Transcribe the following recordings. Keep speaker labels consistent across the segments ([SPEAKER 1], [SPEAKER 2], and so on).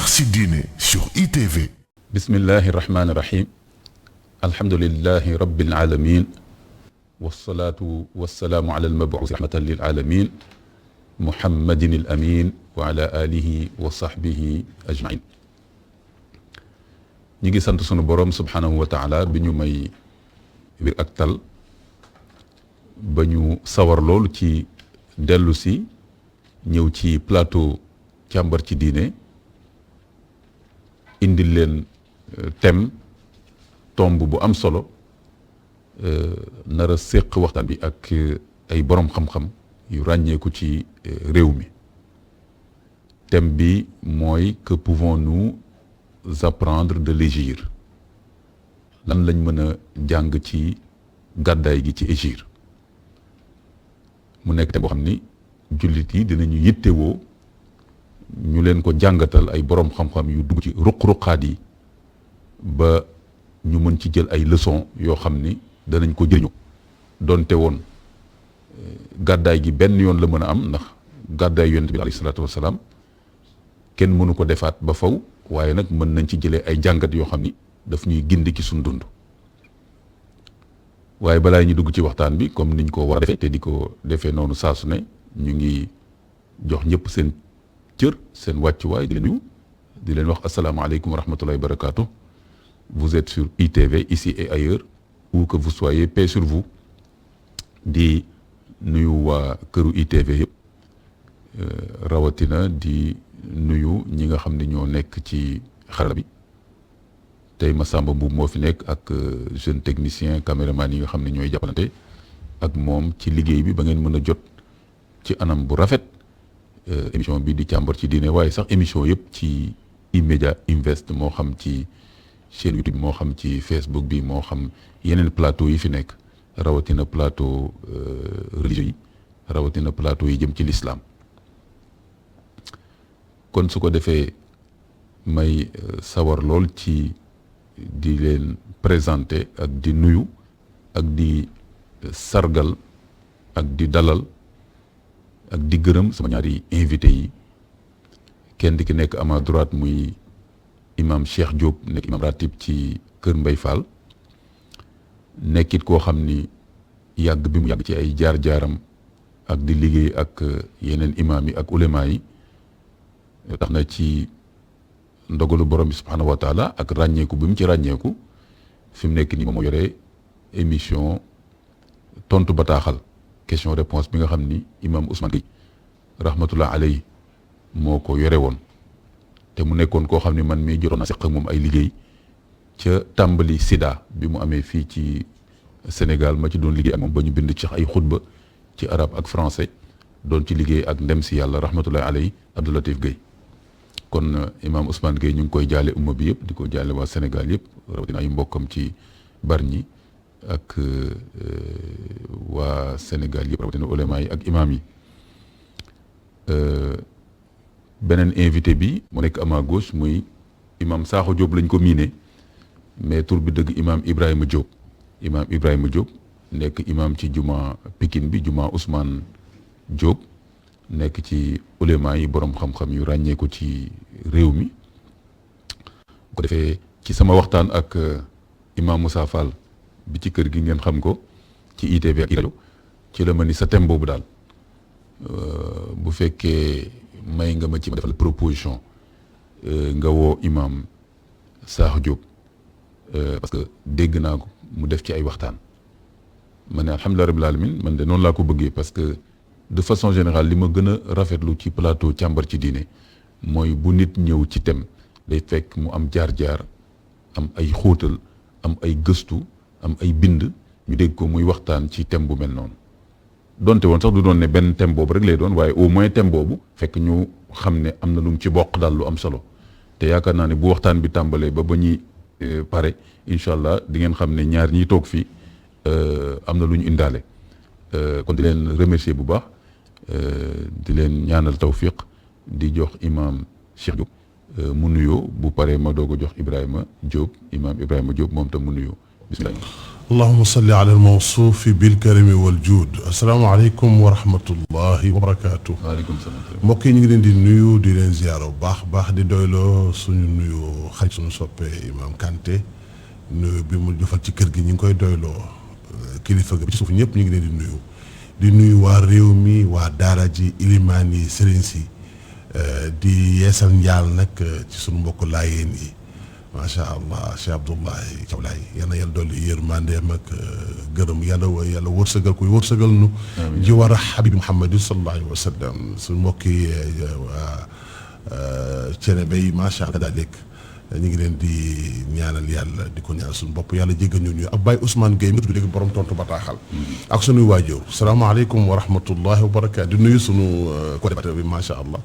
[SPEAKER 1] Jambar si diine sur ITV.
[SPEAKER 2] Bismillahi rahmani rahim. Alhamdulillahi rabbil alamin. Wassalatu wassalamu ala al-mab'uuth rahmatan lil alamin. Muhammadin al-amin wa ala alihi wa sahbihi ajmain. ñi ngi sant sunu borom subhanahu wa taala bi ñu may wér ak tal ba ñu sawar lool ci dellu si ñëw ci plateau càmbar ci diine indil leen thème tomb bu am solo nar a séq waxtaan bi ak ay borom xam-xam yu ràññeeku ci réew mi. thème bi mooy que pouvons-nous apprendre de l'hégire, lan lañ mën a jàng ci gàddaay gi ci hégire. mu nekk thème boo xam ni jullit yi dinañu yittewoo ñu leen ko jàngatal ay borom xam-xam yu dugg ci ruq-ruqaat yi ba ñu mën ci jël ay leçons yoo xam ni danañ ko jëriñu donte woon gàddaay gi benn yoon la mën a am ndax gàddaay yonent bi alayhi salaatu wasalaam kenn mënu ko defaat ba faw waaye nag mën nañ ci jëlee ay jàngat yoo xam ni daf ñuy gindi ci suñ dund. waaye balaa ñu dugg ci waxtaan bi comme niñ ko war a defee te di ko defee noonu saa su ne ñu ngi jox ñëpp seen cër seen wàccuwaay di leen nuyu di leen wax asalaamaaleykum wa rahmatullahi wa barakaatu. Vous êtes sur ITV ici et ailleurs où que vous soyez, paix sur vous. di nuyu waa këru ITV yëpp rawatina di nuyu ñi nga xam ne ñoo nekk ci xarala bi tey Massamba Mbuub moo fi nekk ak jeune technicien caméraman yi nga xam ne ñooy jàppalante ak moom ci liggéey bi ba ngeen mën a jot ci anam bu rafet émission bi di càmbar ci diine waaye sax émission yëpp ci E-Media Invest moo xam ci chaîne YouTube moo xam ci Facebook bi moo xam yeneen plateau yi fi nekk rawatina plateau religieux yi rawatina plateau yi jëm ci l'islam. kon su ko defee may sawar lool ci di leen présenter ak di nuyu ak di sargal ak di dalal ak di gërëm sama ñaari invité yi kenn ki nekk à ma droite muy imam Cheikh Diop nekk imam ratib ci Kër Mbay Fall nekkit koo xam ni yàgg bi mu yàgg ci ay jaar-jaaram ak di liggéey ak yeneen imam yi ak ulema yi tax na ci ndogalu borom bi subhanahu wa taala ak ràññeeku bi mu ci ràññeeku fi mu nekk nii moom moo yore émission tontu bataaxal question réponse bi nga xam ni imam Ousmane Gueye rahmatullah alayhi moo ko yore woon te mu nekkoon koo xam ni man mii jotoon na seq ak moom ay liggéey ca tàmbali sida bi mu amee fii ci Sénégal ma ci doon liggéey ak moom ba ñu bind ci ay xutba ci arabe ak français doon ci liggéey ak ndem si yàlla rahmatullah alayhi Abdou Latif Gueye. kon imam Ousmane Gueye ñu ngi koy jaale umma bi yëpp di ko jaale waa Sénégal yëpp rawatina ay mbokkam ci Bargny ak waa Sénégal yëpp rawatina ulema yi ak imam yi. beneen invité bi mu nekk à ma gauche muy imam Sakho Diop lañ ko miine mais tur bi dëgg imam Ibrahima Diop nekk imam ci juma Pikine bi juma Ousmane Diop nekk ci ulema yi borom xam-xam yu ràññee ko ci réew mi. bu ko defee ci sama waxtaan ak imam Moussa Fall bi ci kër gi ngeen xam ko ci ITV ak rajo ci la ma ni sa thème boobu daal bu fekkee may nga ma ci ma defal proposition nga woo imam Sakho Diop parce que dégg naa ko mu def ci ay waxtaan ma ne alhamdulilah rabbil alamin man de noonu laa ko bëggee parce que de façon générale li ma gën a rafetlu ci plateau càmbar ci diine mooy bu nit ñëw ci thème day fekk mu am jaar-jaar am ay xóotal am ay gëstu am ay bind ñu dégg ko muy waxtaan ci thème bu mel noonu donte woon sax du doon ne benn thème boobu rek lay doon waaye au moins thème boobu fekk ñu xam ne am na lu mu ci bokk daal lu am solo te yaakaar naa ne bu waxtaan bi tàmbalee ba ñuy pare incha allah di ngeen xam ne ñaar ñiy toog fii am na lu ñu indaale kon di leen remercier bu baax di leen ñaanal tawfiq di jox imam Cheikh Diop mu nuyoo bu paree ma doog a jox Ibrahima Diop imam Ibrahima Diop moom tam mu nuyoo bismillah.
[SPEAKER 1] allahuma salli ala almawsuufi bilkarami waljuud asalaamaaleykum wa rahmatullahi wa barakaatu.
[SPEAKER 2] waaleykum salaam.
[SPEAKER 1] mbokk yi ñu ngi leen di nuyu di leen ziyaara bu baax di doyloo suñu nuyu xarit suñu soppee Imam Kanté nuyu bi mu jëfal ci kër gi ñu ngi koy doyloo kilifa gi ci suuf ñëpp ñu ngi leen di nuyu waa réew mi waa daara ji ilimaan yi sëriñ si di yeesal njaal nag ci suñu mbokk laayeen yi macha allah Cheikh Abdoulaye Thiaw Laye yal na yàlla dolli yërmandeem ak gërëm yàlla wërsëgal kuy wërsëgal nu ji war a Habib Muhammad sallallahu alayhi wa sallam suñu mbokki cene bay macha allah daal ñu ngi leen di ñaanal yàlla di ko ñaanal suñu bopp yàlla jéggal ñu ak Baye Ousmane Gueye mi tudd léegi borom tontu bataaxal ak suñuy waajur salaamaaleykum wa rahmatullahi wa barakaatu di nuyu suñu co-débatteur bi macha allah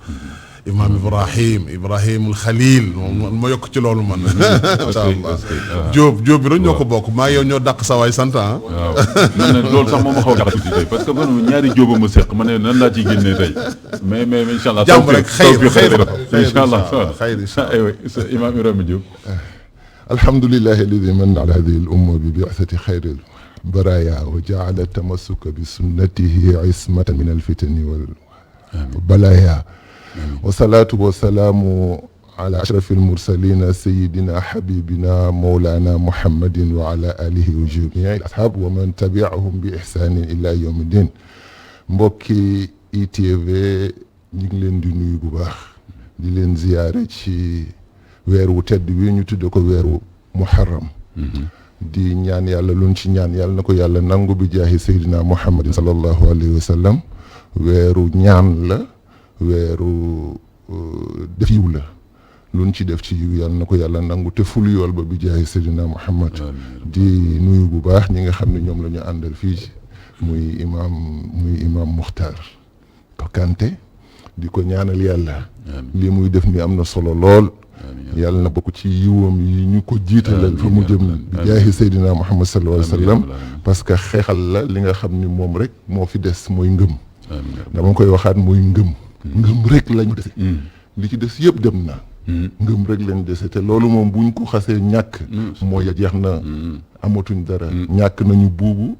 [SPEAKER 1] Imam Ibrahimul Khalil moom ma yokk ci loolu man macha allah Diop bi rek ñoo ko bokk maa yow ñoo dàq sa waay sant waaw
[SPEAKER 2] loolu sax moom ma xaw a jàpp tuuti tey parce que man ñaari Diop ma seq ma ne nan laa ciy génnee tey mais incha allah
[SPEAKER 1] jàmm rek xayr
[SPEAKER 2] incha allah aywa Imam Ibrahima Diop
[SPEAKER 3] alhamdulillahi alladi manna ala hadihi al umma bi bi'athati xayril baraya wa jaala tamassuka bi sunnatihi ismatan min alfitani wal balaya wasalaatu wasalaamu ala ashraf almursalina sayidina habibina mawlana muhammadin wa ala alihi wa jamii al ashab wa man tabiahum bi ihsanin ila yawmi din mbokki ITV ñu ngi leen di nuyu bu baax di leen ziyaare ci weer wu tedd wi ñu tudde ko weeru muharram di ñaan yàlla luñ ci ñaan yàlla na ko yàlla nangu bi jaahi sayidina muhammadin sallallahu alayhi wa sallam weeru ñaan la weeru def yiw la luñ ci def ci yiw yàlla na ko yàlla nangu te ful yool ba bi jaay Seydina Muhammad di nuyu bu baax ñi nga xam ne ñoom la ñu àndal fii muy imam Muxtaar Kanté di ko ñaanal yàlla lii muy def ni am na solo lool yàlla na bokk ci yiwam yi ñu ko jiitalal fa mu jëm bi jaay Seydina Muhammad sallallahu alayhi wa sallam parce que xeexal la li nga xam ni moom rek moo fi des mooy ngëm dama koy waxaat mooy ngëm rek lañu dese li ci des yëpp dem na ngëm rek lañu dese te loolu moom buñ ko xasee ñàkk mooy jeex na amatuñ dara ñàkk nañu buubu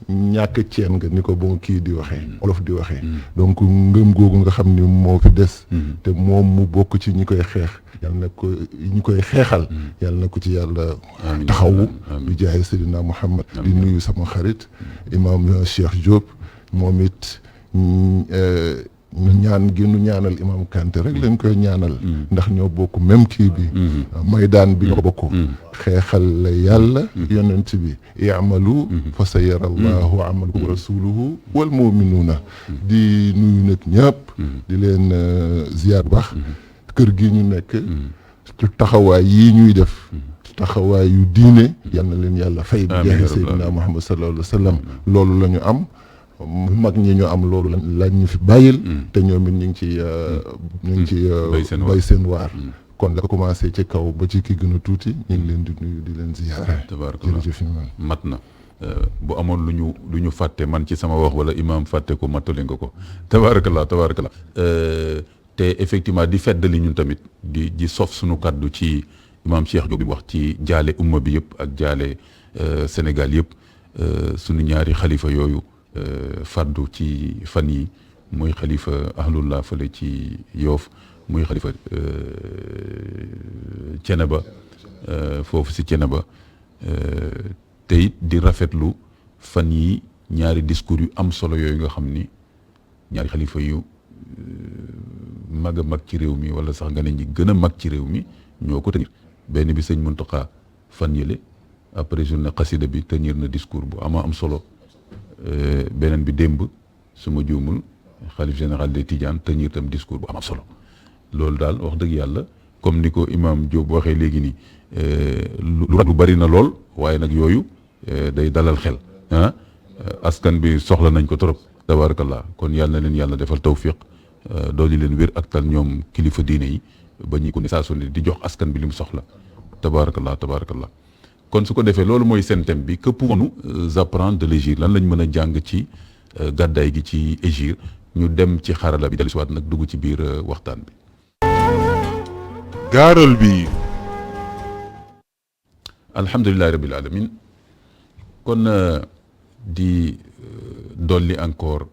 [SPEAKER 3] ñàkk ceen nga ni ko bon kii di waxee olof di waxee donc ngëm googu nga xam ni moo fi des te moom mu bokk ci ñi koy xeex yàlla na ko ñi koy xeexal yàlla na ko ci yàlla taxawu bi jaay Seydina Muhammad di nuyu sama xarit imam Cheikh Diop moom it ñaan gi nu ñaanal imam Kanté rek lañ koy ñaanal ndax ñoo bokk même kii bi maydaan bi ñoo bokk xeexal la yàlla yonent bi i'malu fa sa yara allahu amalukum wa rasuluhu wal muminuuna di nuyu nag ñëpp di leen ziyaar baax kër gi ñu nekk ci taxawaay yii ñuy def taxawaay yu diine yal na leen yàlla fay bi jaahi Seydina Muhammad sallallahu alayhi wa sallam loolu la ñu am mag ñi ñu am loolu lañ ñu fi bàyyil te ñoom it ñu ngi ci bay seen waar kon la ko commencé ci kaw ba ci ki gën a tuuti ñu ngi leen di nuyu di leen ziyaara jërëjëf
[SPEAKER 2] mat na bu amoon lu ñu fàtte man ci sama wax wala imam fàtte ko mattali nga ko tabarakallah te effectivement di feddali ñun tamit di sof suñu kaddu ci imam Cheikh Diop bi wax ci jaale umma bi yëpp ak jaale Sénégal yëpp suñu ñaari xalifa yooyu faddu ci fan yi muy xalifa ahlullah fële ci Yoof muy xalifa Ceneba foofu si Ceneba te it di rafetlu fan yi ñaari discours yu am solo yooyu nga xam ni ñaari xalifa yu mag a mag ci réew mi wala sax nga ne ñi gën a mag ci réew mi ñoo ko tenir benn bi sëñ Muntaxa fan yële après journée xasida bi tenir na discours bu am solo beneen bi démb su ma juumul xalif général des Tidianes tenir tam discours bu am solo loolu daal wax dëgg yàlla comme ni ko imam Diop waxee léegi nii lu bari na lool waaye nag yooyu day dalal xel askan bi soxla nañ ko trop tabarakallah kon yàlla na leen yàlla defal tawfiq dooli leen wér ak tal ñoom kilifa diine yi ba ñu ko ne saa su ne di jox askan bi li mu soxla tabarakallah kon su ko defee loolu mooy seen thème bi que pouvons-nous apprendre de l'hégire lan lañ mën a jàng ci gàddaay gi ci hégire ñu dem ci xarala bi dellusiwaat nag dugg ci biir waxtaan bi.
[SPEAKER 4] gaaral bi.
[SPEAKER 2] alhamdulillahi rabbil alamin kon di dolli encore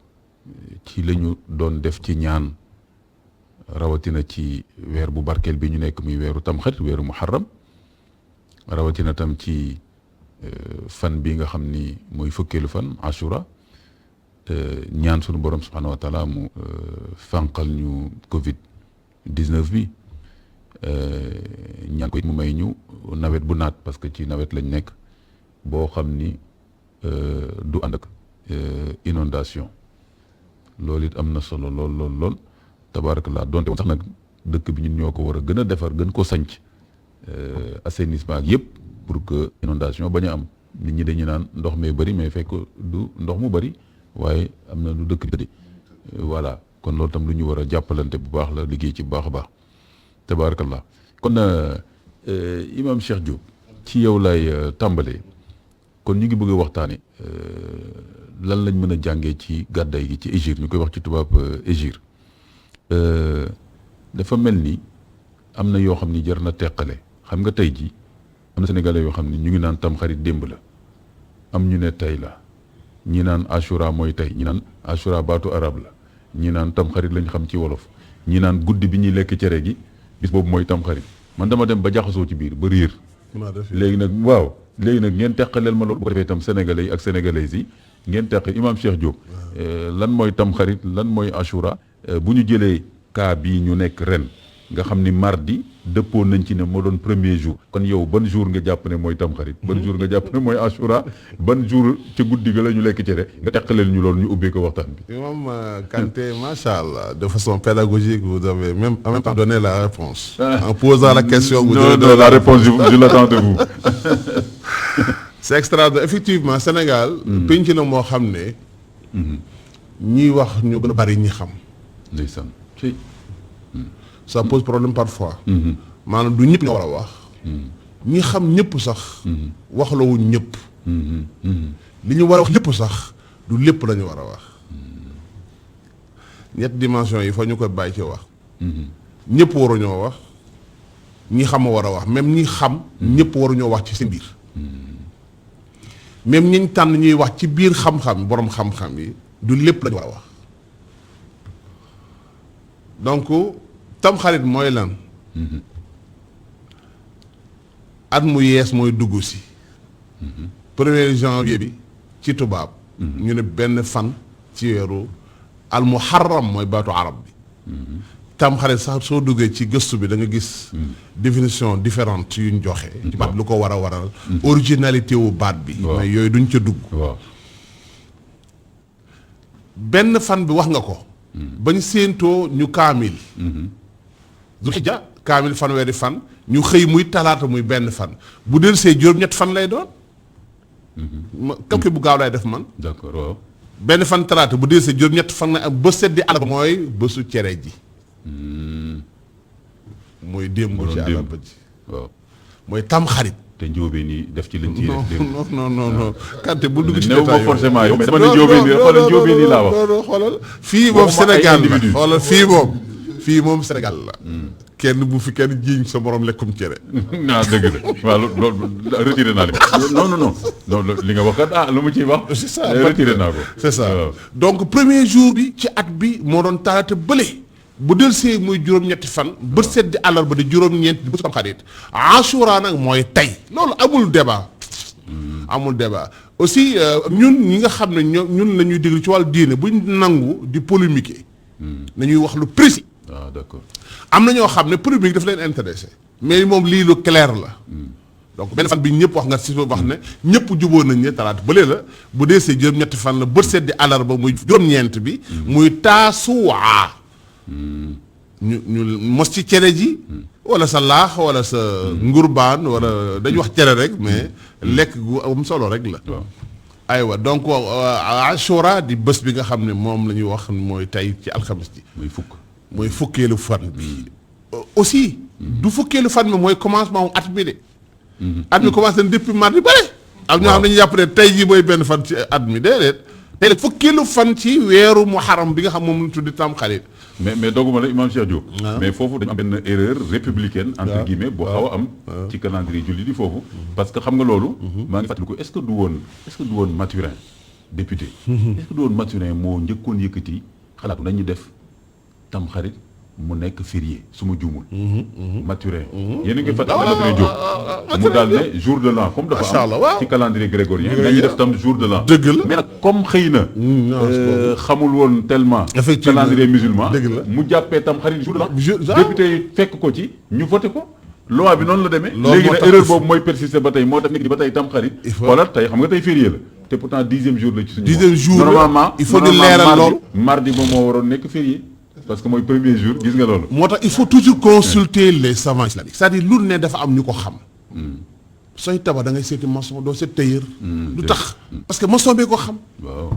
[SPEAKER 2] ci la ñu doon def ci ñaan rawatina ci weer bu barkeel bi ñu nekk muy weeru tamxarit weeru muharram rawatina tam ci fan bi nga xam ni mooy fukkeelu fan ashura ñaan sunu borom subhanahu wa taala mu fànqal ñu Covid 19 bi ñaan ko it mu may ñu nawet bu naat parce que ci nawet lañ nekk boo xam ni du ànd ak inondation loolu it am na solo lool tabarakallah donte woon sax nag dëkk bi ñun ñoo ko war a gën a defar gën ko sanc assainissement ak yëpp pour que inondation bañ a am nit ñi dañuy naan ndox mee bëri mais fekk du ndox mu bëri waaye am na lu dëkk bi tëddi voilà kon loolu tam lu ñu war a jàppalante bu baax la liggéey ci bu baax a baax tabarakallah kon imam Cheikh Diop ci yow lay tàmbalee kon ñu ngi bëgg a waxtaane lan lañ mën a jàngee ci gàddaay gi ci hégire ñu koy wax ci tubaab hégire dafa mel ni am na yoo xam ni jar na teqale xam nga tey ji am na sénégalais yoo xam ni ñu ngi naan tamxarit démb la am ñu ne tey la ñi naan ashura mooy tey ñi naan ashura baatu arab la ñi naan tamxarit lañ xam ci wolof ñi naan guddi bi ñuy lekk cere gi bis boobu mooy tamxarit man dama dem ba jaxasoo ci biir ba riir léegi nag ngeen teqaleel ma loolu bu ko defee itam sénégalais yi ak sénégalaises yi ngeen teqal imam Cheikh Diop lan mooy tamxarit lan mooy ashura bu ñu jëlee cas bii ñu nekk ren nga xam ni mardi dëppoo nañ ci ne moo doon premier jour kon yow ban jour nga jàpp ne mooy tamxarit ban jour nga jàpp ne mooy ashura ban jour ca guddi ga la ñu lekk cere nga teqaleel ñu loolu ñu ubbee ko waxtaan bi.
[SPEAKER 1] Imam Kanté macha allah de façon pédagogique vous avez même en même temps donné la réponse en posant la question. vous
[SPEAKER 2] non la réponse je l'attends de vous.
[SPEAKER 1] c'est extraordinaire effectivement Sénégal. penc la moo xam ne. ñiy wax ñu gën a bari ñi xam.
[SPEAKER 2] ndeysaan.
[SPEAKER 1] ça pose problème parfois. maanaam du ñëpp nga war a wax. ñi xam ñëpp sax. waxlawuñ ñëpp. li ñu war a wax ñëpp sax du lépp la ñu war a wax. ñetti dimension yi fa ñu koy bàyyi ci wax. ñëpp waruñoo wax ñi xam a war a wax même ñi xam. ñëpp waruñoo wax ci seen biir. même ñiñ tànn ñuy wax ci biir xam-xam borom xam-xam yi du lépp la ñu war a wax. donc tamxarit mooy lan. at mu yees mooy dugg si. 1er janvier bi ci tubaab. ñu ne benn fan ci weeru al muharram mooy baatu arab bi. tamxarit sax soo duggee ci gëstu bi da nga gis. définition différente yu ñu joxe. ci baat lu ko war a waral. originalité wu baat bi. mais yooyu duñ ca dugg. benn fan bi wax nga ko. bañ séentoo ñu kaamil. Dul Hijja kaamil fanweeri fan ñu xëy muy talaata muy benn fan bu del see juróom-ñett fan lay doon. calcul bu gaaw lay def man.
[SPEAKER 2] d'accord waaw.
[SPEAKER 1] benn fan talaata bu del see juróom-ñett fan la am bés set di àllarba mooy bésu cere ji. mooy démb ci àllarba ji.
[SPEAKER 2] waaw
[SPEAKER 1] mooy tamxarit.
[SPEAKER 2] te njóobeen yi def ci liñ ci def
[SPEAKER 1] non Kanté bu dugg ci
[SPEAKER 2] néew ma forcément yow mais dama ne njóobeen yi xoolal njóobeen yi laa wax.
[SPEAKER 1] xoolal fii moom Sénégal la xoolal fii moom Sénégal la. kenn bu fi kenn jiiñ sa borom lekkum cere.
[SPEAKER 2] naa dëgg la waaw loolu retiré naa li non li nga wax kat lu mu ciy wax.
[SPEAKER 1] c'est ça
[SPEAKER 2] retiré naa ko.
[SPEAKER 1] c'est ça donc premier jour bi ci at bi moo doon talaata bële. bu del see muy juróom-ñetti fan bët set di àllarba di juróom-ñeent di bésu Tamxarit Ashura nag mooy tey loolu amul débat. amul débat aussi ñun ñi nga xam ne ñun la ñuy déglu ci wàllu diine buñ nangu di polémiquer. nañuy wax lu précis.
[SPEAKER 2] d'accord
[SPEAKER 1] am na ñoo xam ne polémique daf leen intéressé mais moom lii lu clair la. donc benn fan bi ñëpp wax nga si wax ne ñëpp jubóo nañ ne talaata bële la bu dee see juróom-ñetti fan la bët set di àllarba muy juróom-ñeent bi. muy taasuwaa. ñu mos ci cere ji. wala sa laax wala sa ngurbaan wala dañu wax cere rek mais lekk gu am solo rek la. aywa donc Ashura di bés bi nga xam ne moom la ñuy wax mooy tey ci alxames ji. mooy fukkeelu fan bi. aussi du fukkeelu fan bi mooy commencement at mi de. at mi commencé na depuis mardi bare. am ñoo xam ne ñu jàpp ne tey jii mooy benn fan ci at mi déedéet. tey fukkeelu fan ci weeru muharram bi nga xam moom la tuddi Tamxarit
[SPEAKER 2] mais dogguma la Imam Cheikh Diop.
[SPEAKER 1] waaw.
[SPEAKER 2] mais foofu dañu am benn erreur républicaine entre
[SPEAKER 1] waaw.
[SPEAKER 2] guillemets boo xaw a am. ci calendrier julli di foofu. parce que xam nga loolu. maa ngi fàttaliku est-ce que du woon Mathurin député. est-ce que du woon Mathurin moo njëkkoon yëkkati xalaatu nañu def Tamxarit mu nekk férié su ma juumul. Mathurin. yéen a ngi fàttali Mathurin Diop. mu daal ne jour de l'an comme
[SPEAKER 1] Macha
[SPEAKER 2] dafa
[SPEAKER 1] Allah,
[SPEAKER 2] am.
[SPEAKER 1] waaw.
[SPEAKER 2] ci calendrier grégorien nañu def tam jour de l'an.
[SPEAKER 1] Dëgg la.
[SPEAKER 2] mais nag comme xëy na. xamul woon tellement.
[SPEAKER 1] Effectivement.
[SPEAKER 2] calendrier musulman.
[SPEAKER 1] Dëgg la.
[SPEAKER 2] mu jàppee tam xarit jour de l'an.
[SPEAKER 1] Ah.
[SPEAKER 2] député yi fekk ko ci ñu voté ko. loi bi noonu la demee.
[SPEAKER 1] Loolu
[SPEAKER 2] léegi
[SPEAKER 1] moo
[SPEAKER 2] nag
[SPEAKER 1] tax
[SPEAKER 2] erreur boobu mooy persister ba tey moo tax nekk di ba tey tam xarit.
[SPEAKER 1] Il faut-
[SPEAKER 2] xoolal tey xam nga tey férié la. te pourtant 10e jour la ci suñu.
[SPEAKER 1] 10e jour la.
[SPEAKER 2] normalement
[SPEAKER 1] Il faut di
[SPEAKER 2] normalement
[SPEAKER 1] leeral
[SPEAKER 2] mardi-
[SPEAKER 1] loolu.
[SPEAKER 2] mardi moom moo waroon nekk férié. parce que mooy premier jour gis nga loolu.
[SPEAKER 1] moo tax il faut toujours consulter les savants islamiques c'est-à-dire lu ne dafa am ñu ko xam. sooy tabax da ngay seeti maçon doo seet tailleur. lu tax parce que maçon bee ko xam.
[SPEAKER 2] waaw.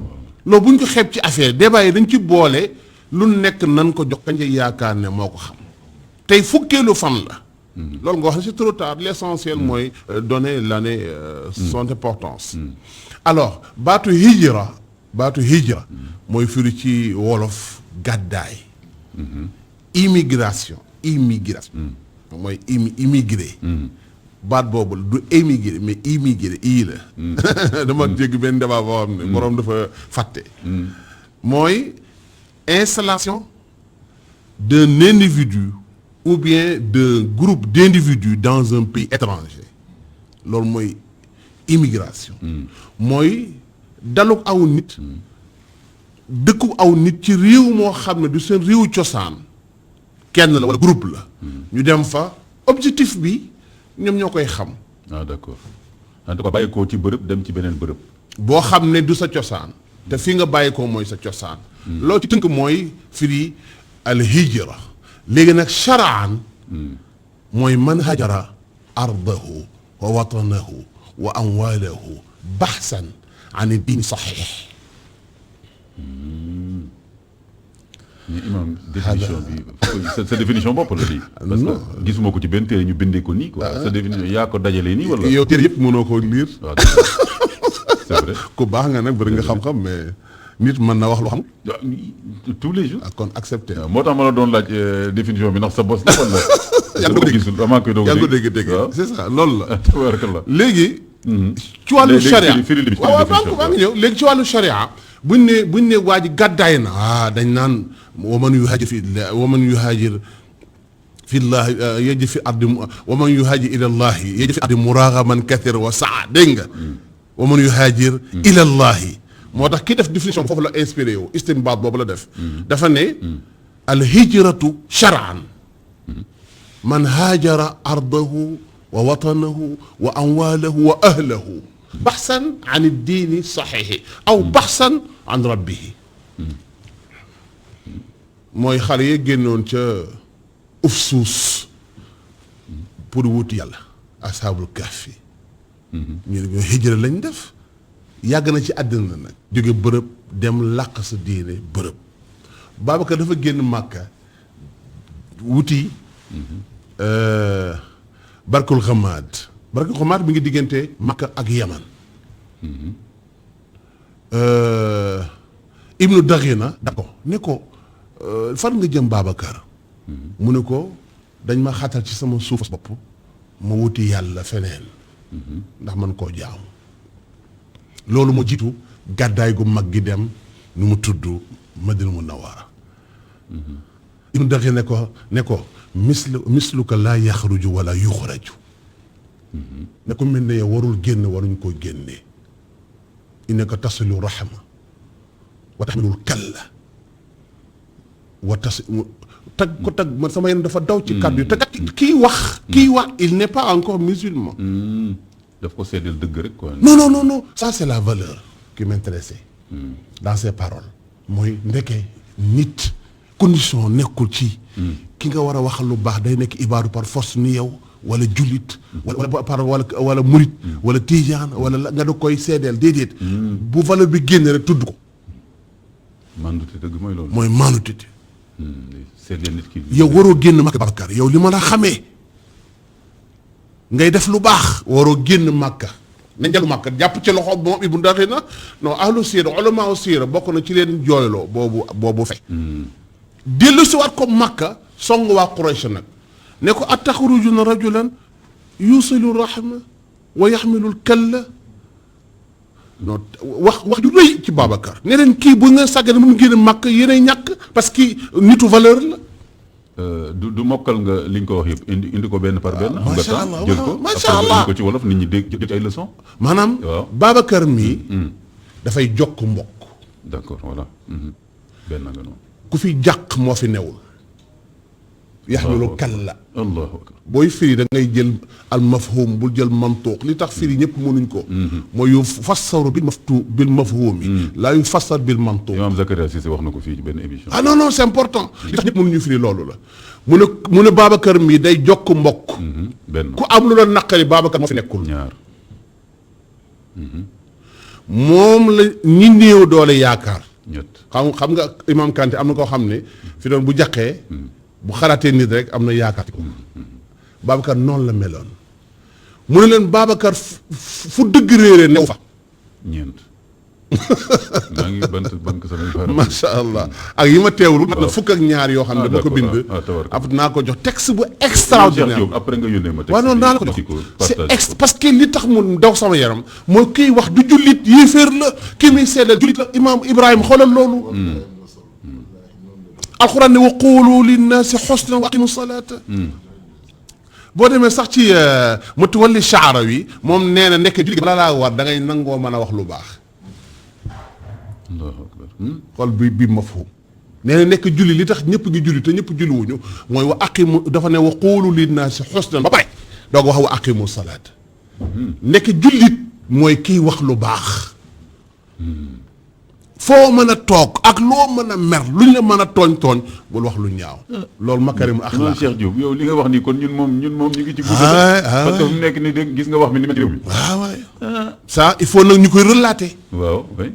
[SPEAKER 1] loolu bu ñu ko xeeb ci affaire débat yi dañ ci boole lu nekk nan ko jox kañ yaakaar ne moo ko xam tey fukkeelu fan la. loolu nga wax ne c'est trop tard l'essentiel mooy donner l'année son importance. alors baatu hijra mooy firi ci wolof gàddaay. immigration mooy immigré. baat boobu du émigré mais immigré ii la. dama dégg benn débat boo xam ne boroom dafa fàtte. mooy installation d'un individu ou bien d'un groupe d'individus dans un pays étranger loolu mooy immigration. mooy daluk aw nit. dëkku aw nit ci réew moo xam ne du seen réewu cosaan kenn la wala groupe la. ñu dem fa objectif bi ñoom ñoo koy xam.
[SPEAKER 2] ah d'accord en tout cas bàyyi ko ci bërëb dem ci beneen bërëb.
[SPEAKER 1] boo xam ne du sa cosaan. te fi nga bàyyi ko mooy sa cosaan. loolu ci tënk mooy firi al hijra. léegi nag sharaan. mooy man hajara ardahu wa watanahu wa amwalahu baxsan an diin saxiix.
[SPEAKER 2] mais imam définition bi sa définition bopp la lii. parce que gisuma ko ci benn téere ñu bindee ko nii quoi. sa définition yaa ko dajalee nii wala.
[SPEAKER 1] yow téere yëpp mënoo ko lire.
[SPEAKER 2] waaw c'est vrai.
[SPEAKER 1] ku baax nga nag bëri nga xam-xam mais nit mën na wax lu xam.
[SPEAKER 2] tous les jours.
[SPEAKER 1] kon accepté.
[SPEAKER 2] moo tax ma la doon laaj définition bi ndax sa bos la wala.
[SPEAKER 1] yaa ngi ko dégg
[SPEAKER 2] gisul amaa koy doog
[SPEAKER 1] yaa ngi ko dégg
[SPEAKER 2] waaw
[SPEAKER 1] c'est ça loolu la.
[SPEAKER 2] tabarakallah.
[SPEAKER 1] léegi. ci wàllu charia waaw maa ngi ñëw léegi ci wàllu charia buñ ne waa ji gàddaay na dañ naan waman yuhaajir fi llahi yajid fi ardi waman yuhaajir ila llahi yajid fi ardi muragaman kathira wa saa dégg nga waman yuhaajir ila llahi moo tax kii def définition foofu la inspiré yow istinbaat boobu la def dafa ne al hijratu shar'an man haajara ardahu wa watanahu wa amwalahu wa ahlahu baxsan an diini saxiixi aw baxsan an rabbihi mooy xale yi génnoon ca Ufsuus pour wuti yàlla ashaabul kahfi ñu ne hijra lañ def yàgg na ci àddina nag jóge bërëb dem làq sa diine bërëb Babacar dafa génn Màkka wuti barkul xamaad mi ngi diggante Makka ak Yaman Ibnu Daghina da ko ne ko fan nga jëm Babacar mu ne ko dañ ma xatal ci sama suufas bopp ma wuti yàlla feneen ndax man koo jaamu loolu moo jiitu gàddaay gu mag gi dem nu mu tudd Madina Munawwara Ibnu Daghina ne ko misluka laa yaxruju wala yuxraju ne ko mel ne yow warul génn waruñ koo génnee innaka tasilu rahma wa taxmilul kalla wa tag ko tag man sama yenn dafa daw ci kàddu yi te kat kii wax il n'est pas encore musulman
[SPEAKER 2] daf ko seedeel dëgg rek quoi.
[SPEAKER 1] non ça c'est la valeur qui m'intéressait dans ces paroles mooy ndeke nit condition nekkul ci ki nga war a waxal lu baax day nekk ibaadu par force ni yow wala jullit wala murit wala tijaan wala nga da koy seedeel déedéet bu valeur bi génne rek tudd ko
[SPEAKER 2] mandute dëgg mooy loolu.
[SPEAKER 1] mooy maanutite
[SPEAKER 2] seedeel nit ki.
[SPEAKER 1] yow waroo génn Makka Babacar yow li ma la xamee ngay def lu baax waroo génn Makka nañ jël Makka jàpp ci loxo moom Ibnu Daghina non ahlu siira ulama siira bokk na ci leen jooyloo boobu fay dellu si waat ko Makka song waa Quraysh nag ne ko ataxrujuna rajulan yusilu rahma wa yaxmilul kalla non wax ju rëy ci Babacar ne leen kii bu ngeen sàggane mu génn Makka yéenay ñàkk parce que nitu valeur la.
[SPEAKER 2] du mokkal nga li ñu ko wax yëpp indi ko benn par benn.
[SPEAKER 1] macha allah
[SPEAKER 2] jël ko
[SPEAKER 1] macha allah
[SPEAKER 2] ko ci wolof nit ñi dégg jël ay leçons.
[SPEAKER 1] maanaam.
[SPEAKER 2] waaw
[SPEAKER 1] Babacar mii. dafay jokk mbokk.
[SPEAKER 2] d'accord voilà. benn nga noonu.
[SPEAKER 1] ku fi jàq moo fi newul. yaxmilu kalla.
[SPEAKER 2] allahu akbar.
[SPEAKER 1] booy firi da ngay jël al mafhum bul jël mantuq li tax firi ñëpp mënuñ ko. mooy yu fassaru bil mafhum yi. laa yu fassar bil mantuq.
[SPEAKER 2] Imam Zakaria Cissé wax na ko fii ci benn émission.
[SPEAKER 1] ah non non c'est important. li tax ñëpp mënuñu firi loolu la. mu ne Babacar mii day jokk mbokk.
[SPEAKER 2] benn
[SPEAKER 1] ku am lu la naqari Babacar moo fi nekkul.
[SPEAKER 2] ñaar.
[SPEAKER 1] moom la ñi néew doole yaakaar.
[SPEAKER 2] ñett.
[SPEAKER 1] xam nga Imam Kanté am na koo xam ne fi doon bu jaqee bu xalaatee nit rek am na yaakaar ci ko Babacar noonu la meloon mu ne leen Babacar fu dëgg réeree new fa.
[SPEAKER 2] ñeent. maa ngi bant samay baaraam.
[SPEAKER 1] macha allah ak yi ma teewul. mat na fukk ak ñaar yoo xam ne dama ko bind. ab naa ko jox texte bu extraordinaire.
[SPEAKER 2] après nga yónnee ma texte.
[SPEAKER 1] waaw noonu naa la ko jox
[SPEAKER 2] c'est
[SPEAKER 1] parce que li tax mu daw sama yaram mooy kiy wax du jullit yéeféer la kii muy seedal jullit la imaam Ibrahima xoolal loolu. alxuraan ne wa quulu linnaasi xusnan wa aqimu salaata. boo demee sax ci Mutawalli Sha'rawi moom nee na nekk jullit bala laa war da ngay nangoo mën a wax lu baax.
[SPEAKER 2] allahu akbar.
[SPEAKER 1] xool bi mafhum nee na nekk julli li tax ñëpp ngi julli te ñëpp julliwuñu mooy wa aqimu dafa ne wa quulu linnaasi xusnan ba pare doog wax wa aqimu salaata. nekk jullit mooy kiy wax lu baax. foo mën a toog ak loo mën a mer luñ la mën a tooñ bul wax lu ñaaw. loolu makarim axlaaq.
[SPEAKER 2] Cheikh Diop yow li nga wax nii kon ñun moom ñu ngi ci. guddi parce que mu nekk nii dégg gis nga wax mi ni ma ci réew mi.
[SPEAKER 1] waaw waay ça il faut nag ñu koy relater.
[SPEAKER 2] waaw oui.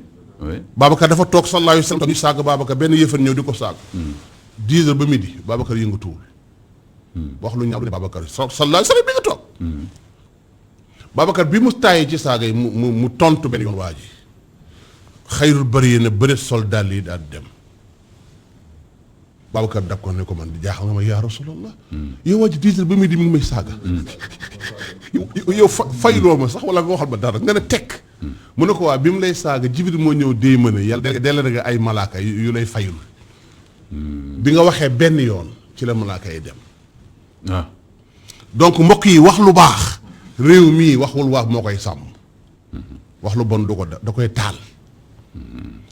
[SPEAKER 1] Babacar dafa toog sallallahu alayhi wa sallam ñu saaga Babacar benn yëfan ñëw di ko saaga. 10 heures ba midi Babacar yëngatuwul. wax lu ñaaw Babacar sallallahu alayhi wa sallam bi nga toog. Babacar bi mu taayee ci saaga yi mu tontu benn yoon waa ji. xayrul bëri na bëreet soldat yi daal dem Babacar dab ko ne ko man di jaaxal nga ma yaa rasulallah yow waa ji 10 heures ba midi mi ngi may saaga yow fayloo ma sax wala nga waxal ma dara nga ne tekk mu ne ko waa bi mu lay saaga Jibril moo ñëw déy mën a yàlla della nga ay malaaka yu lay fayul bi nga waxee benn yoon ci la malaaka yi dem donc mbokk yi wax lu baax réew mii waxul wax moo koy sàmm wax lu bon du ko da koy taal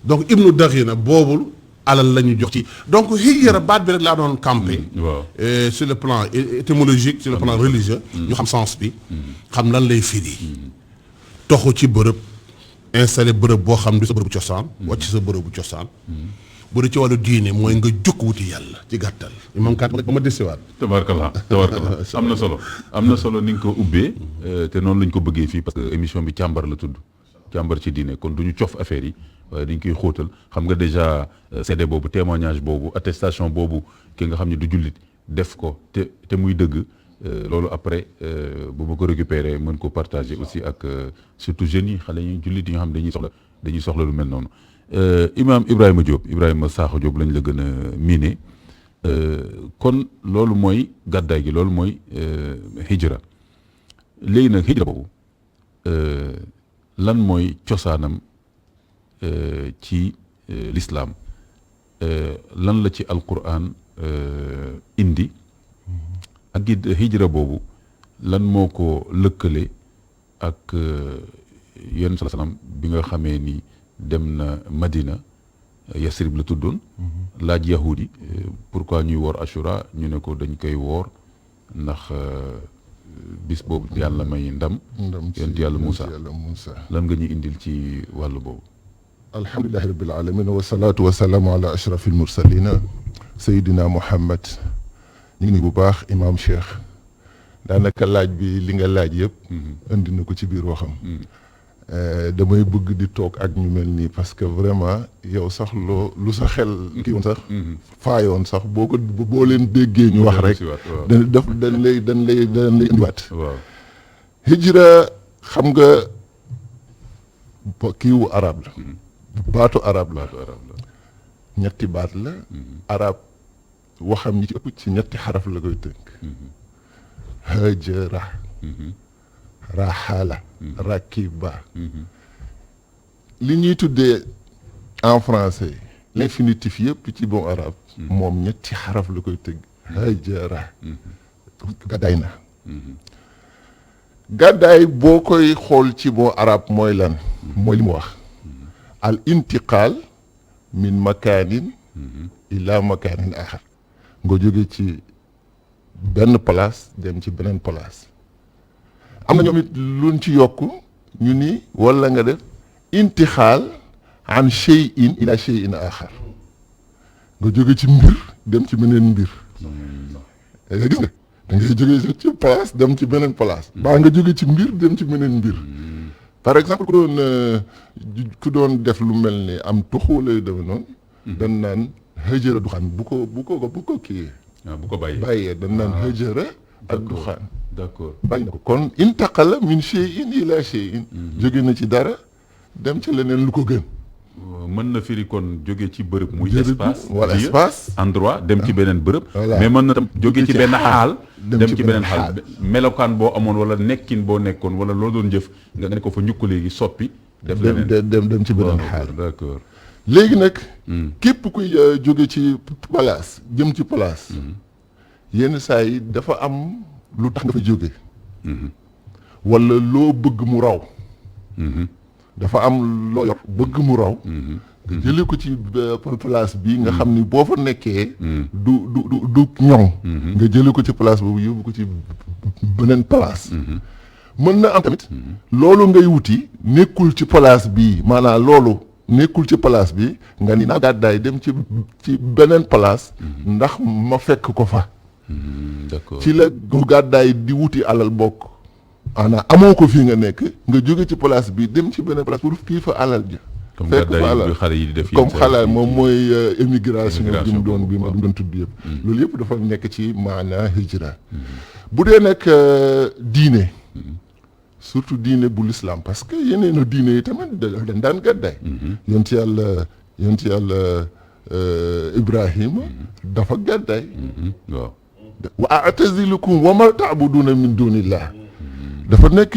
[SPEAKER 1] donc Ibnu Daghina boobul alal la ñu jox ci donc hijra baat bi rek laa doon campé sur le plan étymologique sur le plan religieux ñu xam sens bi xam lan lay firi toxu ci bërëb installé bërëb boo xam du sa bërëbu cosaan wàcc sa bërëbu cosaan bu dee ci wàllu diine mooy nga jukk wuti yàlla ci gàttal imam kat ba ma desiwaat
[SPEAKER 2] tabaarkalla am na solo ni nga ko ubbee te noonu lañ ko bëggee fii parce que émission bi càmbar la tudd càmbar ci diine kon du ñu cof affaire yi waaye dañ koy xóotal xam nga déjà CD boobu témoignage boobu attestation boobu ki nga xam ne du jullit def ko te muy dëgg loolu après bu ma ko récupérer mën ko partager aussi ak surtout jeunes yi xale yi jullit yi nga xam ne dañuy soxla lu mel noonu Imam Ibrahima Sakho Diop lañ la gën a miine kon loolu mooy gàddaay gi loolu mooy hijra léegi nag hijra boobu lan mooy cosaanam ci l'islam lan la ci alquran indi ak it hijra boobu lan moo ko lëkkale ak yenn salaam bi nga xamee ni dem na Madina Yasrib la tuddoon laaj yahudi pourquoi ñuy woor Ashura ñu ne ko dañ koy woor ndax bis boobu yàlla may ndam yonent yàlla Moussa lan nga ñuy indil ci wàllu boobu
[SPEAKER 3] alhamdulilahi rabbil alamin wa salaatu wa salaamu ala ashrafil mursalina sayidina Muhammad ñu ngi ni bu baax imam Cheikh daanaka laaj bi li nga laaj yëpp indi na ko ci biir waxam damay bëgg di toog ak ñu mel nii parce que vraiment yow sax lu sa xel kii woon sax faayoon sax boo leen déggee ñu wax rek dañ lay indiwaat hijra xam nga kiiwu arab la baatu arab la ñetti baat la arab waxam ñi ci ëpp ci ñetti xaraf la koy tënk hajara raxala rakiba li ñuy tuddee en français l'infinitif yëpp ci bon arabe moom ñetti xaraf la koy tëgg hajara gàddaay na gàddaay boo koy xool ci bon arabe mooy lan mooy li mu wax al intiqal min makaanin ila makaanin axar nga jóge ci benn place dem ci beneen place am na ñoom it luñ ci yokk ñu ni wala nga def intixaal an shay'in ila shay'in axar nga jóge ci mbir dem ci beneen mbir gis nga da ngay jóge ci place dem ci beneen place baa nga jóge ci mbir dem ci beneen mbir par exemple ku doon def lu mel ni am tuxu lay deme noonu dañ naan hëjëra du xaan bu ko kii
[SPEAKER 2] bu ko
[SPEAKER 3] bàyyee dañ naan hëjëra ak du xaan
[SPEAKER 2] d'accord
[SPEAKER 3] bàyyi na ko kon intaqala min shay'in ila shay'in jóge na ci dara dem ci leneen lu ko gën
[SPEAKER 2] mën na firi kon jóge ci bërëb muy espace
[SPEAKER 3] wala espace
[SPEAKER 2] endroit dem ci beneen bërëb
[SPEAKER 3] voilà.
[SPEAKER 2] mais mën na tam jóge ci benn xaal dem ci beneen
[SPEAKER 3] xaal.
[SPEAKER 2] xaal melokaan boo amoon wala nekkin boo nekkoon wala loo doon jëf nga ne ko fa ñukk léegi soppi def leneen
[SPEAKER 3] dem ci beneen xaal
[SPEAKER 2] d'accord
[SPEAKER 3] léegi nag képp kuy jóge ci place jëm ci place yenn saa yi dafa am lu tax nga fa jóge wala loo bëgg mu raw dafa am loo yor bëgg mu raw jëlee ko ci place bi nga xam ni boo fa nekkee du ñoŋ nga jëlee ko ci place boobu yóbbu ko ci beneen place mën na am tamit loolu ngay wuti nekkul ci place bii maanaam loolu nekkul ci place bi nga ni naa gàddaay dem ci beneen place ndax ma fekk ko fa
[SPEAKER 2] d'accord
[SPEAKER 3] ci la gàddaay di wuti alal bokk ana amoo ko fii nga nekk nga jóge ci place bi dem ci beneen place pour fii fa alal ja
[SPEAKER 2] comme
[SPEAKER 3] fekk fa
[SPEAKER 2] gàddaay
[SPEAKER 3] alal
[SPEAKER 2] bi xale yi di def
[SPEAKER 3] comme xale moom mooy émigration bi mu doon
[SPEAKER 2] boobu,
[SPEAKER 3] bi mu doon tudd yëpp loolu yëpp dafa nekk ci maanaa hijra bu dee nag diine surtout diine bu l'islam parce que yeneen diine yi tamit dañ daan gàddaay yonti yàlla Ibrahima dafa gàddaay
[SPEAKER 2] waaw
[SPEAKER 3] wa a'tazilukum wa ma ta'buduna min dunillah dafa nekk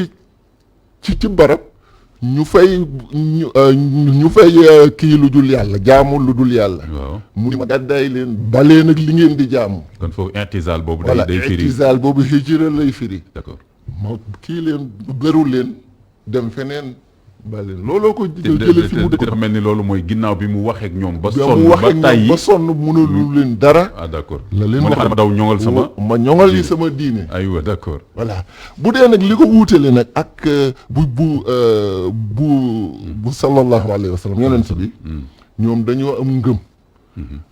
[SPEAKER 3] ci barab ñu fay kii lu dul yàlla jaamu lu dul yàlla
[SPEAKER 2] waaw
[SPEAKER 3] mu ni ma gàddaay leen balee nag li ngeen di jaamu
[SPEAKER 2] kon foofu intizaal boobu
[SPEAKER 3] voilà
[SPEAKER 2] day firi
[SPEAKER 3] itizaal boobu hijra lay firi
[SPEAKER 2] d'accord
[SPEAKER 3] ma kii leen beru leen dem feneen ba leen looloo ko jële fi mu dëkk
[SPEAKER 2] dafa mel ni loolu mooy ginnaaw bi mu waxee ak ñoom ba
[SPEAKER 3] mu
[SPEAKER 2] sonn
[SPEAKER 3] wax
[SPEAKER 2] ba
[SPEAKER 3] ak ñoom
[SPEAKER 2] tàyyi
[SPEAKER 3] ba sonn mënulu leen dara
[SPEAKER 2] ah d'accord
[SPEAKER 3] la leen
[SPEAKER 2] mu ne
[SPEAKER 3] wax
[SPEAKER 2] ma daw ñoŋal sama
[SPEAKER 3] ma ñoŋal yi sama diine
[SPEAKER 2] aywa d'accord
[SPEAKER 3] voilà bu dee nag li ko wuutale nag ak bu sallallahu alayhi wa sallam yonent bi ñoom dañoo am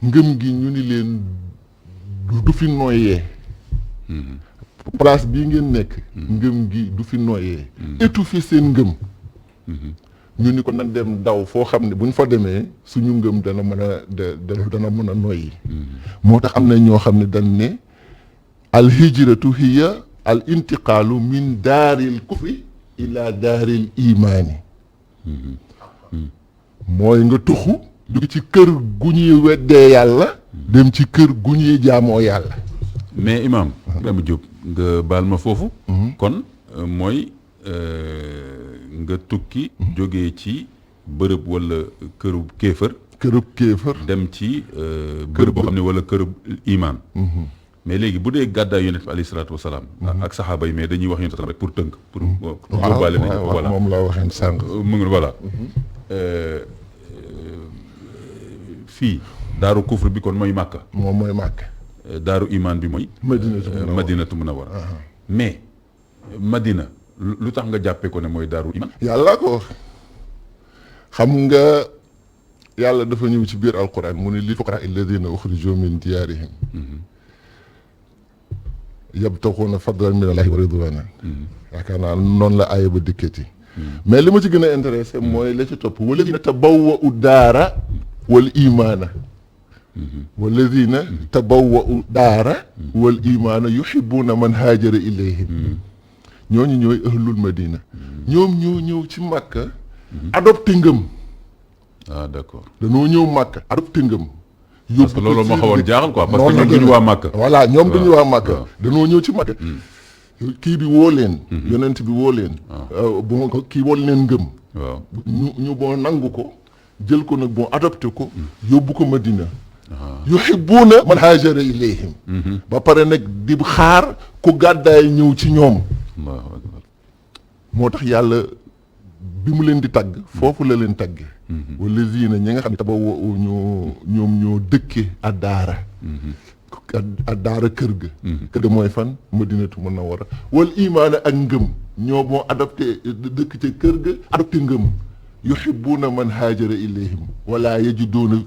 [SPEAKER 3] ngëm gi ñu ni leen du fi noyyee place bii ngeen nekk ngëm gi du fi noyyee étouffer seen ngëm ñu ni ko nag dem daw foo xam ne bu ñu fa demee suñu ngëm dana mën a noyyi moo tax am na ñoo xam ne dañ ne al hijratu hiya al intiqaalu min daaril kufri ila daaril imaani mooy nga tuxu jóge ci kër gu ñuy weddee yàlla dem ci kër gu ñuy jaamoo yàlla
[SPEAKER 2] mais imam Ibrahima Diop nga baal ma foofu kon mooy nga tukki jógee ci bërëb wala kërub kéefër dem ci bërëb boo xam ne wala kërub iman mais léegi bu dee gàddaay yonent bi alayhi salaatu wasalaam ak saxaaba yi mais dañuy wax yonent rek pour tënk pour yóbbaale nañ ko voilà
[SPEAKER 3] moom laa waxeen sànq
[SPEAKER 2] mu ngi voilà fii daaru kufr bi kon mooy Màkka
[SPEAKER 3] moom mooy Màkka
[SPEAKER 2] daaru iman bi mooy Madinatu Munawwara mais Madina lu tax nga jàppee ko ne mooy daaru iman
[SPEAKER 3] yàlla ko wax xam nga yàlla dafa ñëw ci biir alquran mu ne lil fuqaraa alladina uxrijoo min diyaarihim yabtaxuuna fadlan min allahi wa ridwanan yaakaar naa noonu la aaya ba dikkati mais li ma ci gën a intéressé mooy la ci topp walladina tabawwa'u daara wal imaana walladina tabawwa'u daara wal imaana yuhibbuuna man haajara ilayhim ñooñu ñooy ahlul madina ñoom ñoo ñëw ci Makka adopté ngëm
[SPEAKER 2] ah d'accord
[SPEAKER 3] dañoo ñëw Makka adopté ngëm
[SPEAKER 2] parce que loolu ma xawoon jaaxal quoi parce que
[SPEAKER 3] noonu
[SPEAKER 2] ñoom duñu waa Màkka.
[SPEAKER 3] voilà ñoom duñu waa Màkka
[SPEAKER 2] waaw.
[SPEAKER 3] dañoo ñëw ci Màkka kii bi woo leen yonent bi woo leen bon kii woo leen ngëm
[SPEAKER 2] waaw
[SPEAKER 3] ñu bon nangu ko jël ko nag bon adopté ko yóbbu ko Madina yuhibbuuna man haajara ilayhim ba pare nag di xaar ku gàddaay ñëw ci ñoom
[SPEAKER 2] Allahu akbar.
[SPEAKER 3] moo tax yàlla bi mu leen di tagg foofu la leen tagge wallazina ñi nga xam ne tabawwa'u ñoom ñoo dëkke addaara addaara kër ga mooy fan Madinatu Munawwara wal imaana ak ngëm ñoo moo adopté dëkk ca kër ga adopté ngëm yuhibbuuna man haajara ilayhim wala yajiduuna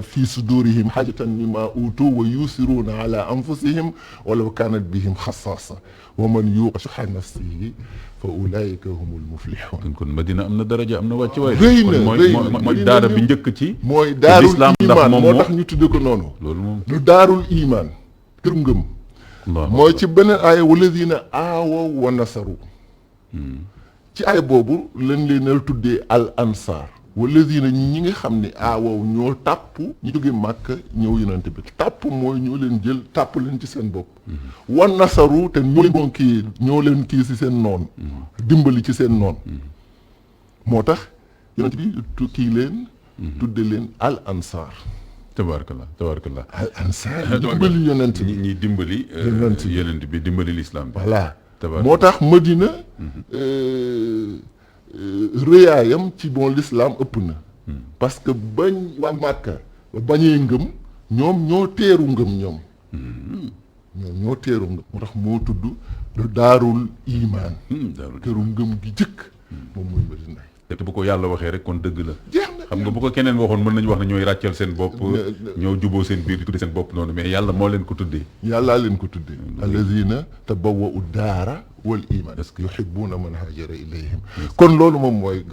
[SPEAKER 3] fi sudurihim haajatan mimma utu wa yusiruuna ala anfusihim walaw kaanat bihim xasaasa wa man yuuqa shuhha nafsihi fa ulaika humul muflihun.
[SPEAKER 2] kon Madina am na daraja am na wàcc waay.
[SPEAKER 3] rëy na
[SPEAKER 2] mooy daara bi njëkk ci.
[SPEAKER 3] mooy daarul
[SPEAKER 2] l'islam ndax
[SPEAKER 3] iman
[SPEAKER 2] moom
[SPEAKER 3] moo tax ñu tudde ko noonu.
[SPEAKER 2] loolu moom
[SPEAKER 3] lu daarul iman kër ngëm. mooy ci beneen aaya walladina aawaw wa nasaru. ci ay boobu lañ leen tuddee al ansar walladina ñi nga xam ne aawaw ñoo tàpp ñu jóge màkk ñëw yonent bi tàpp mooy ñoo leen jël tàpp leen ci seen bopp wa nasaru te ñoo leen kii si seen noon dimbali ci seen noon moo tax yonent bi kii leen tudde leen al ansar
[SPEAKER 2] tabarakallah tabarakallah
[SPEAKER 3] al ansar dimbali yonent bi
[SPEAKER 2] ñi dimbali yonent bi dimbali l'islam bi
[SPEAKER 3] voilà moo tax Madina rëyaayam ci bon l'islam ëpp na parce que bañ waa Màkka bañee ngëm ñoom ñoo teeru ngëm ñoom ñoo teeru ngëm moo tax moo tudd daarul imaan këru ngëm gi jëkk moom mooy Madina
[SPEAKER 2] te bu ko yàlla waxee rek kon dëgg la
[SPEAKER 3] jeex na
[SPEAKER 2] xam nga bu ko keneen waxoon mën nañu wax ne ñooy ràccal seen bopp ñoo juboo seen biir di tudde seen bopp noonu mais yàlla moo leen ko tuddee
[SPEAKER 3] yàllaa leen ko tuddee allazina tabawwa'u daara wal iman yuhibbuuna man haajara ilayhim kon loolu moom mooy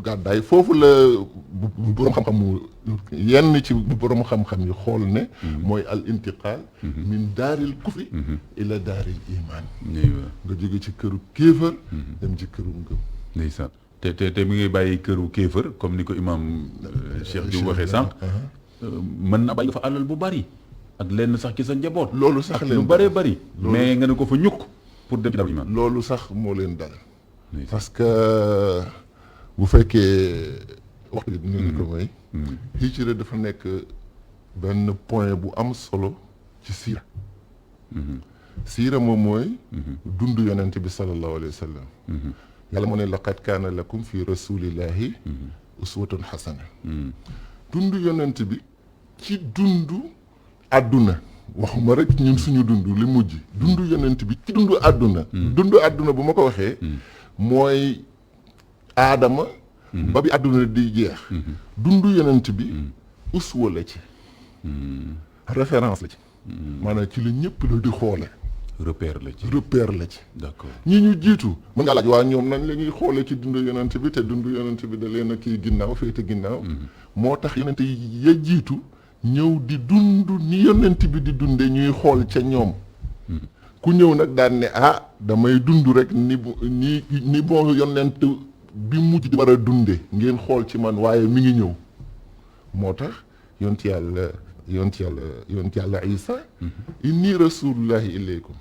[SPEAKER 3] gàddaay foofu la borom xam-xam yenn ci borom xam-xam yi xool ne mooy al intiqaal min daaril kufri ila daaril iman nga jóge ci këru kéefër dem ci këru ngëm
[SPEAKER 2] ndeysaan te mi ngi bàyyi këru kéefër comme ni ko imam Cheikh Diouf waxee sànq mën na bàyyi fa alal bu bari ak lenn sax ci sa njaboot
[SPEAKER 3] loolu sax leen
[SPEAKER 2] lu bëree bëri mais nga ne ko fa ñukk pour dem ci dara iman
[SPEAKER 3] loolu sax moo leen dal parce que bu fekkee waxtu bi dinañ ko may hijra dafa nekk benn point bu am solo ci siira siira moom mooy dund yonent bi sallallahu alayhi wa sallam yàlla moo ne laqad kaana lakum fi rasulillahi uswatun xasana dund yonent bi ci dund àdduna waxuma rek ñun suñu dund li mujj dund yonent bi ci dund àdduna dund àdduna bu ma ko waxee mooy aadama ba bi àdduna di jeex dund yonent bi uswa la ci référence la ci maanaam ci la ñëpp la di xoole
[SPEAKER 2] repère la ci
[SPEAKER 3] d'accord ñi ñu jiitu mën ngaa laaj waa ñoom nañ la ñuy xoole ci dund yonent bi te dund yonent bi da leen a kii ginnaaw féete ginnaaw moo tax yonent yi ya jiitu ñëw di dund ni yonent bi di dunde ñuy xool ca ñoom ku ñëw nag daan ne damay dund rek ni bon yonent bi mujj di war a dunde ngeen xool ci man waaye mi ngi ñëw moo tax yonent yàlla Isa inni rasulullahi ilaykum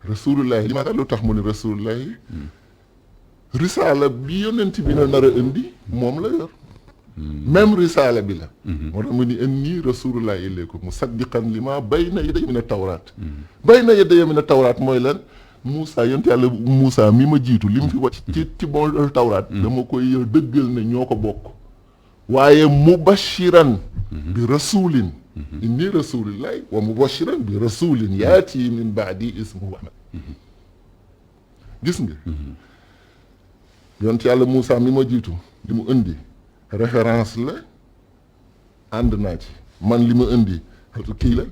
[SPEAKER 3] rasulullahi li ma lu tax mu ne rasulullahi risaala bi yonent bi na nar a indi moom la yor même risaala bi la moo tax mu ni inni rasulullahi ilaykum musaddiqan li ma bayna yadayya min at-tawraat bayna yadayya min at-tawraat mooy lan Moussa yonent yàlla Moussa mi ma jiitu li mu fi wàcc ci bon tawraat dama koy dëggal ne ñoo ko bokk waaye mubashiran bi rasulin inni rasulillahi wa mubashiran bi rasulin yaati min baadi ismuhu Ahmad gis nga yonent yàlla Moussa mi ma jiitu li mu indi référence la ànd naa ci man li ma indi kii la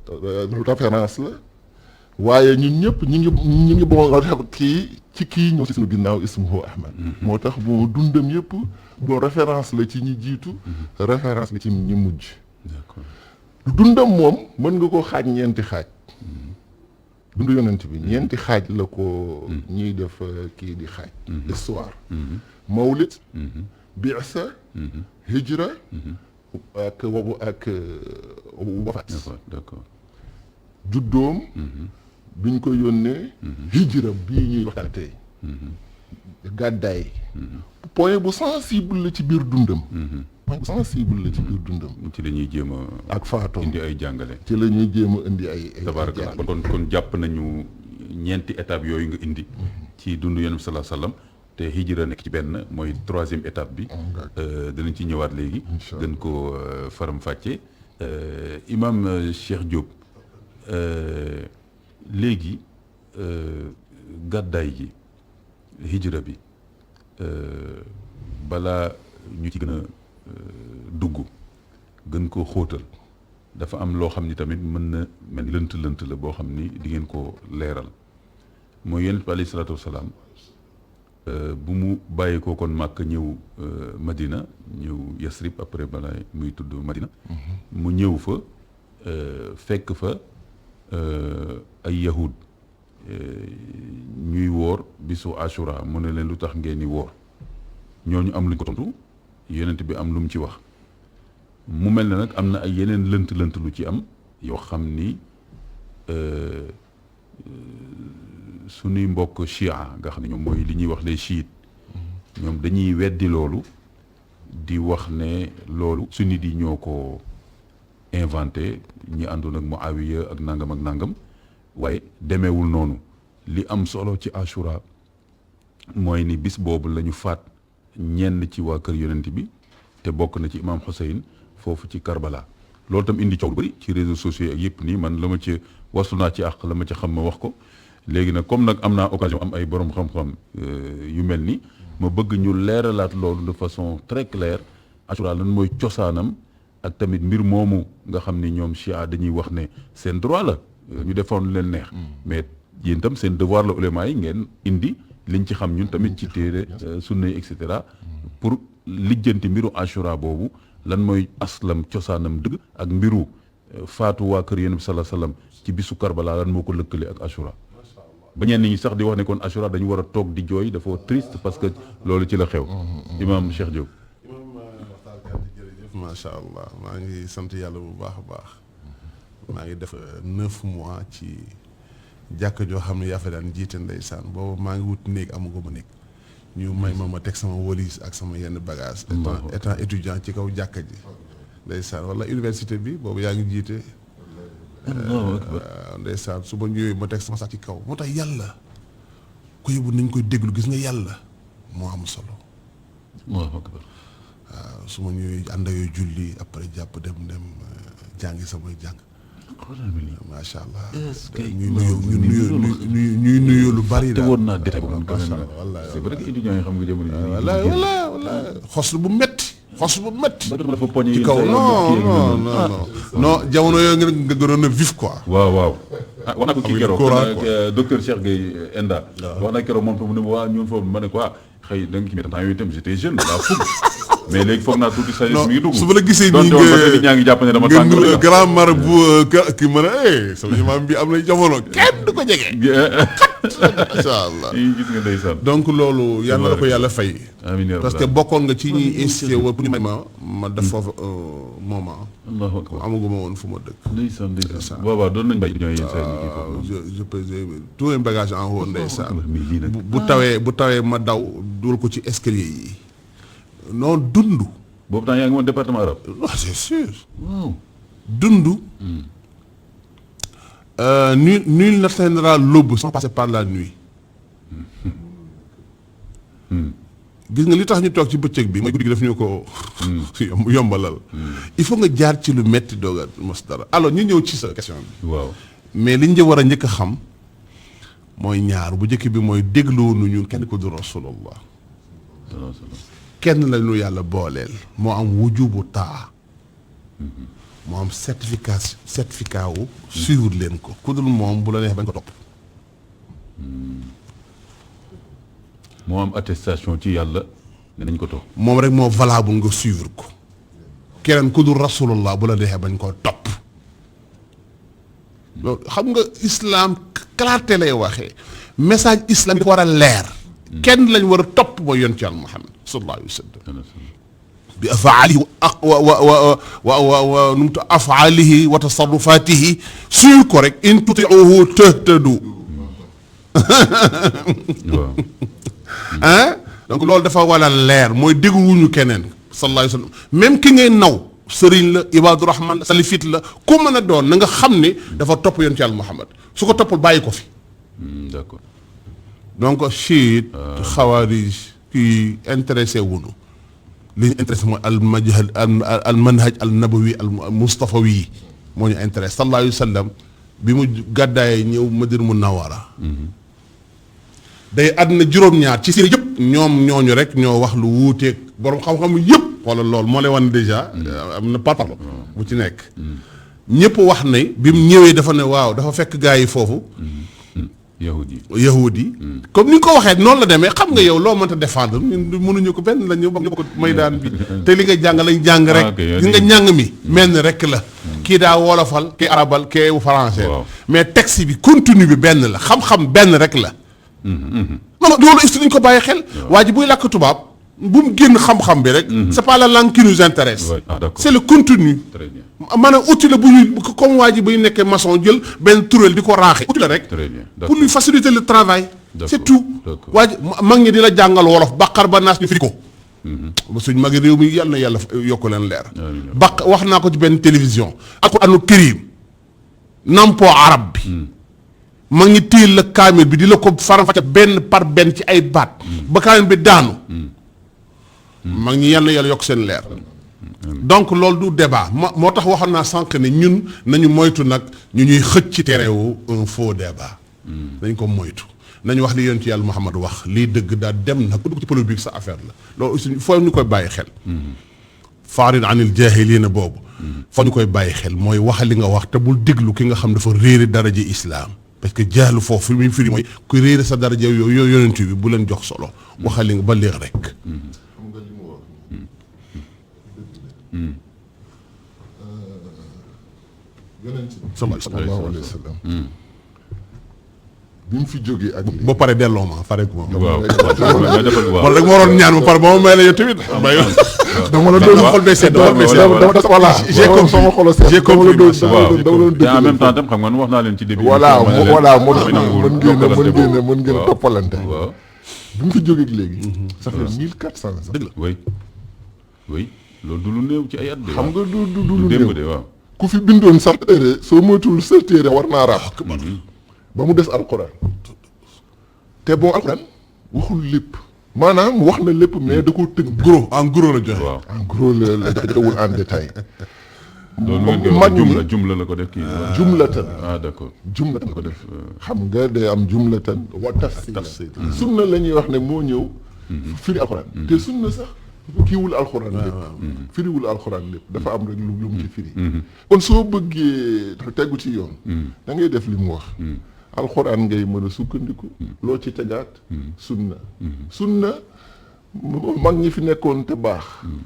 [SPEAKER 3] référence la waaye ñun ñëpp ñi ngi bon kii ñëw ci suñu ginnaaw ismuhu Ahmad moo tax bon dundam yëpp bon référence la ci ñi jiitu référence la ci ñi mujj
[SPEAKER 2] d'accord
[SPEAKER 3] dundam moom mën nga ko xaaj ñeenti xaaj dund yonent bi ñeenti xaaj la ko ñuy def kii di xaaj histoire mawlid bi'sa hijra ak wafaat
[SPEAKER 2] d'accord.
[SPEAKER 3] juddoom biñ ko yónnee hijra bii ñuy waxtaan tey gàddaay point bu sensible la ci biir dundam point bu sensible la ci biir dundam
[SPEAKER 2] ci la ñuy jéem a
[SPEAKER 3] ak faatoom
[SPEAKER 2] indi ay jàngale.
[SPEAKER 3] ci la ñuy jéem a indi ay
[SPEAKER 2] tabaaraka kon jàpp nañu ñeenti étape yooyu nga indi ci dundu Yonent bi sallallahu alayhi wasallam te hijra nekk ci benn mooy 3e étape bi danañ ci ñëwaat léegi gën ko faram-fàcce imam Cheikh Diop léegi gàddaay gi hijra bi balaa ñu ci gën a dugg gën koo xóotal dafa am loo xam ni tamit mën na mel lënt la boo xam ni di ngeen ko leeral mooy Yonent bi alayhi salaatu wasalaam bu mu bàyyi ko kon Màkk ñëw Madina ñëw Yasrib après balaa muy tudd Madina mu ñëw fa fekk fa ay yahud ñuy woor bisu Ashura mu ne leen lu tax ngeen di woor ñooñu am luñ ko tontu Yonent bi am lu mu ci wax mu mel ne nag am na ay yeneen lënt lu ci am yoo xam ni suñuy mbokk chia nga xam ne ñoom mooy li ñuy wax les chiites ñoom dañuy weddi loolu di wax ne loolu sunnit yi ñoo ko inventé ñi àndoon ak Muawiya ak nangam waaye demeewul noonu li am solo ci Ashura mooy ni bis boobu la ñu faat ñenn ci waa kër Yonent bi te bokk na ci imam Hussein foofu ci Karbala loolu tam indi coow lu bëri ci réseaux sociaux ak yëpp nii man la ma ci wasu naa ci àq la ma ci xam ma wax ko léegi nag comme nag am naa occasion am ay borom xam-xam yu mel ni ma bëgg ñu leeralaat loolu de façon très claire Ashura lan mooy cosaanam ak tamit mbir moomu nga xam ni ñoom chia dañuy wax ne seen droit la ñu defoon leen neex mais yéen tam seen devoir la ulama yi ngeen indi liñ ci xam ñun tamit ci téere sunna yi et cetera pour lijjanti mbiru Ashura boobu lan mooy aslam cosaanam dëgg ak mbiru faatu waa kër Yonent bi sallallahu alayhi wasallam ci bisu Karbala lan moo ko lëkkale ak Ashura ba ñenn ñi sax di wax ne kon Ashura dañu war a toog di jooy dafa triste parce que loolu ci la xew imam Cheikh Diop.
[SPEAKER 1] jërëjëf macha allah maa ngi sant yàlla bu baax a baax maa ngi def 9 mois ci jàkk joo xam ne yaa fa daan jiite ndeysaan boobu maa ngi wut néeg amaguma néeg ñu may ma teg sama valise ak sama yenn bagage étant étudiant ci kaw jàkka ji ndeysaan wala université bi boobu yaa ngi jiite ndeysaan su ma ñëwee ma teg sama sax ci kaw moo tax yàlla ku yóbbu nañ koy déglu gis nga yàlla moo am solo waaw su ma ñëwee ànd ak yooyu julli après jàpp dem jàngi samay jàng macha allah ñuy nuyu lu bari
[SPEAKER 2] daal te woon naa détail boobu
[SPEAKER 1] macha allah wallaay
[SPEAKER 2] c'est vrai que étudiants yi xam nga jamono yi
[SPEAKER 1] wallaay xos bu métti ci
[SPEAKER 2] ci
[SPEAKER 1] kaw non jamono yooyu nga gënoon a vif quoi
[SPEAKER 2] waaw ah wax na ko kii keroog docteur Cheikh Gueye Enda wax na keroog moom tam mu ne waa ñun foofu ma ne quoi xëy da nga kii mais temps yooyu itam j'étais jeune daa fukk mais léegi foog naa tuuti sa mi ngi dugg
[SPEAKER 1] su ma la gisee nii
[SPEAKER 2] nit ñaa ngi jàpp ne dama tàng
[SPEAKER 1] grand marabout ki mën a sama imam bi am na jamono kenn du ko jege macha allah
[SPEAKER 2] gis nga ndeysaan
[SPEAKER 1] donc loolu yàlla na ko yàlla fay
[SPEAKER 2] amiin
[SPEAKER 1] parce que bokkoon nga ci ñuy incité woon pour ñu may ma def foofu moment
[SPEAKER 2] allahu akbar
[SPEAKER 1] amaguma woon fu ma dëkk
[SPEAKER 2] ndeysaan waaw doon nañ bay étudiants yi
[SPEAKER 1] je pesais tous mes bagages en haut ndeysaan bu tawee ma daw dugal ko ci escalier yi non dund
[SPEAKER 2] boobu temps yaa ngi woon département arabe
[SPEAKER 1] c'est sûr
[SPEAKER 2] waaw
[SPEAKER 1] dund nul n'atteindra l'aube sans passer par la nuit gis nga li tax ñu toog ci bëccëg bi mooy guddi gi daf ñu ko yombalal il faut nga jaar ci lu metti dooga mos dara alors ñu ñëw ci sa question bi
[SPEAKER 2] waaw
[SPEAKER 1] mais liñ war a njëkk a xam mooy ñaar bu njëkk bi mooy dégluwuñu ñun kenn ko du rasulullah kenn la ñu yàlla booleel moo am wujubu taa moo am certificat wu suivre leen ko ku dul moom bu la neex bañ ko topp
[SPEAKER 2] moo am attestation ci yàlla ne nañ ko topp
[SPEAKER 1] moom rek moo valable nga suivre ko keneen ku dul rasulullah bu la neexee bañ koo topp loolu xam nga islam clarté lay waxee message islam bi ko war a leer kenn lañ war a topp mooy yonent Yàlla Muhammad sallallahu alayhi wa sallam bi afaalihi wa numtu afaalihi wa tasarrufaatihi suy ko rek in tutiuhu tahtadu
[SPEAKER 2] waaw
[SPEAKER 1] ah donc loolu dafa wala leer mooy dégguwuñu keneen sallallahu alayhi wa sallam même ki ngay naw sëriñ la ibaadu rahman la salifit la ku mën a doon na nga xam ne dafa topp yoon ci Yàlla Muhammad su ko toppul bàyyi ko fi
[SPEAKER 2] d'accord
[SPEAKER 1] donc chiite xawaarij kii intéressé wuñu li ñu intéressé mooy al manhaj al nabawi al mustafawi moo ñu intéressé sallallahu alayhi wa sallam bi mu gàddaayee ñëw Madina Munawwara day àddina juróom-ñaar ci seen yëpp ñoom ñooñu rek ñoo wax lu wuuteeg borom xam-xam yëpp xoolal loolu moo lay wan déjà am na parparlo bu ci nekk ñëpp wax ne bi mu ñëwee dafa ne waaw dafa fekk gaa yi foofu yahud yi comme ni nga ko waxee noonu la demee xam nga yow loo mënta défendre ñun mënuñu ko benn la ñu bokk maydaan bi te li nga jàng lañ jàng rek li nga njàng mi mel ni rek la kii daa wolofal kii arabal kii français mais texte bi contenu bi benn la xam-xam benn rek la non loolu est-ce que dañ ko bàyyi xel waa ji buy làkk tubaab bu mu génn xam-xam bi rek c'est pas la langue qui nous intéresse c'est le contenu maanaam outil la bu ñuy comme waa ji buy nekkee maçon jël benn turel di ko raaxe outil la rek pour lui faciliter le travail c'est tout waa ji mag ñi di la jàngal wolof baqar ba naas ñu firi ko suñ magi réew mi yàlla na yàlla yokk leen leer baq wax naa ko ci benn télévision alquraanul karim nampoo arab bi mag ñi téel la kaamil bi di la ko faram-fàcce benn par benn ci ay baat ba kaamil bi daanu mag ñi yàlla yokk seen leer donc loolu du débat moo tax waxoon naa sànq ne ñun nañu moytu nag ñu ñuy xëcc ci terewu un faux débat dañ ko moytu nañu wax li yonent Yàlla Muhammad wax lii dëgg daal dem nag ku dugg ci polémique sa affaire la loolu aussi foo ñu koy bàyyi xel faarid anil jaahiliina boobu foo ñu koy bàyyi xel mooy wax li nga wax te bul déglu ki nga xam dafa réere daraja islaam parce que jaalu foofu fi muy firi mooy ku réere sa daraja yooyu yonent bi bu leen jox solo waxal li nga ba léegi rek
[SPEAKER 3] yonent bi sallallahu alayhi wa sallam bi mu fi jógee ak lii
[SPEAKER 1] ba pare delloo ma pare ko moom
[SPEAKER 2] waaw
[SPEAKER 1] man rek ma waroon ñaan ba pare ba ma may la yow tamit dama la doon xol bee sedd
[SPEAKER 3] voilà j'ai comme sama xol sedd
[SPEAKER 1] j'ai compris
[SPEAKER 2] waaw te en même temps tam xam nga nu wax naa leen ci début
[SPEAKER 3] voilà mën ngeen toppalante bi mu fi jógee ak léegi ça fait 1400 ans
[SPEAKER 2] dëgg la oui loolu du lu néew ci ay at de
[SPEAKER 3] xam nga du lu
[SPEAKER 2] démb
[SPEAKER 3] néew
[SPEAKER 2] de waaw
[SPEAKER 3] ku fi bindoon sax téere soo moytuwul sa téere war naa raab ba mu des alxuraan te bon alxuraan waxul lépp maanaam wax na lépp mais da koo tënk
[SPEAKER 1] gros en gros la joxe
[SPEAKER 2] waaw
[SPEAKER 3] en gros la joxewul en détail
[SPEAKER 2] loolu ngeen koy wax jumla la ko def kii
[SPEAKER 3] jumlatan
[SPEAKER 2] d'accord
[SPEAKER 3] jumlatan
[SPEAKER 2] ko def
[SPEAKER 3] xam nga day am jumlatan wa tafsila sunna la ñuy wax ne moo ñëw firi alxuraan te sunna sax kiiwul alxuraan lépp firiwul alxuraan lépp dafa am rek lu mu ci firi kon soo bëggee tegu ci yoon da ngay def li mu wax alxuraan ngay mën a sukkandiku loo ci tegaat sunna mag ñi fi nekkoon te baax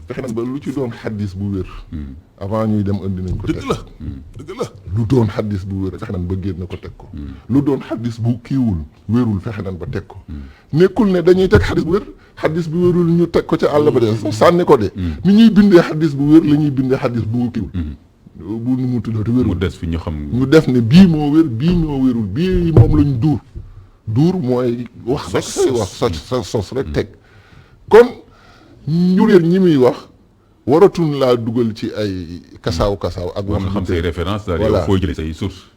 [SPEAKER 3] fexe nañ ba lu ci doon xaddis bu wér avant ñuy dem indi nañ ko teg
[SPEAKER 1] dëgg la
[SPEAKER 3] lu doon xaddis bu wér fexe nañ ba génn ko teg ko lu doon xaddis bu kiiwul wérul fexe nañ ba teg ko nekkul ne dañuy teg xaddis bu wér xaddis bu wérul ñu teg ko ca àll ba de sànni ko de ni ñuy bindee xaddis bu wér la ñuy bindee xaddis bu kiiwul bu nu mu tuddati wérul
[SPEAKER 2] mu des fi ñu xam
[SPEAKER 3] ñu def ne bii moo wér bii moo wérul bii moom lañ duur mooy wax rek say wax sos rek teg kon ñu réer ñi muy wax waratun laa dugal ci ay kasaaw ak
[SPEAKER 2] war nga xam say référence daal yow foo jëlee say source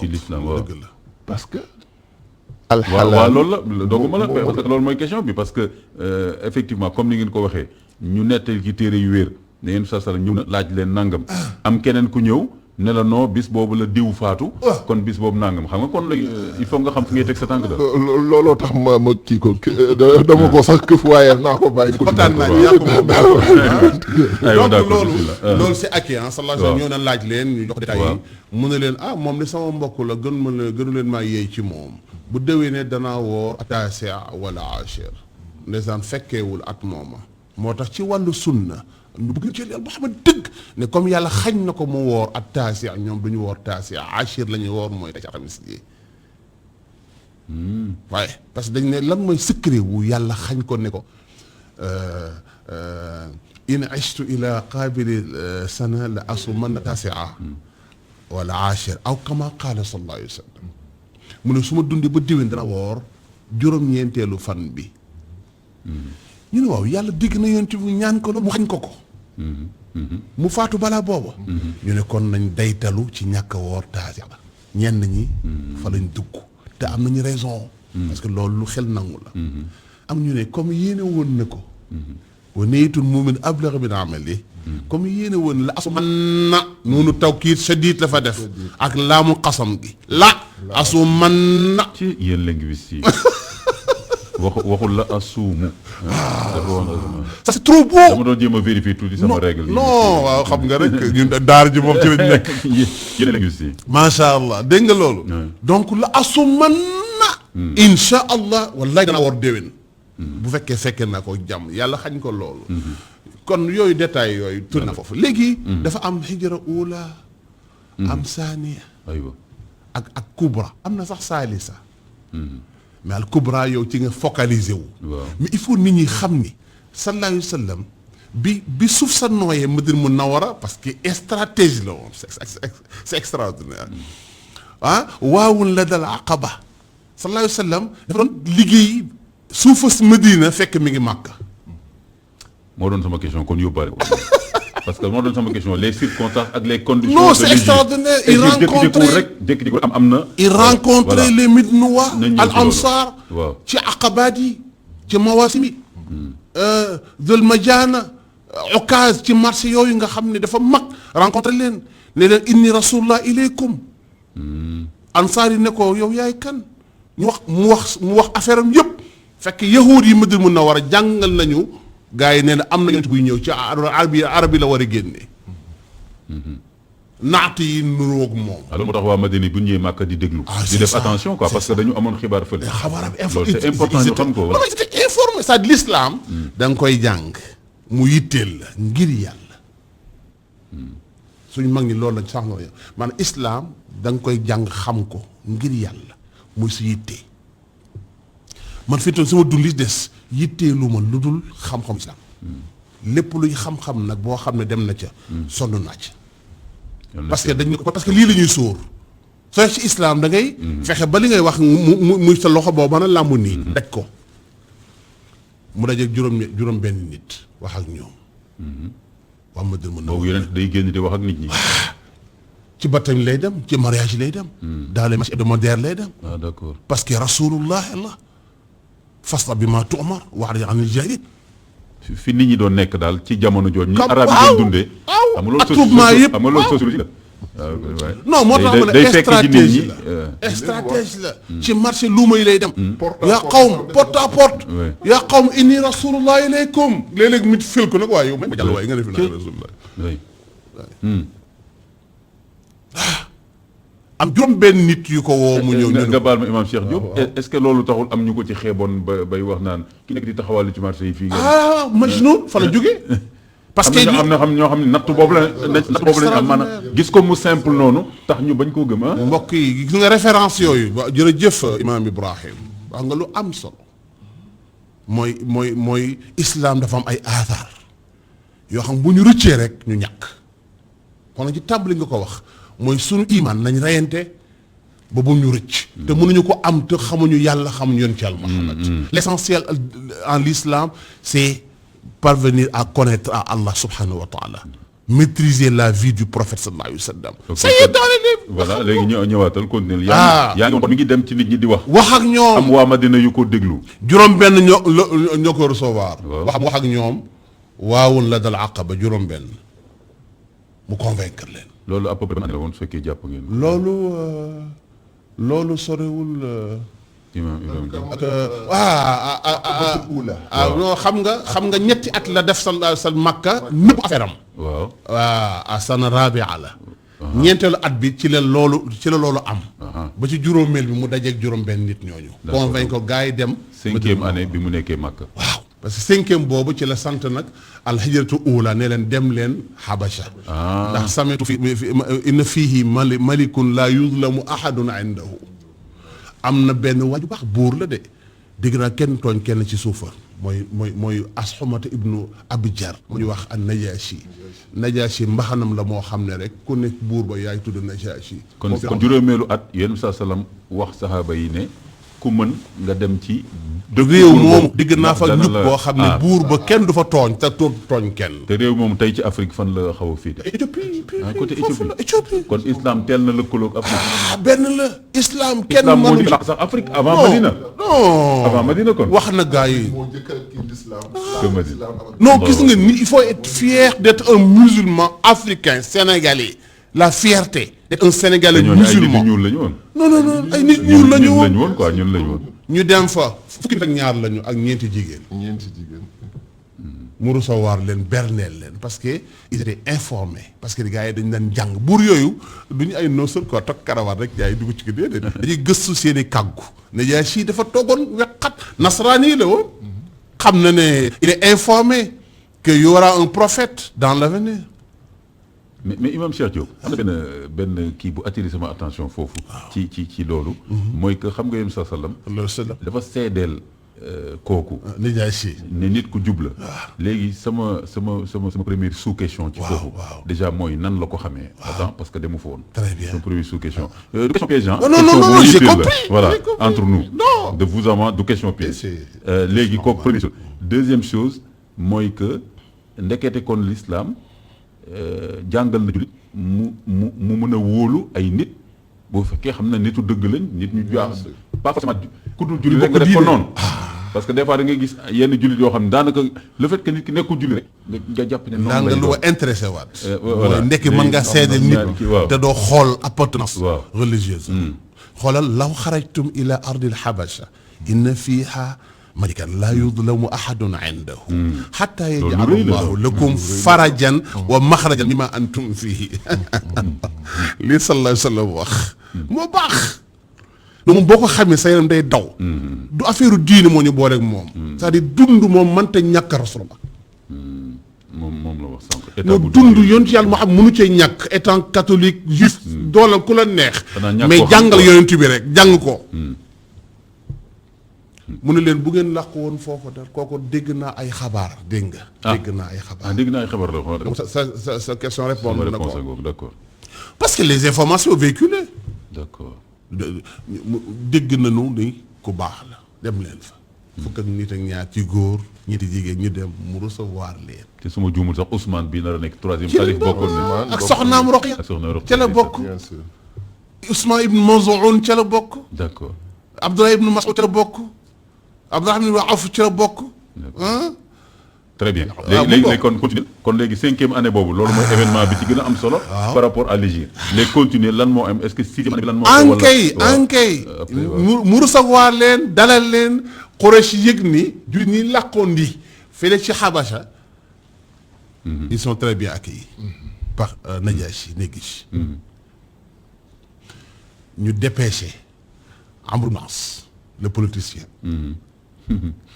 [SPEAKER 2] ci l'islam waaw
[SPEAKER 1] dëgg la
[SPEAKER 3] parce que
[SPEAKER 2] waaw loolu la dooguma la parce que loolu mooy question bi parce que effectivement comme ni ngeen ko waxee ñu nettali ci téere yu wér ne ngeen sa sala ñëw na laaj leen nangam am keneen ku ñëw ne la non bis boobu la diw faatu kon bis boobu nangam xam nga kon la il faut nga xam fi ngay teg sa tànk da
[SPEAKER 3] looloo tax ma kii ko dama ko sax këf waaye naa ko bàyyi ko
[SPEAKER 1] kontaan naa yaa ko moom donc loolu c'est acquis sallallahu alayhi wa sallam ñëw na laaj leen ñu jox détails yi mu ne leen moom de sama mbokk la gënu leen maa yeey ci moom bu déwee ne danaa woor atasia wala achir ndeysaan fekkeewul at mooma moo tax ci wàllu sunna ñu bëgg ci yàlla boo xam ne dëgg ne comme yàlla xañ na ko mu woor at taasi ñoom du ñu woor taasi achir la ñuy woor mooy ci alxamis ji waaye parce que dañ ne lan mooy secret wu yàlla xañ ko ne ko in ishtu ila qaabili sana la asumanna tasia wala achir aw kama qaala sallallahu alayhi wa sallam mu ne su ma dundee ba déwén dana woor juróom-ñeenteelu fan bi ñu ne waaw yàlla dégg na yonent bi ñaan ko mu xañ ko mu faatu balaa booba ñu ne kon nañ daytalu ci ñàkk a woor tasia ñenn ñi fa lañ dugg te am nañu raison parce que loolu lu xel nangu la am ñu ne comme yéene woon na ko wa niyatul mu'min ablagh min amali comme yéene woon la asuman na noonu tawkiid shadiid la fa def ak laamu xasam gi la asuman na
[SPEAKER 2] ci yéen linguiste yi waxul la asuumu
[SPEAKER 1] ça c'est trop beau
[SPEAKER 2] dama doon jéem a vérifier tuuti sama règle
[SPEAKER 1] non waaw xam nga rek ñun daara ji moom ci lañ nekk
[SPEAKER 2] yéen linguiste yi
[SPEAKER 1] macha allah dégg nga loolu donc la asuman na insha allah wallahi dana war déwén bu fekkee naa ko jàmm yàlla xañ ko loolu kon yooyu détails yooyu tourné na foofu léegi dafa am hijra ula am saaniya
[SPEAKER 2] aywa
[SPEAKER 1] ak kubra am na sax saalisa mais al kubra yow ci nga focalisé wu mais il faut nit ñi xam ni sallallahu alayhi wa sallam bi suuf sa nooyee Madina Munawwara parce que stratégie la woon c'est extraordinaire waawun la dal aqaba sallallahu alayhi wa sallam dafa doon liggéey suufas Madina fekk mi ngi Màkka
[SPEAKER 2] moo doon sama question kon yóbbaale ko parce que moo doon sama question les circonstances ak les conditions.
[SPEAKER 1] non c'est extraordinaire il rencontrait
[SPEAKER 2] rek jékki-jékki am na.
[SPEAKER 1] il rencontrait les Médinois al ansar
[SPEAKER 2] waaw
[SPEAKER 1] ci aqabaat yi ci mawaasim yi Dul Majaana Okaz ci marché yooyu nga xam ne dafa mag rencontré leen ne leen inni rasulullah ilaykum ansaar yi ne ko yow yaay kan ñu wax mu wax affaire am yëpp fekk yahuud yi Madina Munawwara jàngal nañu gars yi nee na am na yonent buy ñëw ci arab yi la war a génne naat yi nuroog moom.
[SPEAKER 2] alors moo tax waa Madina bu ñëwee Màkka di déglu. di def attention quoi parce que dañu amoon xibaar fële.
[SPEAKER 1] xabaar
[SPEAKER 2] loolu c'est important ñu xam ko.
[SPEAKER 1] non c'était informé ça de l'islam da nga koy jàng mu yitteel la ngir yàlla suñu mag ñi loolu lañ sax nga maanaam islam da nga koy jàng xam ko ngir yàlla muy si yittee man fii toon sama dund li des yitteelu ma lu dul xam-xam islam lépp luy xam-xam nag boo xam ne dem na ca sonn naa ci parce que dañu ko parce que lii la ñuy sóor soo ci islam da ngay fexe ba li ngay wax muy sa loxo boobu mën a làmbu nii daj ko mu dajeeg juróom benn nit wax ak ñoom wax ma dër mën na
[SPEAKER 2] boobu yeneen day génn di wax ak nit ñi
[SPEAKER 1] ci baptême lay dem ci mariage lay dem dans les matchs hebdomadaires lay dem
[SPEAKER 2] d'accord
[SPEAKER 1] parce que rasulullah allah fasta bi ma tu'mar wa'rid anil jaahiliin
[SPEAKER 2] fi nit ñi doon nekk daal ci jamono jooju ñi arab yi doon dundee xam nga loolu sociologie la
[SPEAKER 1] non moo tax ma ne stratégie la stratégie la ci marché luuma yi lay dem yaa qawm porte à porte yaa qawm inni rasulullah ilaykum léeg-léeg mit fil ko nag waaye yow ma jàll waaye nga ne fi naa rasulullah am juróom benn nit yu ko woo mu ñëw
[SPEAKER 2] nga baal ma imam Cheikh Diop est-ce que loolu taxul am ñu ko ci xeeboon bay wax naan ki nekk di taxawàllu ci marché yi fii
[SPEAKER 1] Majnun fa la jógee parce que
[SPEAKER 2] am na ñoo xam ne natt boobu lañ am maanaam gis ko mu simple noonu tax ñu bañ koo gëm
[SPEAKER 1] mbokk yi gis nga référence yooyu jërëjëf imam Ibrahim wax nga lu am solo mooy islam dafa am ay athar yoo xam bu ñu rëccee rek ñu ñàkk kon ci tàmbali nga ko wax mooy sunu iman nañ reyante ba bu ñu rëcc te mënuñu ko am te xamuñu yàlla xamuñu yoon ci Yàlla Muhammad l'essentiel en l'islam c'est parvenir à connaître à Allah subhanahu wa ta'ala maîtriser la vie du prophète sallallahu alayhi wa sallam ça y est dans les livres
[SPEAKER 2] voilà léegi ñëwaatal continuer yaa ngi mi ngi dem ci nit ñi di wax
[SPEAKER 1] ak ñoom
[SPEAKER 2] am waa Madina yu ko déglu
[SPEAKER 1] juróom benn ñoo ko recevoir wax ak ñoom waawun la dal aqaba juróom benn mu convaincre leen
[SPEAKER 2] loolu à peu près la woon su fekkee jàpp ngeen
[SPEAKER 1] loolu sorewul
[SPEAKER 2] imam
[SPEAKER 1] non xam nga ñetti at la def sa Makka nëpp affaire am
[SPEAKER 2] waaw
[SPEAKER 1] sana rabia la ñeenteelu at bi ci la loolu am ba ci juróomeel bi mu dajeeg juróom benn nit ñooñu convaincre ko gars yi dem
[SPEAKER 2] 5e année bi mu nekkee Makka
[SPEAKER 1] waaw parce que 5e boobu ci la sant nag alhijratu ula ne leen dem leen Habasha ndax samitu fi inna fihi malikun la yuzlamu ahadun indahu am na benn waaju baax buur la de dégg naa kenn tooñ kenn ci suufa mooy Asxumata ibnu Abjar mu ñuy wax an Najashi mbaxanam la moo xam ne rek ku nekk buur ba yaay tudd Najashi.
[SPEAKER 2] kon juróomeelu at yéen saa salaam wax saxaaba yi ne ku mën nga dem ci.
[SPEAKER 1] réew moomu digg naa fa ñub boo xam ne buur ba kenn du fa tooñ te tooñ kenn.
[SPEAKER 2] te réew moomu tey ci Afrique fan la xaw a fii. côté Éthiopie kon islam teel na lëkkaloog Afrique.
[SPEAKER 1] benn la islam kenn
[SPEAKER 2] islam moo
[SPEAKER 1] mënu
[SPEAKER 2] di sax Afrique avant Madina.
[SPEAKER 1] non
[SPEAKER 2] avant Madina kon.
[SPEAKER 1] wax na gars yi.
[SPEAKER 3] moo njëkk a kii l'islam.
[SPEAKER 2] que Madina.
[SPEAKER 1] non gis nga ni il faut être fier d'être un musulman africain sénégalais la fierté d'être un sénégalais musulman.
[SPEAKER 2] ay nit ñuul la ñu woon.
[SPEAKER 1] non ay nit ñuul la ñu woon
[SPEAKER 2] ñun woon quoi ñun la ñu woon.
[SPEAKER 1] ñu dem fa fukki nit ak ñaar lañu ak ñeenti jigéen. mu recevoir leen berneel leen parce que ils étaient informés parce que gars yi dañu daan jàng buur yooyu duñu ay noosal quoi toog karawaat rek gars yi dugg ci kii déedéet. dañuy gëstu seen i kàggu ne yaay sii dafa toogoon weqat nasaraan yi la woon. xam na ne il est informé que y aura un prophète dans l'avenir.
[SPEAKER 2] mais Imam Cheikh Diop am na benn kii bu attiré sama attention foofu. ci loolu. mooy que xam nga yéen saa sallam. dafa seedeel kooku.
[SPEAKER 1] Najaasi
[SPEAKER 2] ne nit ku jub la. léegi sama première sous question. ci foofu déjà mooy nan la ko xamee. parce que demu fa woon.
[SPEAKER 1] très bien
[SPEAKER 2] sama première sous question. du question piège
[SPEAKER 1] non j'ai compris
[SPEAKER 2] voilà entre nous. de vous avant du question piège. léegi kooku première chose. deuxième chose mooy que ndekete kon l'islam jàngal na jullit mu mën a wóolu ay nit boo fekkee xam na nitu dëgg lañ nit ñu jaax pas forcément ku dul jullit rek nga def ko noonu parce que des fois da ngay gis yenn jullit yoo xam ne daanaka le fait que nit ki nekkul jullit rek nga jàpp ne noonu lay doon
[SPEAKER 1] lu intéressé waat mooy ndekki mën nga seedeel nit te doo xool appartenance religieuse xoolal law xarajtum ila ardil habasha inna fiha malikan laa yudlamu ahadun indahu xatta yaj'ala allahu lakum farajan wa maxrajan mimma antum fihi lii sallallahu alayhi wa sallam wax moo baax moom boo ko xamee sa yaram day daw du affaire diine moo ñu booleeg moom c'est-à-dire dund moom mënta ñàkk rasulullah
[SPEAKER 2] moom la wax sànq
[SPEAKER 1] moo dund yonent yàlla moo xam mënu cee ñàkk étant catholique juif doolal ku la neex mais jàngal yonent bi rek jàng ko mu ne leen bu ngeen làq woon foofu dara kooku dégg naa ay xabaar dégg nga. dégg naa ay xabaar
[SPEAKER 2] dégg naa ay xabaar la.
[SPEAKER 1] sa question répondre na ko
[SPEAKER 2] d'accord.
[SPEAKER 1] parce que les informations véhiculées.
[SPEAKER 2] d'accord.
[SPEAKER 1] dégg nañu ni ku baax la dem leen fa. fukk ak nit ak ñaar ci góor ñetti jigéen ñu dem mu recevoir leen.
[SPEAKER 2] te su ma juumul sax Ousmane bii nar a nekk troisième xalif bokkoon na.
[SPEAKER 1] ak soxnaam Roqaya.
[SPEAKER 2] ak soxnaam Roqaya
[SPEAKER 1] ca la bokk. Ousmane ibn Maz'un ca la bokk.
[SPEAKER 2] d'accord.
[SPEAKER 1] Abdullah ibn Mas'ud ca la bokk. Abdourahmane ibn Awf ci la bokk.
[SPEAKER 2] très bien léegi kon continuer kon léegi 5e année boobu loolu mooy événement bi ci gën a am solo. par rapport à l'Égypte. léegi continuer lan moo am est-ce que 6e année bi lan moo.
[SPEAKER 1] ankay mu recevoir leen dalal leen Quraysh yëg ni jullit ñi làqoon di fële ci Habasha. ils sont très bien accueillis. par Najashi Négish. ñu dépêché Amr ibn As le politicien.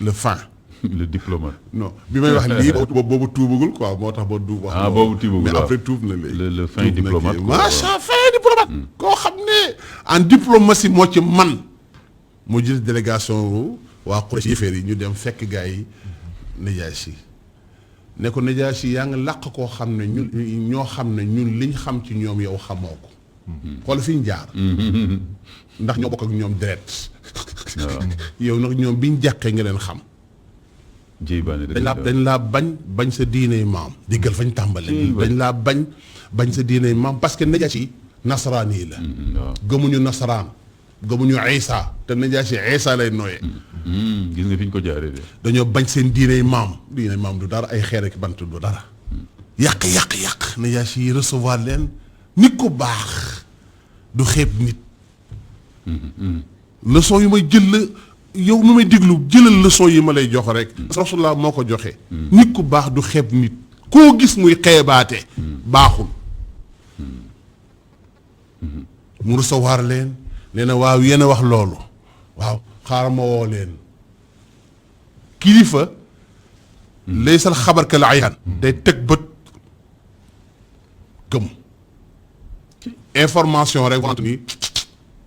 [SPEAKER 1] le fin.
[SPEAKER 2] le diplomate.
[SPEAKER 1] non bi may wax lii boobu tuubagul quoi moo tax ba du wax.
[SPEAKER 2] boobu tuubagul
[SPEAKER 1] mais après tuub na léegi.
[SPEAKER 2] le fin diplomate.
[SPEAKER 1] macha fin diplomate. koo xam ne en diplomatie moo ci man mu jël délégation waa Quraysh yëfeer yi ñu dem fekk gars yi Najaasi ne ko Najaasi yaa ngi làq koo xam ne ñun ñoo xam ne ñun liñ xam ci ñoom yow xamoo ko. xool fi ñu jaar. ndax ñoo bokk ak ñoom deret. yow nag ñoom biñ jàqee nga leen xam. dañ laa bañ sa diiney maam. diggal fañ tàmbale. dañ laa bañ sa diiney maam parce que Najaasi nasaraan yi la. gëmuñu nasaraan gëmuñu Isa te Najaasi Isa lay nooyee.
[SPEAKER 2] gis nga fi ñu ko jaaree de.
[SPEAKER 1] dañoo bañ seen diiney maam du dara ay xeer ak bant du dara. yàq Najaasi yi recevoir leen nit ko baax du xeeb nit. leçon yi may jël la yow mi may déglu jëlal leçon yi ma lay jox rek. Rasulullah moo ko joxe. nit ku baax du xeeb nit. koo gis muy xeebaate. baaxul. mu recevoir leen nee na waaw yéen a wax loolu waaw xaaral ma woo leen kilifa. laysal xabar kal ayaan. day teg bët gëm. information rek wante ni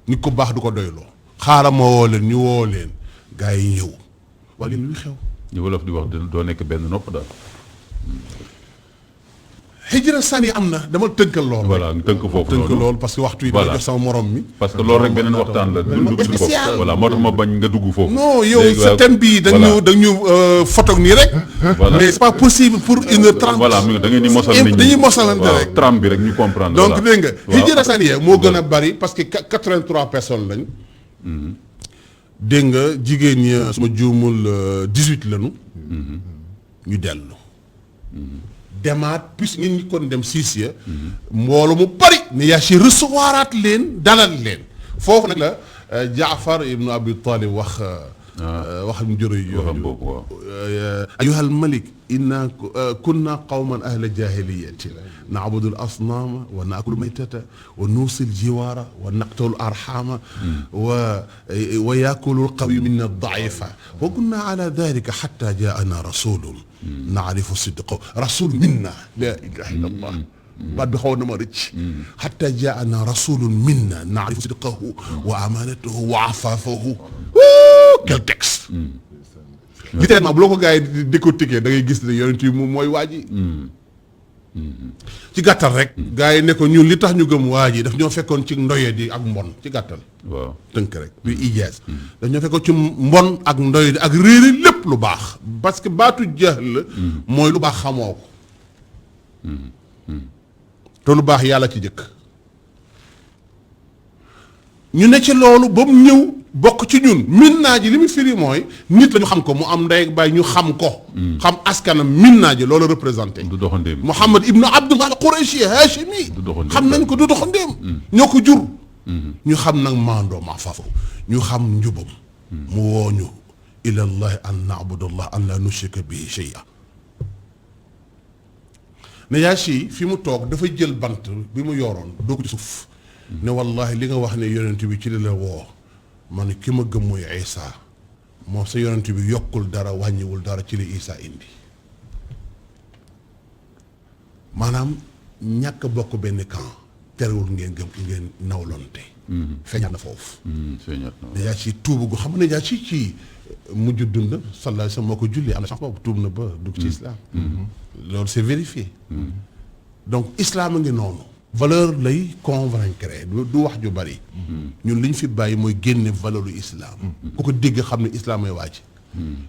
[SPEAKER 1] nit ku baax du ko doyloo. xaaral ma woo leen ñu woo leen gars yi ñëw. waa leen luy xew
[SPEAKER 2] ñu wolof di wax doo nekk benn nopp daal.
[SPEAKER 1] hijra sani am na dama tënkal lool.
[SPEAKER 2] voilà nga tënk foofu
[SPEAKER 1] tënk lool parce que waxtu yi dama jox sama morom mi.
[SPEAKER 2] parce que loolu rek beneen waxtaan la. dund foofu voilà moo tax ma bañ nga dugg foofu.
[SPEAKER 1] non yow sa thème bii dañu photo nii rek.
[SPEAKER 2] voilà
[SPEAKER 1] mais c'est pas possible pour 1h30.
[SPEAKER 2] voilà da ngeen di mosal nit ñi
[SPEAKER 1] dañuy mosalante rek.
[SPEAKER 2] tram bi rek ñu comprendre.
[SPEAKER 1] donc dégg nga hijra saniya moo gën a bari parce que 83 personnes lañ. dégg nga jigéen ñi suma juumul 18 lañu. ñu dellu. demaat plus ñun ñi kon dem siis ya mbooloo mu bari ne yaa si recevoiraat leen dalal leen foofu nag la Jaafar ibnu Abi Talib waxam jërëjëf yooyu ayyuhal malik inna kunna qawman ahla jahiliyatin na'budu al asnama wa na'kulu maytata wa nusil jiwara wa naqtulu arhama wa yakulu al qawi minna ad-da'ifa wa kunna ala dhalika hatta ja'ana rasulun na'rifu sidqahu rasul minna la ilaha illa allah baat bi xaw na ma rëcc hatta ja'ana rasulun minna na'rifu sidqahu wa amanatahu wa afafahu quel texte littéralement bu loo ko gars yi di décortiquer da ngay gis ne yonent yi moom mooy waa ji ci gàttal rek gars yi ne ko ñun li tax ñu gëm waa ji daf ñoo fekkoon ci ndoye di ak mbon ci gàttal
[SPEAKER 2] waaw
[SPEAKER 1] tënk rek bi ijaaz daf ñoo fekkoon ci mbon ak ndoye di ak réere lépp lu baax parce que baatu jahl mooy lu baax xamoo ko te lu baax yàlla ci jëkk ñu ne ci loolu ba mu ñëw bokk ci ñun minnaa ji li mu firi mooy nit la ñu xam ko mu am ndey ak baay ñu xam ko xam askanam minnaa ji loolu représenté
[SPEAKER 2] du doxandéem
[SPEAKER 1] Muhammad ibnu Abdullah al-Qurashi Hashimi
[SPEAKER 2] du doxandéem
[SPEAKER 1] xam nañ ko du doxandéem ñoo ko jur ñu xam nag maandoo ma faafu ñu xam njubam mu wooñu ilallahi an na'budallah an la nushrika bihi shay'a Najaasi fi mu toog dafa jël bant bi mu yoroon doo ko ci suuf ne wallahi li nga wax ne yonent bi ci li la woo man ki ma gëm mooy Isa moom sa yonent bi yokkul dara wàññiwul dara ci li Isa indi maanaam ñàkk bokk benn camp terewul ngeen gëm ngeen nawlonte feeñaat na foofu Najaasi tuubu gu xam ne Najaasi ci mujj dund sallallahu alayhi wa sallam moo ko julli am na sax boobu tuub na ba dugg ci islam loolu c'est vérifié donc islam a ngi noonu valeur lay convaincre du wax ju bari ñun li ñu fi bàyyi mooy génne valeur u islam ku ko dégg xam ne islam ay wàcc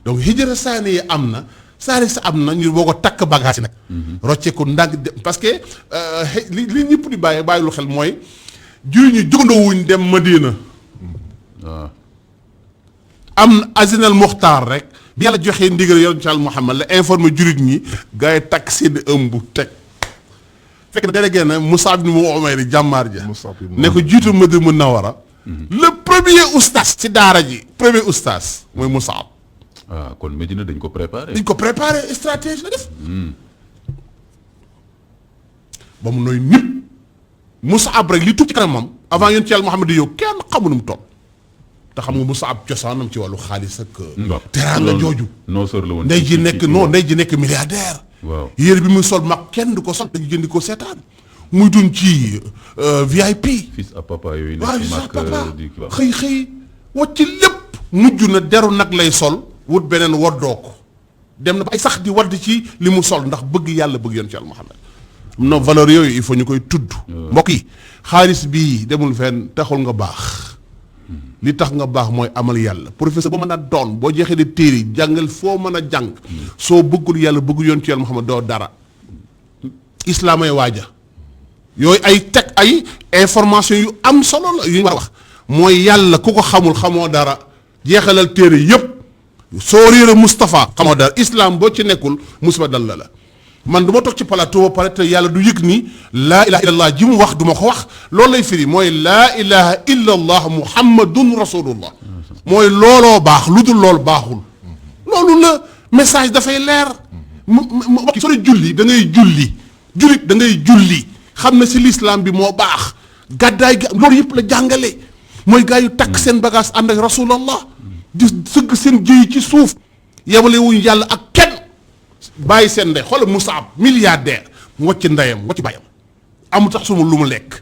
[SPEAKER 1] donc hijra saani yi am na saari sa am na ñu boo ko takk bagage yi nag rocceeku ndànk parce que li ñëpp di bàyyi lu xel mooy juri ñu jógandoo wuñ dem Madina
[SPEAKER 2] waaw
[SPEAKER 1] am na azinal muxtaar rek bi yàlla joxee ndigal yonent Yàlla Muhammad la informé jurit ñi gars yi takk seen ëmb teg fekk na délégué na Mus'ab ibn Umayr jàmmaar ja ne ko jiitu Madina Munawwara le premier oustaz ci daara ji premier oustaz mooy Mus'ab
[SPEAKER 2] ah kon Medina dañ ko préparé
[SPEAKER 1] dañ ko préparé stratégie la def ba mu nooy nit Mus'ab rek li tuub ci kanamam avant yonent Yàlla Muhammad di yow kenn xamu nu mu toll te xam nga Mus'ab cosaanam ci wàllu xaalis ak teraanga jooju
[SPEAKER 2] non sër la woon
[SPEAKER 1] ndey ji nekk non ndey ji nekk milliardaire
[SPEAKER 2] waaw
[SPEAKER 1] yére bi muy sol mag kenn du ko sol dañu jëndi ko seetaan muy dun ci VIP
[SPEAKER 2] fils à papa yooyu
[SPEAKER 1] waaw
[SPEAKER 2] nekk
[SPEAKER 1] sa
[SPEAKER 2] mag
[SPEAKER 1] papa
[SPEAKER 2] di waaw
[SPEAKER 1] xëy wacc lépp mujj na deru nag lay sol wut beneen waddoo ko dem na ba ay sax di wadd ci li mu sol ndax bëgg yàlla bëgg yoon ci Yàlla Muhammad non valeur yooyu il faut ñu koy tudd mbokk yi xaalis bii demul fenn taxul nga baax li tax nga baax mooy amal yàlla professeur boo mën a doon boo jeexee di téere yi jàngal foo mën a jàng soo bëggul yàlla bëgg yoon ci Yàlla Muhammad doo dara islaam ay waaja yooyu ay teg ay information yu am solo la yu ñu war a wax mooy yàlla ku ko xamul xamoo dara jeexalal téere yépp soo réere Moustapha xamoo dara islam boo ci nekkul musiba dal la man du ma toog ci plateau ba pare te yàlla du yëg ni laa ilaha illallah ji mu wax du ma ko wax loolu lay firi mooy laa ilaha illallah muhammadun rasulullah mooy looloo baax lu dul loolu baaxul loolu la message dafay leer mbokk soo dee julli da ngay julli jullit da ngay julli xam ne si l'islam bi moo baax gàddaay gi loolu yëpp la jàngale mooy gars yu takk seen bagage ànd ak rasulallah di sëgg seen jëy ci suuf yebale wuñu yàlla ak kenn bàyyi seen ndey xoolal Mus'ab milliardaire mu wàcc ndeyam wàcc bàyyam amul tax suma lu mu lekk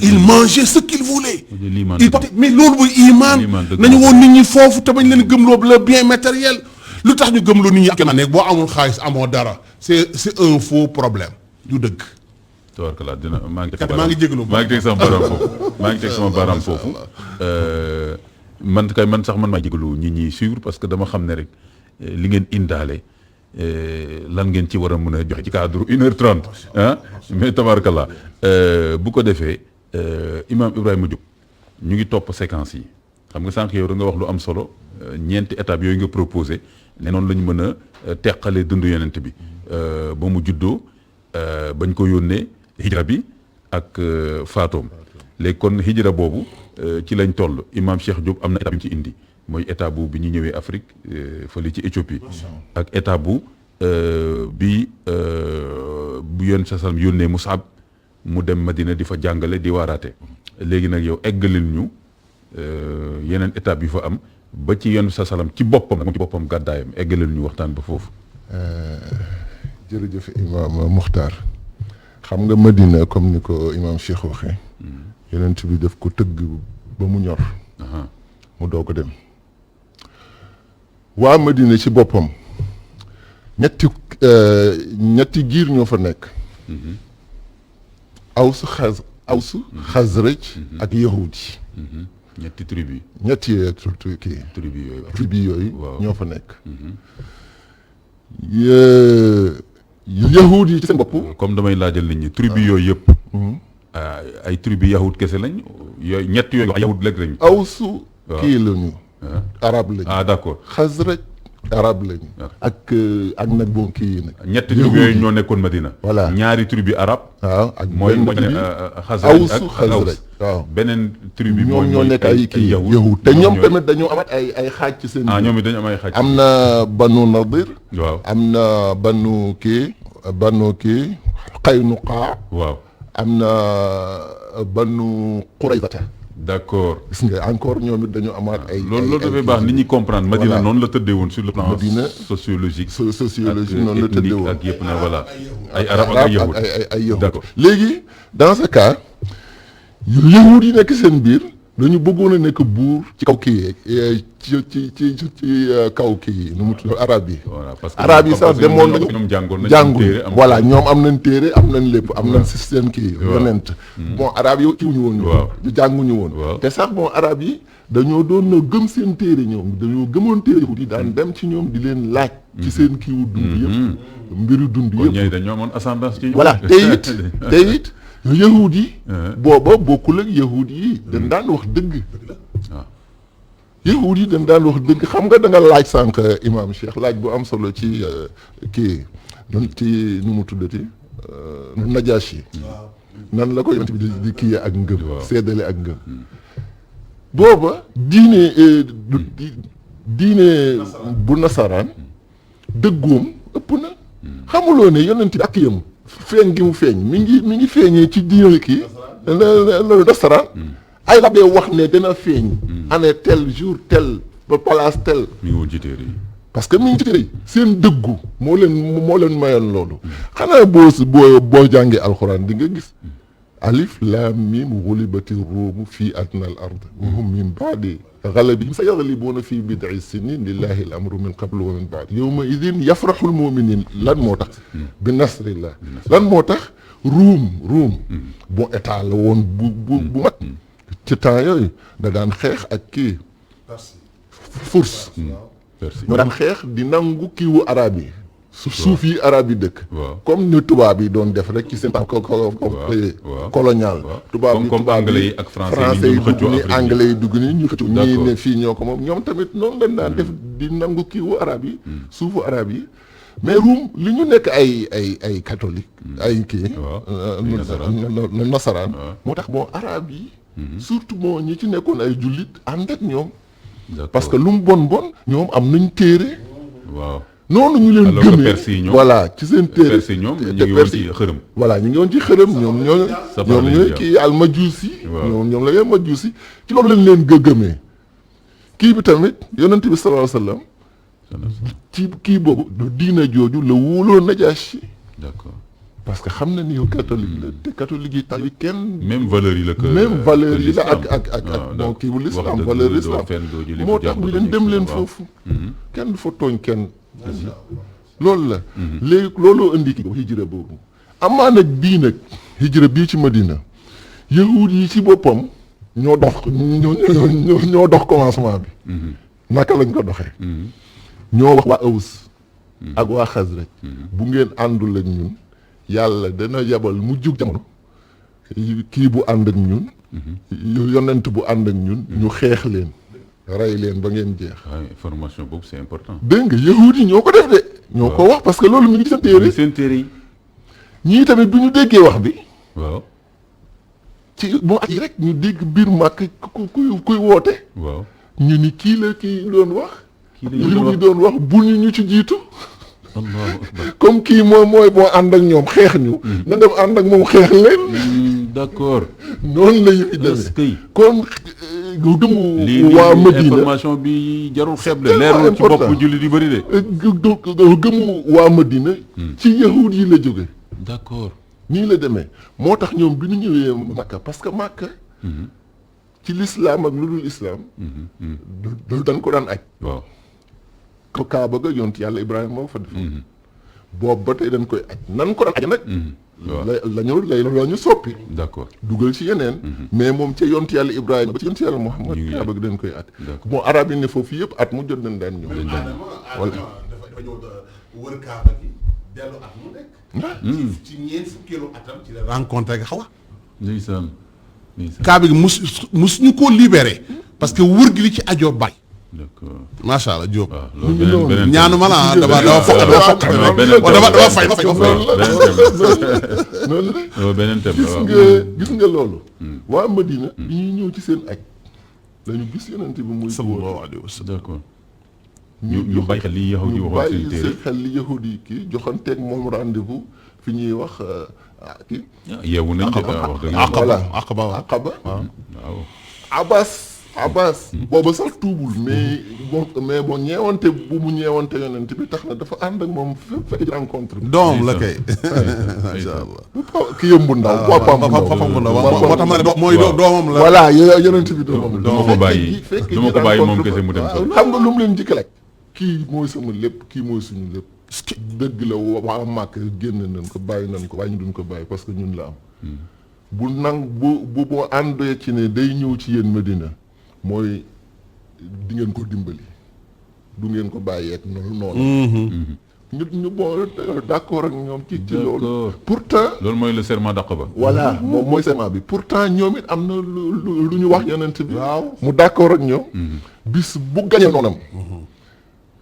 [SPEAKER 1] il mangeait ce qu'il voulait.
[SPEAKER 2] liimaan
[SPEAKER 1] il portait mais loolu mooy iman nañu woon nit ñi foofu te bañ leen gëmloo le bien matériel lu tax ñu gëmloo nit ñi ak nekk boo amul xaalis amoo dara c'est un faux problème du dëgg.
[SPEAKER 2] tabarkalla dina maa ngi
[SPEAKER 1] jégalu
[SPEAKER 2] maa ngi teg sama baaraam foofu man sax man maa jégalu ñi ñuy suivre parce que dama xam ne rek li ngeen indaale lan ngeen ci war a mën a joxe ci cadre 1h30 ah mais tabarkalla bu ko defee Imam Ibrahima Diop ñu ngi topp séquence yi xam nga sànq yow da nga wax lu am solo ñeenti étapes yooyu nga proposé ne noonu la ñu mën a teqalee dundu yonent bi ba mu juddoo bañ ko yónnee hijra bi ak faatoom léegi kon hijra boobu ci lañ toll Imam Cheikh Diop am na étape yu ci indi mooy étape bu bi ñu ñëwee Afrique fële ci Éthiopie ak étape bu bi bu yoon sa salam yónnee Musab mu dem Madina di fa jàngale di waaraate léegi nag yow eggalil ñu yeneen étape yu fa am ba ci yoon sa salam ci boppam moom ci boppam gàddaayam eggalil ñu waxtaan ba foofu.
[SPEAKER 3] jërëjëf Imam Muxtaar xam nga Madina comme ni ko Imam Cheikh waxee. yonent bi daf ko tëgg ba mu ñor. mu doo ko dem. waa Madina ci boppam ñetti giir ñoo fa nekk. Aws Xasraj ak Yahudi.
[SPEAKER 2] ñetti tribu yi.
[SPEAKER 3] ñetti tribu yooyu. ñoo fa nekk. Yahudi yi ci seen bopp.
[SPEAKER 2] comme damay laajal nit ñi tribu yooyu yëpp. ay tribu yahud kese lañ yooyu ñett yooyu wax yahud léeg lañ.
[SPEAKER 3] Awsu kii lañu. arab lañu.
[SPEAKER 2] d'accord.
[SPEAKER 3] Xasraj arab lañu. ak nag bon kii nag.
[SPEAKER 2] ñetti tribu yooyu ñoo nekkoon Madina.
[SPEAKER 3] voilà
[SPEAKER 2] ñaari tribu arab.
[SPEAKER 3] waaw ak
[SPEAKER 2] mooy
[SPEAKER 3] Xasraj ak Xasraj waaw
[SPEAKER 2] beneen tribu
[SPEAKER 3] ñoom ñoo nekk ay kii yahud te ñoom tamit dañoo amat ay xaaj ci seen.
[SPEAKER 2] ñoom it dañu am ay xaaj.
[SPEAKER 3] am na banu Nadir.
[SPEAKER 2] waaw
[SPEAKER 3] am na banu Qaynuqa.
[SPEAKER 2] waaw
[SPEAKER 3] am na banu Quraydata.
[SPEAKER 2] d'accord.
[SPEAKER 3] gis nga encore ñoom it dañoo amaat ay.
[SPEAKER 2] loolu dafay baax nit ñi comprendre. Madina noonu la tëddee woon sur le plan.
[SPEAKER 3] Madina
[SPEAKER 2] sociologique.
[SPEAKER 3] noonu la tëddee woon
[SPEAKER 2] ak yëpp na voilà. ay arab ak ay yahud
[SPEAKER 3] ay yahud.
[SPEAKER 2] d'accord
[SPEAKER 3] léegi dans ce cas yahud yi nekk seen biir dañu bëggoon a nekk buur ci kaw kii ci kaw kii nu mu tudd arab yi.
[SPEAKER 2] voilà parce que
[SPEAKER 3] arab yi sax demoon nañu
[SPEAKER 2] ñoom jàngoon
[SPEAKER 3] voilà ñoom am nañ téere am nañ lépp am nañ système kii yonent bon arab yi kiiwuñu woon ñu jànguñu woon te sax bon arab yi dañoo doon na gëm seen téere ñoom dañoo gëmoon téere yahud yi daan dem ci ñoom di leen laaj ci seen kiiwu dund yëpp mbiru dund yëpp
[SPEAKER 2] ñooy dañoo amoon ascendance ci
[SPEAKER 3] voilà te it yahud yi booba bokkul ak yahud yi dañ daan wax dëgg
[SPEAKER 2] waaw
[SPEAKER 3] yahud yi dañ daan wax dëgg xam nga da nga laaj sànq Imam Cheikh laaj bu am solo ci kii ci nu mu tuddati Najashi nan la ko yonent bi di kii ak ngëm seddale ak ngëm booba diine bu nasaraan dëggoom ëpp na xamuloo ne yonent bi ak yëm feeñ gi mu feeñ mi ngi feeñee ci diine kii la nasaraan ay labee wax ne dana feeñ année tel jour tel ba place tel
[SPEAKER 2] mi ngi woon ci téere yi
[SPEAKER 3] parce que mi ngi ci téere yi seen dëggu moo leen mayoon loolu xanaa boo jàngee alxuraan di nga gis alif laam miim gulibati ruumu fii adna al ard wa hum min baadi galabihim sa yaglibuuna fii bid'i sinin lillahi al amru min qablu wa min baad yawma idin yafraxu al muminin lan moo tax bi nasrillah lan moo tax ruum bon état la woon bu mag ci temps yooyu da daan xeex ak kii furs ñoo daan xeex di nangu kiiwu arab yi suuf yi arab yi dëkk comme ni tubaab yi doon def rek ci seen colonial tubaab yi ak français yi dugg ni anglais yi dugg ni ñu xëccu ñii ne fii ñoo ko moom ñoom tamit noonu lañ daan def di nangu kiiwu arab yi suufu arab yi mais ruum li ñu nekk ay catholique ay kii nasaraan moo tax bon arab yi surtout moo ñi ci nekkoon ay jullit ànd ak ñoom parce que lu mu bon ñoom am nañ téere
[SPEAKER 2] waaw
[SPEAKER 3] noonu ñu leen gëmee voilà ci seen téere
[SPEAKER 2] Perse ñoom ñu ngi woon ci xërëm
[SPEAKER 3] voilà ñu ngi woon ci xërëm ñoom ñooy kii al majusi ñoom la ngeen majusi ci loolu lañ leen gëmee kii bi tamit yonent bi sallallahu alayhi wasallam ci kii boobu diina jooju la wóoloo Najashi
[SPEAKER 2] d'accord
[SPEAKER 3] parce que xam na ni yow catholique la te catholique yi tamit kenn.
[SPEAKER 2] même valeur yi la que
[SPEAKER 3] même valeur yi la
[SPEAKER 2] l'islam.
[SPEAKER 3] ak bon kii bu
[SPEAKER 2] wax
[SPEAKER 3] l'islam
[SPEAKER 2] dëgg
[SPEAKER 3] valeur
[SPEAKER 2] doo
[SPEAKER 3] l'islam
[SPEAKER 2] fen doo jëlee
[SPEAKER 3] moo
[SPEAKER 2] fu
[SPEAKER 3] tax
[SPEAKER 2] jàmbur
[SPEAKER 3] ñu leen dem leen
[SPEAKER 2] waaw.
[SPEAKER 3] foofu. kenn du fa tooñ kenn. loolu la. léegi looloo indi kii hijra boobu. amaa nag bii nag hijra bii ci Madina yahud yi ci boppam ñoo dox commencement bi. naka lañ ko doxee. ñoo wax waa Aws ak waa Xasraj bu ngeen àndul ak ñun yàlla dana yebal mu jug jamono kii bu ànd ak ñun yonent bu ànd ak ñun ñu xeex leen rey leen ba ngeen jeex.
[SPEAKER 2] waaw information boobu c'est important.
[SPEAKER 3] dégg nga yahud yi ñoo ko def de ñoo ko wax parce que loolu mi ngi ci seen téere
[SPEAKER 2] seen téere yi.
[SPEAKER 3] ñii tamit bi ñu déggee wax bi
[SPEAKER 2] waaw
[SPEAKER 3] ci moo at yi rek ñu dégg biir màkk kuy woote
[SPEAKER 2] waaw.
[SPEAKER 3] ñu ni kii la kii doon wax
[SPEAKER 2] kii la
[SPEAKER 3] ñu doon wax bu ñu ci jiitu
[SPEAKER 2] allahu akbar.
[SPEAKER 3] comme kii mooy boo ànd ak ñoom xeex ñu na dem ànd ak moom xeex leen
[SPEAKER 2] d'accord.
[SPEAKER 3] noonu la yëfi
[SPEAKER 2] est-ce
[SPEAKER 3] demee
[SPEAKER 2] que
[SPEAKER 3] kon gëmu
[SPEAKER 2] lii
[SPEAKER 3] waa
[SPEAKER 2] lii
[SPEAKER 3] Madina
[SPEAKER 2] information bi jarul xeeb de
[SPEAKER 3] tellement
[SPEAKER 2] leerul ci
[SPEAKER 3] important.
[SPEAKER 2] bopp jullit yu bëri de.
[SPEAKER 3] gëmu waa Madina ci yahud yi la jóge
[SPEAKER 2] d'accord.
[SPEAKER 3] nii la demee moo tax ñoom bi ñu ñëwee Makka parce que Makka ci l'islam ak lu dul islam dañ ko daan aj
[SPEAKER 2] waaw.
[SPEAKER 3] ko Kaaba ga yont yàlla Ibrahima moo fa def boobu ba tey dañ koy aj nan ko daan aj nag
[SPEAKER 2] waaw
[SPEAKER 3] la ñu soppi
[SPEAKER 2] d'accord.
[SPEAKER 3] dugal ci yeneen mais moom ca yont yàlla Ibrahima ba ci yont yàlla Muhammad
[SPEAKER 2] ñu ngi
[SPEAKER 3] Kaaba ga dañ koy aj
[SPEAKER 2] D'accord.
[SPEAKER 3] bon arab yi ne foofu yëpp at mu jot nañ daan ñëw
[SPEAKER 1] voilà dafa ñëw wër Kaaba gi dellu at mu nekk. ci ñeent fukkeelu atam ci la rencontré ak Xawa.
[SPEAKER 2] ndeysaan ndeysaan.
[SPEAKER 1] Kaaba gi mus ñu koo libéré parce que wër gi li ci ajoo bàyyi.
[SPEAKER 2] d'accord.
[SPEAKER 1] macha allah Diop.
[SPEAKER 2] waaw loolu beneen beneen
[SPEAKER 1] ñaanu ma la dama fay
[SPEAKER 3] noonu la
[SPEAKER 2] beneen thème la waaw.
[SPEAKER 3] gis nga loolu waa Madina bi ñuy ñëw ci seen aj dañu gis yonent bi muy
[SPEAKER 1] sallallahu alayhi wa sallam.
[SPEAKER 2] d'accord. ñu bàyyi xel li yahud yi
[SPEAKER 3] ñu
[SPEAKER 2] waxoon seen
[SPEAKER 3] bàyyi
[SPEAKER 2] téere.
[SPEAKER 3] seen xel li yahud yi kii joxanteeg moom rendez-vous fi ñuy wax kii
[SPEAKER 2] yeewu nañ de wax dëgg yàlla.
[SPEAKER 1] Aqaba Aqaba waaw.
[SPEAKER 3] Aqaba
[SPEAKER 2] waaw.
[SPEAKER 3] Abbas booba sax tuubul mais bon ñeewante bu mu ñeewante yonent bi tax na dafa ànd ak moom fépp ci rencontre bi
[SPEAKER 1] doom la kay. macha allah.
[SPEAKER 3] ki yëmbu ndaw papaam bu ndaw
[SPEAKER 1] moo tax ma ne mooy doomam la.
[SPEAKER 3] voilà yonent bi doomam
[SPEAKER 2] du ma ko bàyyi du ma ko bàyyi moom kese mu dem sax.
[SPEAKER 3] xam nga lu mu leen njëkk laaj kii mooy sama lépp kii mooy suñu lépp dëgg la waa màkk génn nañ ko bàyyi nañ ko waaye ñu duñ ko bàyyi parce que ñun la am bu boo àndee ci ne day ñëw ci yéen Medina mooy di ngeen ko dimbali du ngeen ko bàyyeek noonu ñu bon d'accord ak ñoom ci loolu pourtant
[SPEAKER 2] loolu mooy le serment d'Aqaba.
[SPEAKER 3] voilà moom mooy serment bi pourtant ñoom it am na lu ñu wax yonent bi waaw mu d'accord ak ñoom bis bu gañee noonam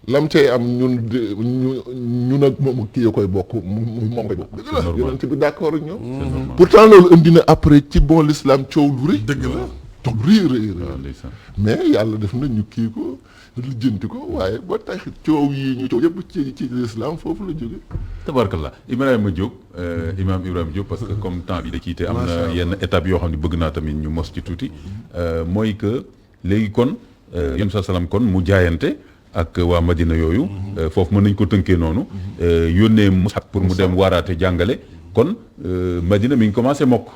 [SPEAKER 3] lam cay am ñun ak moom kii ya koy bokk moom koy bokk dëgg la yonent bi d'accord ak ñoom pourtant loolu indi na après ci bon l'islam coow lu rëy dëgg la toog rëy mais yàlla def na ñu kii ko lijjanti ko waaye ba tax coow yi ñu coow yëpp ci l'islam foofu la jóge
[SPEAKER 2] tabarkallah Ibrahima Diop imam Ibrahima Diop parce que comme temps bi da ciy te am na yenn étape yoo xam ne bëgg naa tamit ñu mos ci tuuti mooy que léegi kon yéen sa salaam kon mu jaayante ak waa Madina yooyu foofu mën nañ ko tënkee noonu yónnee Musab pour mu dem waaraate jàngale kon Madina mi ngi commencé mokk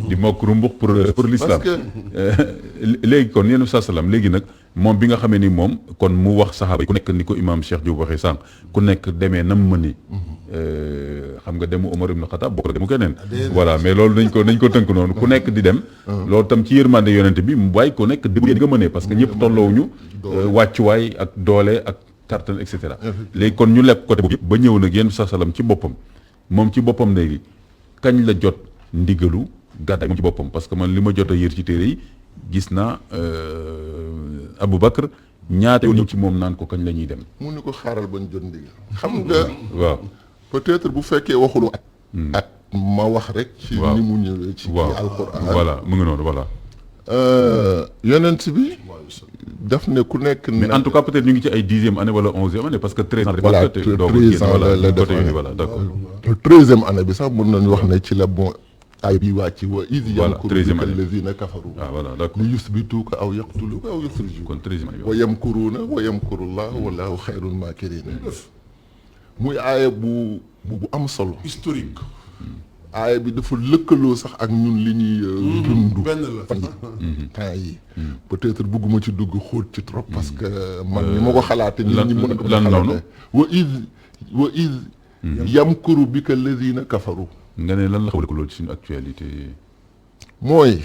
[SPEAKER 2] di mokk rumbux pour l'islam léegi kon yéen sa salaam léegi nag moom bi nga xamee ni moom kon mu wax saxaaba yi ku nekk ni ko imam Cheikh Diop waxee sànq ku nekk demee nam mëni xam nga demu Omar ibn Khattab bokk demu keneen voilà mais loolu nañ ko tënk noonu ku nekk di dem loolu tam ci yërmande yonent bi mu bàyyi ku nekk di nga mënee parce que ñëpp tolloowuñu wàccuwaay ak doole ak tartan et cetera léegi kon ñu lekk côté boobu yëpp ba ñëw nag yéen sa salaam ci boppam moom ci boppam léegi kañ la jot ndigalu gàddaay moom ci boppam parce que man li ma jot a yër ci téere yi gis naa Abu Bakr ñaata yoon ñëw ci moom naan ko kañ la ñuy dem.
[SPEAKER 3] mu ni ko xaaral bañ jot ndigal xam nga.
[SPEAKER 2] waaw
[SPEAKER 3] peut-être bu fekkee waxulu at ma wax rek. ci ni mu ñëwee. ci alquran
[SPEAKER 2] voilà mu ngi noonu voilà.
[SPEAKER 3] yonent bi. daf ne ku nekk.
[SPEAKER 2] mais en tout cas peut-être ñu ngi ci ay 10e année wala 11e année parce que 13 ans.
[SPEAKER 3] voilà 13 ans la def
[SPEAKER 2] voilà d'accord.
[SPEAKER 3] 13e année bi sax mën nañu wax ne ci la bon. ay bi wàcc wa iz yamkuru bika allazina kafaru
[SPEAKER 2] voilà d'accord
[SPEAKER 3] li yusbituka aw yaqtuluka aw yukhrijuka
[SPEAKER 2] kon 13e année
[SPEAKER 3] wa yamkuruna wa yamkuru llahu wallahu khayrul makirin muy aaya bu am solo.
[SPEAKER 1] historique.
[SPEAKER 3] aaya bi dafa lëkkaloo sax ak ñun li ñuy dund
[SPEAKER 1] benn la
[SPEAKER 3] fan yi temps yi peut-être bëgguma ci dugg xóot ci trop parce que man ni ma ko xalaate nit ñi mën a ko xalaate wa id yamkuru bika alladina kafaru
[SPEAKER 2] nga ne lan la xawle ko loolu ci suñu actualité
[SPEAKER 3] mooy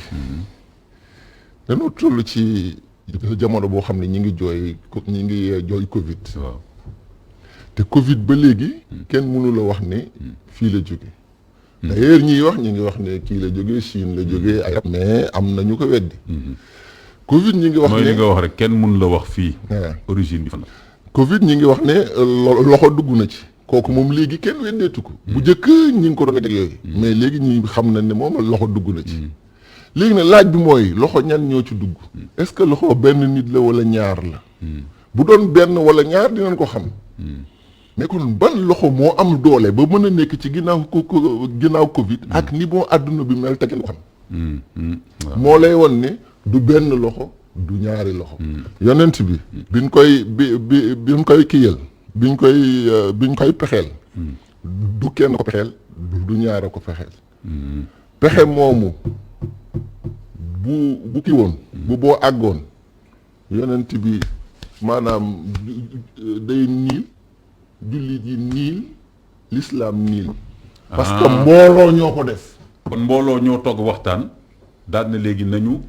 [SPEAKER 3] dañoo toll ci jamono boo xam ne ñi ngi jooy Covid
[SPEAKER 2] waaw
[SPEAKER 3] te Covid ba léegi kenn mënu la wax ne fii la jóge d'ailleurs ñiy wax ñi ngi wax ne kii la jógee Chine la jógee ay mais am na ñu ko weddi Covid ñi ngi wax ne
[SPEAKER 2] mooy li nga wax rek kenn mun la wax fii origine bi fan la
[SPEAKER 3] Covid ñi ngi wax ne loxo dugg na ci kooku moom léegi kenn weddeetu ko bu njëkk ñi ngi ko doon teg yooyu mais léegi ñi xam na ne moom loxo dugg na ci léegi nag laaj bi mooy loxo ñan ñoo ci dugg est-ce que loxo benn nit la wala ñaar la bu doon benn wala ñaar dinañ ko xam mais kon ban loxo moo am doole ba mën a nekk ci ginnaaw Covid ak ni boo àdduna bi mel te kenn ko xam moo lay won ne du benn loxo du ñaari loxo yonent bi biñ koy kiyal biñ koy pexeel du kenn ko pexeel du ñaara ko pexeel pexe moomu bu kii woon bu boo àggoon yonent bi maanaam day niil jullit yi niil l'islam niil parce que mbooloo ñoo ko def
[SPEAKER 2] kon mbooloo ñoo togg waxtaan daal na léegi nañu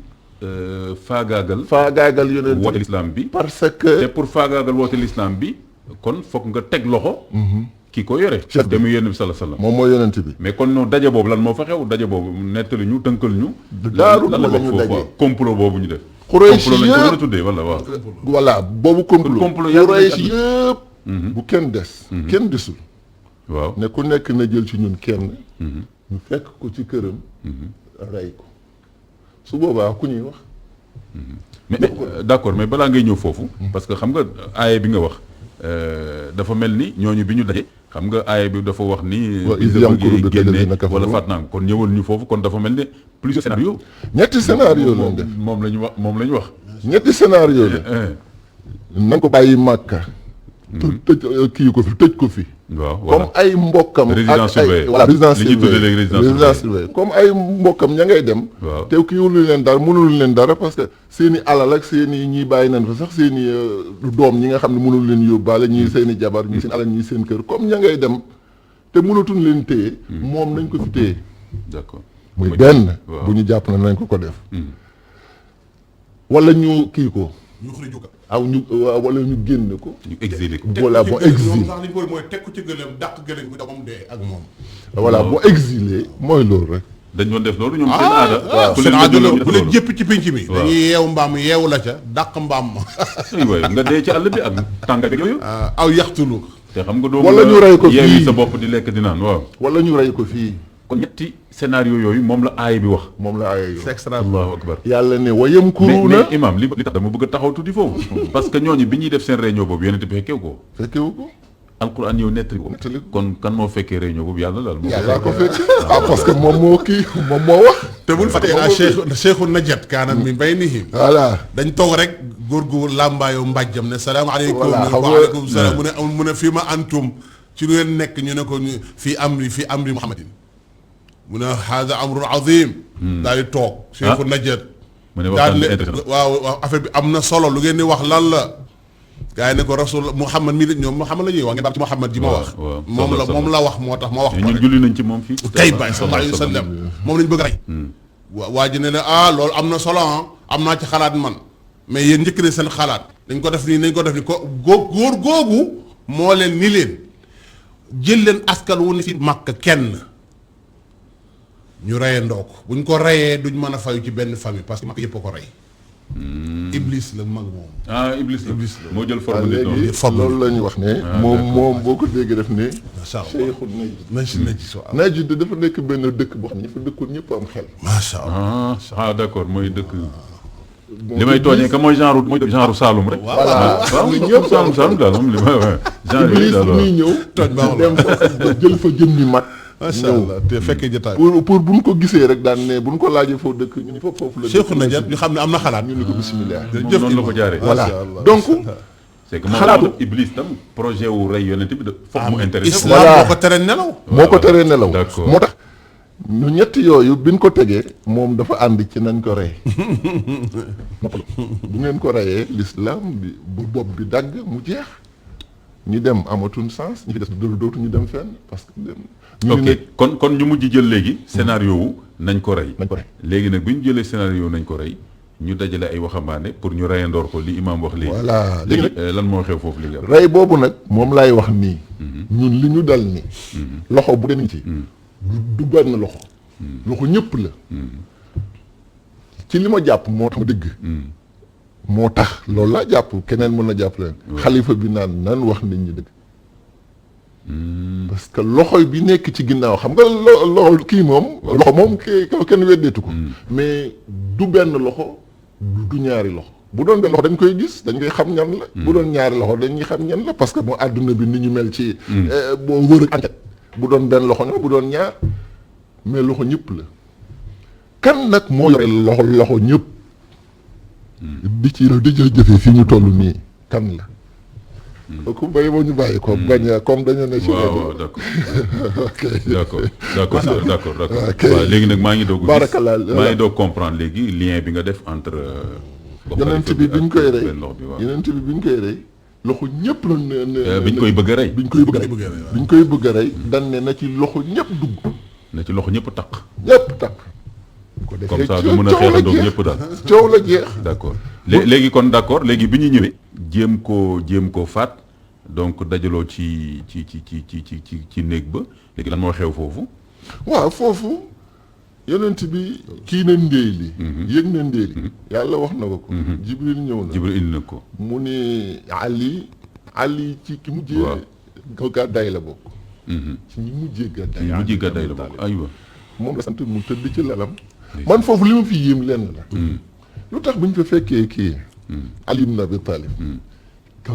[SPEAKER 3] faagaagal yonent
[SPEAKER 2] woote l'islam bi
[SPEAKER 3] parce que
[SPEAKER 2] te pour faagaagal woote l'islam bi kon foog nga teg loxo ki ko yore demu yonent bi sallallahu alayhi wasallam
[SPEAKER 3] moom mooy yonent bi
[SPEAKER 2] mais kon noonu daje boobu lan moo fa xew daje boobu nettali ñu tënkal ñu
[SPEAKER 3] daaru
[SPEAKER 2] lan la wax foofu complot boobu ñu def
[SPEAKER 3] Quraysh
[SPEAKER 2] complot lañ ko mën a
[SPEAKER 3] yëpp
[SPEAKER 2] tuddee wala waaw
[SPEAKER 3] voilà boobu complot Quraysh yëpp bu kenn des kenn desul
[SPEAKER 2] waaw
[SPEAKER 3] ne ku nekk na jël ci ñun kenn ñu fekk ko ci këram rey ko su boobaa ku ñuy wax
[SPEAKER 2] mais d'accord mais balaa ngay ñëw foofu parce que xam nga aaya bi nga wax dafa mel ni ñooñu bi ñu daje xam nga aaya bi dafa wax ni génne wala faat naa kon ñëwal ñu foofu kon dafa mel ni plusieurs scénarios
[SPEAKER 3] ñetti scénario lañ def
[SPEAKER 2] moom la ñu wax moom la ñu wax
[SPEAKER 3] ñetti scénario la nañ ko bàyyi Màkka tëj kii ko fi tëj ko fi
[SPEAKER 2] waaw
[SPEAKER 3] comme ay mbokkam
[SPEAKER 2] résidence surveillée
[SPEAKER 3] voilà résidence
[SPEAKER 2] li ñuy tuddee léegi
[SPEAKER 3] résidence surveillée comme ay mbokkam ña ngay dem te kii wulu leen dara mënul leen dara parce que seen i alal ak seen i ñiy bàyyi nañ fa sax seen i doom ñi nga xam ne mënul leen yóbbaale ñii seen i jabar ñii seen alal ñii seen kër comme ña ngay dem te mënatuñ leen téye moom nañ ko fi téye
[SPEAKER 2] d'accord
[SPEAKER 3] muy benn bu ñu jàpp na nañ ko def wala ñu kii ko wala ñu génn ko.
[SPEAKER 2] ñu exilé ko.
[SPEAKER 3] voilà boo exilé
[SPEAKER 1] sax li ñu mooy teg ko ci gëlëm dàq gëlëm bi da moom dee ak moom.
[SPEAKER 3] voilà boo exilé mooy loolu rek.
[SPEAKER 2] dañ doon def loolu ñoom seen aada.
[SPEAKER 1] waaw seen aada la bu leen jëpp ci pénc mi. dañuy yeewu mbaam yeewu la ca dàq mbaam ma.
[SPEAKER 2] aywa nga dee ci àll bi ak tàngaay bi yooyu.
[SPEAKER 1] aw yaxtulu.
[SPEAKER 2] te xam nga doo
[SPEAKER 3] wala ñu rey ko fii
[SPEAKER 2] yeewi sa bopp di lekk di naan waaw.
[SPEAKER 3] wala ñu rey ko fii.
[SPEAKER 2] kon ñetti scénario yooyu moom la aaya bi wax.
[SPEAKER 3] moom la aaya
[SPEAKER 1] c'est extra.
[SPEAKER 2] allahu akbar.
[SPEAKER 3] yàlla ne wayam kuruuna
[SPEAKER 2] mais imam li tax dama bëgg a taxaw tuuti foofu. parce que ñooñu bi ñuy def seen réunion boobu yonent bi fekkew ko.
[SPEAKER 3] fekkewu ko.
[SPEAKER 2] alquran ñëw nettali ko. kon kan moo fekkee réunion boobu yàlla daal.
[SPEAKER 3] yàlla ko fekkee parce que moom moo kii moom moo wax.
[SPEAKER 1] te bul fàtte cheikhu najat kaanat min baynihim.
[SPEAKER 3] voilà
[SPEAKER 1] dañ toog rek góor gu làmbaayoo mbàjjam ne salaamaaleykum.
[SPEAKER 3] voilà
[SPEAKER 1] wa aleykum salaam mu ne fii ma antum ci lu ngeen nekk ñu ne ko fii amri muhammadin mu ne hada amrun azim. daal di toog. cheikhu najat.
[SPEAKER 2] mu ne waxtaan bi
[SPEAKER 1] waaw affaire bi am na solo lu ngeen di wax lan la. gaa yi ne ko rasul Muhammad mii ñoom Muhammad la ñuy wax ngeen daal ci Muhammad ji ma wax. moom la wax moo tax ma wax.
[SPEAKER 2] ñun julli nañ ci moom fii.
[SPEAKER 1] kay bay sallallahu alayhi wa sallam moom lañ bëgg a rey. waa ji ne loolu am na solo am naa ci xalaat man mais yéen njëkk ne seen xalaat dañ ko def nii nañ ko def nii ko góor googu moo leen ni leen jël leen askan wu ne fi Makka kenn ñu reyandoo ko buñ ko reyee duñ mën a fayu ci benn famille parce que Makka yëpp a ko rey. Iblis la mag moom.
[SPEAKER 2] Iblis la moo jël forme nit
[SPEAKER 3] léegi loolu la ñu wax ne. moom boo ko déggee def ne.
[SPEAKER 1] macha allah
[SPEAKER 3] Cheikhul Najd dafa nekk benn dëkk boo xam ne ñi fa dëkkoon ñëpp am xel.
[SPEAKER 1] macha allah
[SPEAKER 2] d'accord mooy dëkk. li may tooñee que mooy genre Saloum rek.
[SPEAKER 3] waaw
[SPEAKER 2] ñëpp Saloum daal moom li may wax. genre yooyu daal
[SPEAKER 3] muy ñëw.
[SPEAKER 1] tooñ baaxul
[SPEAKER 3] dem fa jël fa jëm ni mat.
[SPEAKER 1] macha allah te fekkee jotaay.
[SPEAKER 3] pour bu ñu ko gisee rek daan ne bu ñu ko laajee foo dëkk ñu ne foofu la.
[SPEAKER 1] Cheikhu Najat ñu xam ne am na xalaat.
[SPEAKER 3] ñu ne ko bisimilah.
[SPEAKER 2] moom noonu la ko jaaree.
[SPEAKER 3] voilà donc
[SPEAKER 2] c'est que moom
[SPEAKER 3] xalaatu
[SPEAKER 2] Iblis tam projet wu rey yonent bi foog mu intéressé ko.
[SPEAKER 1] islam moo ko tere nelaw.
[SPEAKER 3] moo ko teree nelaw.
[SPEAKER 2] d'accord.
[SPEAKER 3] moo tax ñu ñetti yooyu biñ ko tegee moom dafa ànd ci nañ ko rey noppalu bu ngeen ko reyee l'islam bi bu bopp bi dagg mu jeex ñu dem amatuñ sens ñu fi des dootu ñu dem fenn parce que ñu
[SPEAKER 2] ok
[SPEAKER 3] ne
[SPEAKER 2] kon ñu mujj jël léegi scénario wu nañ ko rey.
[SPEAKER 3] nañ ko rey
[SPEAKER 2] léegi nag bu ñu jëlee scénario nañ ko rey ñu dajale ay waxambaane pour ñu reyandoor ko li imam wax léegi.
[SPEAKER 3] voilà léegi nag
[SPEAKER 2] lan moo xew foofu léegi.
[SPEAKER 3] rey boobu nag moom laay wax nii ñun li ñu dal nii loxo bu dem ci du benn loxo loxo ñëpp la ci li ma jàpp moo tax ma dëgg moo tax loolu laa jàpp keneen mën na jàpp leen xalifa bi naan nan wax nit ñi dëgg parce que loxo bi nekk ci ginnaaw xam nga loxo kii moom loxo moom kenn weddeetu ko mais du benn loxo du ñaari loxo bu doon benn loxo dañ koy gis dañ koy xam ñan la bu doon ñaari loxo dañuy xam ñan la parce que moo àdduna bi ni ñu mel ci boo wër ak enquête bu doon benn loxo ñoo bu doon ñaar mais loxo ñëpp la kan nag moo yore loxo ñëpp di ci jëfee fii ñu toll nii kan la kooku bay moo ñu bàyyi ko bañ a comme dañoo ne ci
[SPEAKER 2] waaw d'accord
[SPEAKER 3] ok
[SPEAKER 2] d'accord
[SPEAKER 3] ok
[SPEAKER 2] waaw léegi nag maa ngi doog
[SPEAKER 3] barakallah
[SPEAKER 2] maa ngi doog comprendre léegi lien bi nga def entre
[SPEAKER 3] yonent bi biñ koy rey
[SPEAKER 2] benn loxo bi waaw
[SPEAKER 3] yonent bi biñ koy rey loxo ñëpp la
[SPEAKER 2] biñ koy bëgg a rey
[SPEAKER 3] biñ koy bëgg a rey dañ ne na ci loxo ñëpp dugg
[SPEAKER 2] na ci loxo ñëpp taq
[SPEAKER 3] ñëpp takk ko
[SPEAKER 2] comme ça du mën a xeexandoog ñëpp daal
[SPEAKER 3] coow la jeex
[SPEAKER 2] d'accord léegi kon d'accord léegi bi ñu ñëwee jéem koo faat donc dajaloo ci néeg ba léegi lan moo xew foofu
[SPEAKER 3] waaw foofu yonent bi kii na ndéy li yëg na ndéy li yàlla wax na ko jibril ñëw na
[SPEAKER 2] jibril indi na ko
[SPEAKER 3] mu ni ali ci ki mujjee ko gàddaay la bokk ci ñi mujjee gàddaay
[SPEAKER 2] la bokk aywa
[SPEAKER 3] moom la sant mu tëdd ci lalam man foofu li ma fi yéem lenn la lu tax bu ñu fa fekkee kii Ali ibn Abi Talib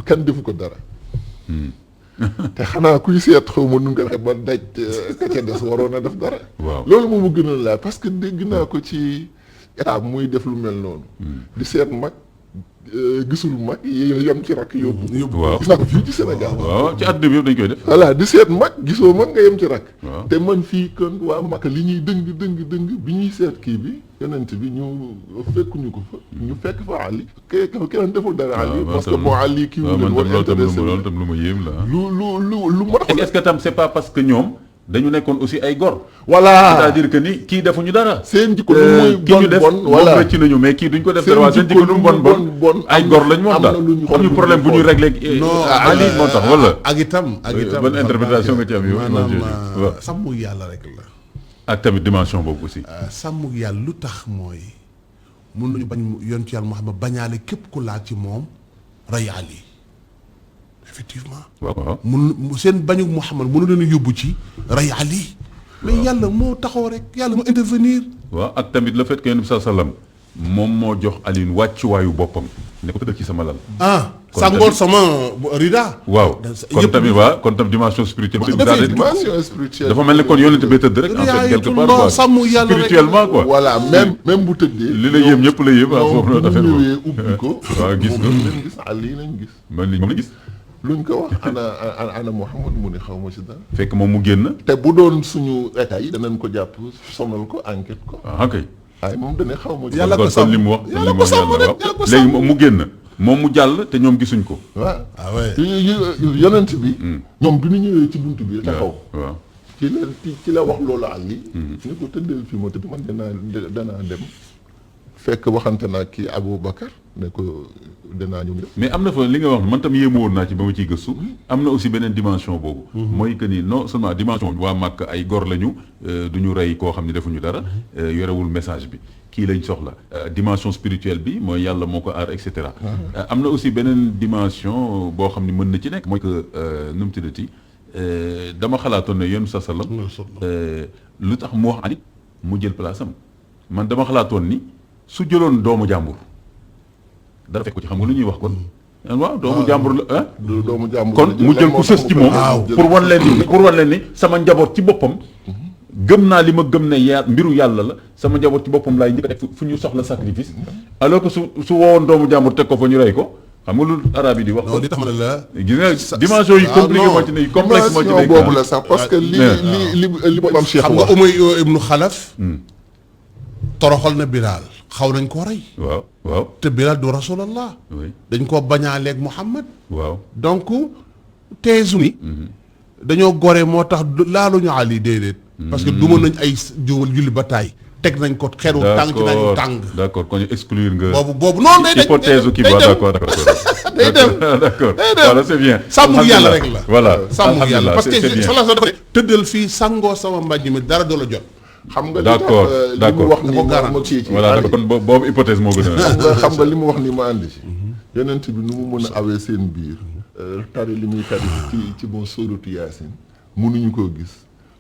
[SPEAKER 3] kan defu ko dara te xanaa kuy seet xaw ma nu nga xe ba daj ka ca des waroon a def dara
[SPEAKER 2] waaw
[SPEAKER 3] loolu moom mu gënoon laa parce que dégg naa ko ci état muy def lu mel noonu di seet mag gisul mag yem ci rakk yóbbu
[SPEAKER 2] waaw
[SPEAKER 3] gis naa ko fii ci Sénégal
[SPEAKER 2] waaw ci àdduna bi yëpp dañ koy def
[SPEAKER 3] voilà di seet mag gisoo mag nga yem ci rakk
[SPEAKER 2] waaw
[SPEAKER 3] te man fii kon waa Makka li ñuy dëng bi ñuy seet kii bi yonent bi ñu fekkuñu ko fa ñu fekk fa Ali keneen deful dara Ali parce que bon Ali kii wu leen war intéressé
[SPEAKER 2] loolu tam lu ma yéem la
[SPEAKER 3] lu ma tax
[SPEAKER 2] est-ce que tam c'est pas parce que ñoom dañu nekkoon aussi ay gor
[SPEAKER 3] voilà
[SPEAKER 2] c'est-à-dire que ni kii defuñu dara
[SPEAKER 3] seen jikko lu muy
[SPEAKER 2] kii ñu def
[SPEAKER 3] bon voilà
[SPEAKER 2] moom rëcc nañu mais kii duñ ko def dara waa seen jikko lu mu bon ay gor lañ moom daal am ñu problème bu ñuy réglé Ali moo tax wala
[SPEAKER 1] ak itam
[SPEAKER 2] ban interprétation nga ci am yow
[SPEAKER 1] maanaam sàmm yàlla rek la
[SPEAKER 2] ak tamit dimension boobu aussi
[SPEAKER 1] sàmm yàlla lu tax mooy mun nañu bañ yoon ci yàlla Muhammad bañaale képp ku laal ci moom rey Ali effectivement
[SPEAKER 2] waaw
[SPEAKER 1] mun seen bañu Muhammad mënu leen a yóbbu ci rey Ali mais yàlla moo taxaw rek yàlla moo intervenir
[SPEAKER 2] waaw ak tamit le fait que yonent bi sallam moom moo jox Alioune wàccuwaayu boppam ne ko tëddal ci sama lal
[SPEAKER 1] sangool sama rida
[SPEAKER 2] waaw kon tamit kon tam dimension spirituelle
[SPEAKER 3] dimension spirituelle
[SPEAKER 2] dafa mel ni kon yonent bi tëdd rek en fait quelque part quoi
[SPEAKER 1] sàmm yàlla
[SPEAKER 2] spirituellement quoi
[SPEAKER 3] voilà même bu tëddee
[SPEAKER 2] li la yéem ñëpp la yéem waaw foofu noonu affaire
[SPEAKER 3] ñëwee ubbi ko
[SPEAKER 2] waaw gis nga
[SPEAKER 3] lañ gis Ali lañ gis
[SPEAKER 2] moom la gis
[SPEAKER 3] luñ ko wax ana Muhammad mu ne xaw ma ci dara
[SPEAKER 2] fekk moom mu génn
[SPEAKER 3] te bu doon suñu état yi danañ ko jàpp sonal ko enquête ko
[SPEAKER 2] kay
[SPEAKER 3] waaye moom dane xaw ma
[SPEAKER 1] yàlla ko
[SPEAKER 2] kon li mu wax
[SPEAKER 1] yàlla ko sàmm rek
[SPEAKER 2] léegi mu génn moom mu jàll te ñoom gisuñ ko
[SPEAKER 3] waaw yonent bi ñoom bi ñu ñëwee ci buntu bi taxaw
[SPEAKER 2] waaw
[SPEAKER 3] ci la wax loolu Ali ni ko tëddal fi ma tëdd man danaa dem fekk waxante naa kii Abou Bakar ne ko danaa ñëw
[SPEAKER 2] mais am na fa li nga wax man tam yéemu woon naa ci ba ma ciy gëstu am na aussi beneen dimension boobu mooy que ni non seulement dimension waa Màkk ay gor lañu du ñu rey koo xam ne defuñu dara yorewul message bi kii lañ soxla dimension spirituelle bi mooy yàlla moo ko aar et cetera am na aussi beneen dimension boo xam ne mën na ci nekk mooy que nu mu tuddati dama xalaatoon ne yéen sa sallam lu tax mu wax Ali mu jël place am man dama xalaatoon ni su jëloon doomu jàmbur dara fekk ko ci xam nga lu ñuy wax kon waaw doomu jàmbur la
[SPEAKER 3] doomu jàmbur
[SPEAKER 2] kon mu jël ku sës ci moom pour wan leen ni sama njaboot ci boppam gëm naa li ma gëm ne mbiru yàlla la sama njaboot ci boppam laay njëkk a teg fu ñu soxla sacrifice alors que su woowoon doomu jàmbur teg ko fa ñu rey ko xam nga lu arabe yi di wax.
[SPEAKER 1] non li tax ma ne la.
[SPEAKER 2] gis nga dimension yi compliqué moo ci ne complexe moo ci nekk
[SPEAKER 3] boobu la sax parce que li am Cheikh
[SPEAKER 1] xam nga
[SPEAKER 3] wax
[SPEAKER 1] Umay ibnu Xalaf. toroxal na Bilaal xaw nañ koo rey.
[SPEAKER 2] waaw
[SPEAKER 1] te Bilaal du rasulallah.
[SPEAKER 2] oui
[SPEAKER 1] dañ koo bañaaleeg Muhammad.
[SPEAKER 2] waaw
[SPEAKER 1] donc teesu ni. dañoo gore moo tax laaluñu Ali déedéet. parce que duma nañ ay julli ba taay. teg nañ ko xeru tàng ci nañu tàng.
[SPEAKER 2] d'accord kon ñu exclure nga.
[SPEAKER 1] boobu noonu day
[SPEAKER 2] hypothèse kii ba d'accord
[SPEAKER 1] day dem
[SPEAKER 2] d'accord
[SPEAKER 1] day dem
[SPEAKER 2] voilà c'est bien.
[SPEAKER 1] sàmm yàlla rek la.
[SPEAKER 2] voilà
[SPEAKER 1] sàmm yàlla parce que
[SPEAKER 2] c'est bien.
[SPEAKER 1] sala dafa tëddal fii sangoo sama mbàjj mi dara du la jot.
[SPEAKER 3] xam nga
[SPEAKER 2] d'accord
[SPEAKER 3] li mu wax ni ma kii ci
[SPEAKER 2] voilà d'accord kon boobu hypothèse moo gën a.
[SPEAKER 3] xam nga li mu wax ni ma àndi ci yonent bi nu mu mën a awee seen biir tari li muy tari ci bon sóoratu Yaasin mënuñu koo gis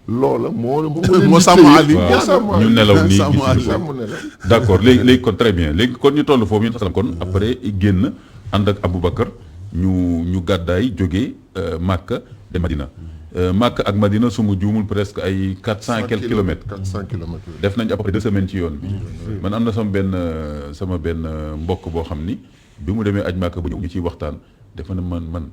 [SPEAKER 3] loola moo
[SPEAKER 1] sàmm Ali
[SPEAKER 2] waaw ñu nelaw nii gis
[SPEAKER 3] sàmm nelaw
[SPEAKER 2] d'accord léegi kon très bien léegi kon ñu toll foofu ñu tasalam kon après génn ànd ak Aboubacar ñu gàddaay jógee Makka de Madina Makka ak Madina su ma juumul presque ay 400 et quelques kilomètres.
[SPEAKER 3] 400 kilomètres.
[SPEAKER 2] def nañ à peu près 2 semaines ci yoon bi. man am na sama benn mbokk boo xam ni bi mu demee aj Makka ba ñëw ñu ciy waxtaan dafa ne man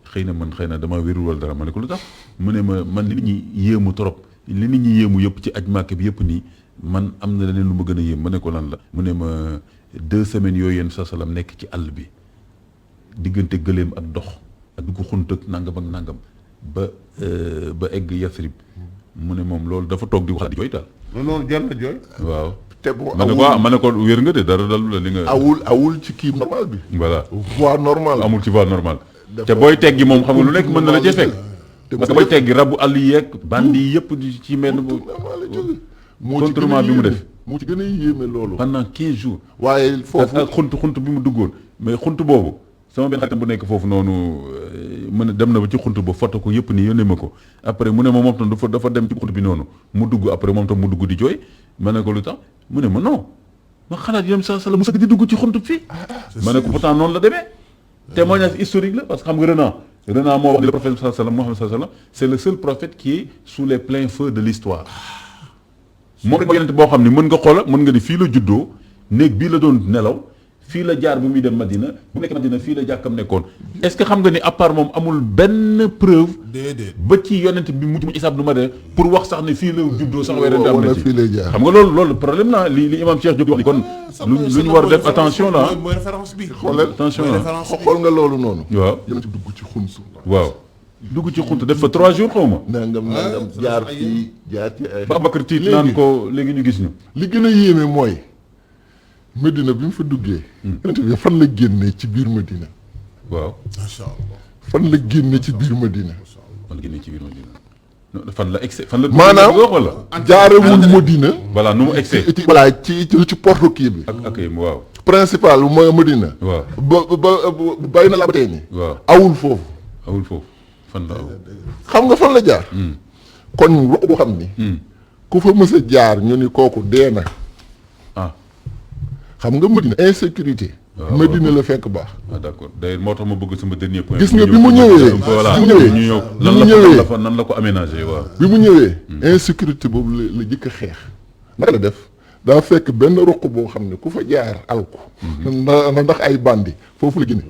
[SPEAKER 2] xëy na dama wérul wala dara ma ne ko lu tax mu ne ma man li nit ñi yéemu trop li nit ñi yéemu yëpp ci aj Makka bi yëpp nii man am na leneen lu ma gën a yéem ma ne ko lan la mu ne ma 2 semaines yooyu yéen sa salam nekk ci àll bi diggante gëléem ak dox ak dugg xunt ak nangam ba egg Yasrib mu ne moom loolu dafa toog di wax di jooy daal.
[SPEAKER 1] loolu jar na jooy.
[SPEAKER 2] waaw
[SPEAKER 3] te bu
[SPEAKER 2] ma ne ko wér nga de dara dalu la li nga.
[SPEAKER 3] awul ci kii normal bi.
[SPEAKER 2] voilà
[SPEAKER 3] voie normale.
[SPEAKER 2] amul ci voie normale. te booy teggi moom xam nga lu nekk mën na la cee fekk. parce que booy teggi rabu àll yeeg bandi yi yëpp ci mel bu. contournement bi mu def.
[SPEAKER 3] mu ci gën a yéeme loolu.
[SPEAKER 2] pendant 15 jours.
[SPEAKER 3] waaye foofu
[SPEAKER 2] ak xunt bi mu duggoon mais xunt boobu sama benn xaritam bu nekk foofu noonu mu ne dem na ba ci xunt ba foto ko yëpp nii yónnee ma ko après mu ne ma moom tam dafa dem ci xunt bi noonu mu dugg après moom tam mu dugg di jooy ma ne ko lu tax mu ne ma non ma xalaat yéen sa sala mu sëgg di dugg ci xunt fii ma ne ko pourtant noonu la demee témoignage historique la parce que xam nga Renan moo wax ni le prophète sallallahu alayhi wa sallam Muhammad sallallahu alayhi wa sallam c'est le seul prophète qui est sous les pleins feux de l'histoire moom rek yonent boo xam ne mën nga xoola mën nga ni fii la juddoo néeg bii la doon nelaw fii la jaar bu muy dem Madina bu nekk Madina fii la jàkkam nekkoon est-ce que xam nga ni à part moom amul benn preuve
[SPEAKER 1] déedéet
[SPEAKER 2] ba ci yonent bi mujj Isaab nu ma de pour wax sax ne fii la juddoo sax werante am na ci
[SPEAKER 3] fii lay jaar
[SPEAKER 2] xam nga loolu problème la li imam Cheikh Diop wax ni kon lu ñu war a def attention la
[SPEAKER 1] mooy référence bi
[SPEAKER 3] xoolal
[SPEAKER 2] attention la
[SPEAKER 3] xool nga loolu noonu
[SPEAKER 2] waaw
[SPEAKER 3] yonent bi dugg ci xunsu
[SPEAKER 2] waaw dugg ci xunt def fa 3 jours xaw ma
[SPEAKER 3] nangam jaar fii jaar ci ay
[SPEAKER 2] Babacar tiit naan ko léegi ñu gis ñu
[SPEAKER 3] li gën a yéeme mooy Medina bi mu fa duggee yonent bi fan la génnee ci biir Medina
[SPEAKER 2] waaw
[SPEAKER 1] macha allah
[SPEAKER 3] fan la génne ci biir Medina
[SPEAKER 2] fan la génne ci biir Madina fan la excès fan la
[SPEAKER 3] maanaam
[SPEAKER 2] wala
[SPEAKER 3] jaarewul Medina
[SPEAKER 2] voilà nu mu excès
[SPEAKER 3] voilà ci porte kii bi
[SPEAKER 2] ak waaw
[SPEAKER 3] principal bu mooy Medina
[SPEAKER 2] waaw
[SPEAKER 3] ba bay na la ba tey ni
[SPEAKER 2] waaw
[SPEAKER 3] awul foofu
[SPEAKER 2] fan la aw
[SPEAKER 3] xam nga fan la jaar kon ruq boo xam ni ku fa mës a jaar ñu ni kooku dee na
[SPEAKER 2] ah
[SPEAKER 3] xam nga Medina insécurité Medina la fekk baax
[SPEAKER 2] d'accord d'ailleurs moo tax ma bëgg sama dernier point
[SPEAKER 3] gis nga bi mu ñëwee
[SPEAKER 2] voilà
[SPEAKER 3] bi mu ñëwee
[SPEAKER 2] ñu ñëw
[SPEAKER 3] bi mu ñëwee
[SPEAKER 2] nan la ko aménagé waaw
[SPEAKER 3] bi mu ñëwee insécurité boobu la jëkk a xeex naka la def daa fekk benn ruq boo xam ne ku fa jaar alku ndax ay bandi foofu la gëne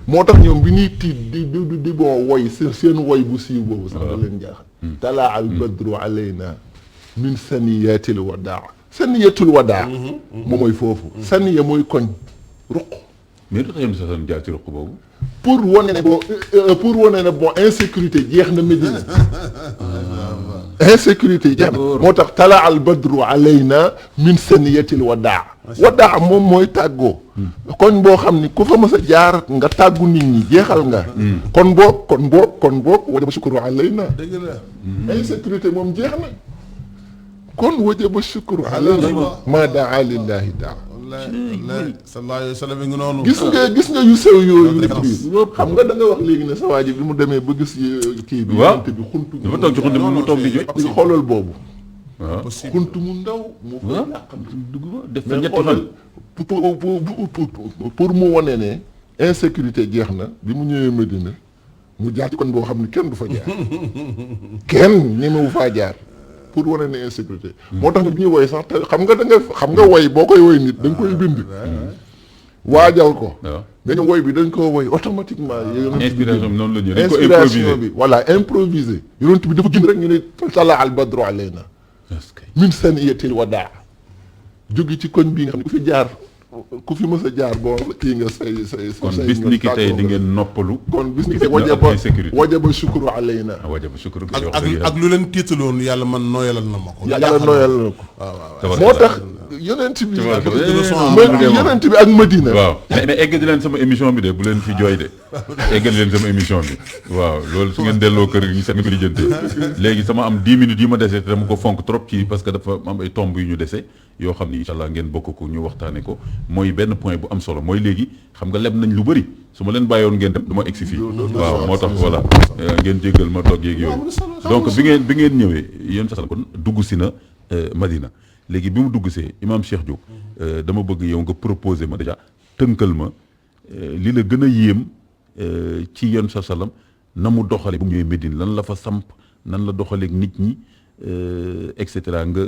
[SPEAKER 3] moo tax ñoom bi ñuy tiit di bon woy seen woy bu siiw boobu sax da leen jaaxal talaa al badru alayna min saniyatil wadaa saniyatul wadaa moom mooy foofu saniya mooy koñ ruq
[SPEAKER 2] mais lu tax yéen sax jaar ci ruq boobu
[SPEAKER 3] pour wane ne bon insécurité jeex na Médina insécurité jeex na moo tax talaa al badru alayna min saniyatil wadaa moom mooy tàggoo koñ boo xam ni ku fa mës a jaar nga tàggu nit ñi jeexal nga kon boog wajaba shukru alayna
[SPEAKER 1] dëgg la
[SPEAKER 3] insécurité moom jeex na kon wajaba shukru alayna ma daa lillahi taala
[SPEAKER 1] sallallahu alayhi wa sallam ngi noonu
[SPEAKER 3] gis nga yu sew yooyu xam nga da nga wax léegi ne sa waa ji bi mu demee ba gis kii bi
[SPEAKER 2] waaw
[SPEAKER 3] bi xuntu
[SPEAKER 2] dafa toog ci xunt bi mu toog di jooy
[SPEAKER 3] di xoolal boobu
[SPEAKER 2] waaw
[SPEAKER 3] xunt mu ndaw mu fa làqam
[SPEAKER 2] dugg ba def fa ñetti fan
[SPEAKER 3] pour mu wane ne insécurité jeex na bi mu ñëwee Medina mu jaar ci kon boo xam ne kenn du fa jaar kenn ñemewu faa jaar pour wane ne insécurité moo tax bi ñuy woy sax te xam nga woy boo koy woy nit da nga koy bind waajal ko mais ñoom woy bi dañ ko woy automatiquement.
[SPEAKER 2] inspiration bi noonu la ñu dañ ko
[SPEAKER 3] inspiration bi voilà improvisé. yonent bi dafa gën rek ñu ne tala al badru alayna min saniyatil wadaa jóge ci koñ bii nga xam ne ku fi mës a jaar boo kii nga say
[SPEAKER 2] kon bis ni ki tey di ngeen noppalu.
[SPEAKER 3] kon bis ni ki wajaba shukru alayna.
[SPEAKER 2] wajaba shukru
[SPEAKER 1] ak lu leen tiitaloon yàlla man nooyalal na ma ko.
[SPEAKER 3] yàlla nooyalal na ko.
[SPEAKER 1] waaw
[SPEAKER 3] moo tax yonent bi. yonent bi ak Madina.
[SPEAKER 2] waaw mais eggali leen sama émission bi de bu leen fi jooy de eggali leen sama émission bi waaw loolu su ngeen delloo kër gi ñu seet nga ko lijjante léegi sama am 10 minutes yi ma dese te dama ko fonk trop ci parce que dafa am ay tomb yu ñu dese yoo xam ni incha allah ngeen bokk ko ñu waxtaane ko mooy benn point bu am solo mooy léegi xam nga leb nañ lu bëri su ma leen bàyyoon ngeen dem du ma egsi fii waaw moo tax voilà ngeen jéggal ma toog yeeg yooyu donc bi ngeen ñëwee yéen sa kon dugg si na Madina léegi bi mu dugg see Imam Cheikh Diop dama bëgg yow nga proposé ma déjà tënkal ma li la gën a yéem ci yéen sa salam na mu doxale bu mu ñëwee Médine lan la fa samp nan la doxaleeg nit ñi et cetera nga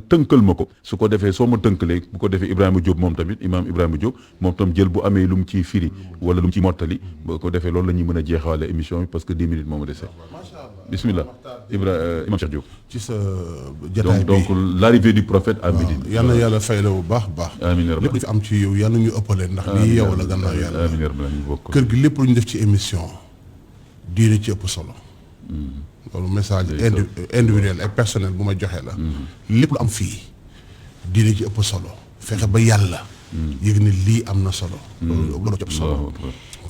[SPEAKER 2] tënkal ma ko su ko defee soo ma tënkalee bu ko defee Ibrahima Diop moom tamit Imam Ibrahima Diop moom tam jël bu amee lu mu ciy firi wala lu mu ciy mottali bu ko defee loolu la ñuy mën a jeexawaale émission bi parce que 10 minutes moo ma dese bismillah Imam Cheikh Diop
[SPEAKER 1] ci sa jotaay bi
[SPEAKER 2] donc l'arrivée du prophète à Médine
[SPEAKER 1] yal na yàlla fay la bu baax baax
[SPEAKER 2] amiin
[SPEAKER 1] lépp li fi am ci yow yal na ñu ëppale ndax lii yow la gannaaw yàlla
[SPEAKER 2] amiin ñu bokk
[SPEAKER 1] kër gi lépp lu ñu def ci émission diine ci ëpp solo loolu message individuel et personnel bu ma joxee la lépp lu am fii diine ci ëpp solo fexe ba yàlla yëg ne lii am na solo loolu ci ëpp solo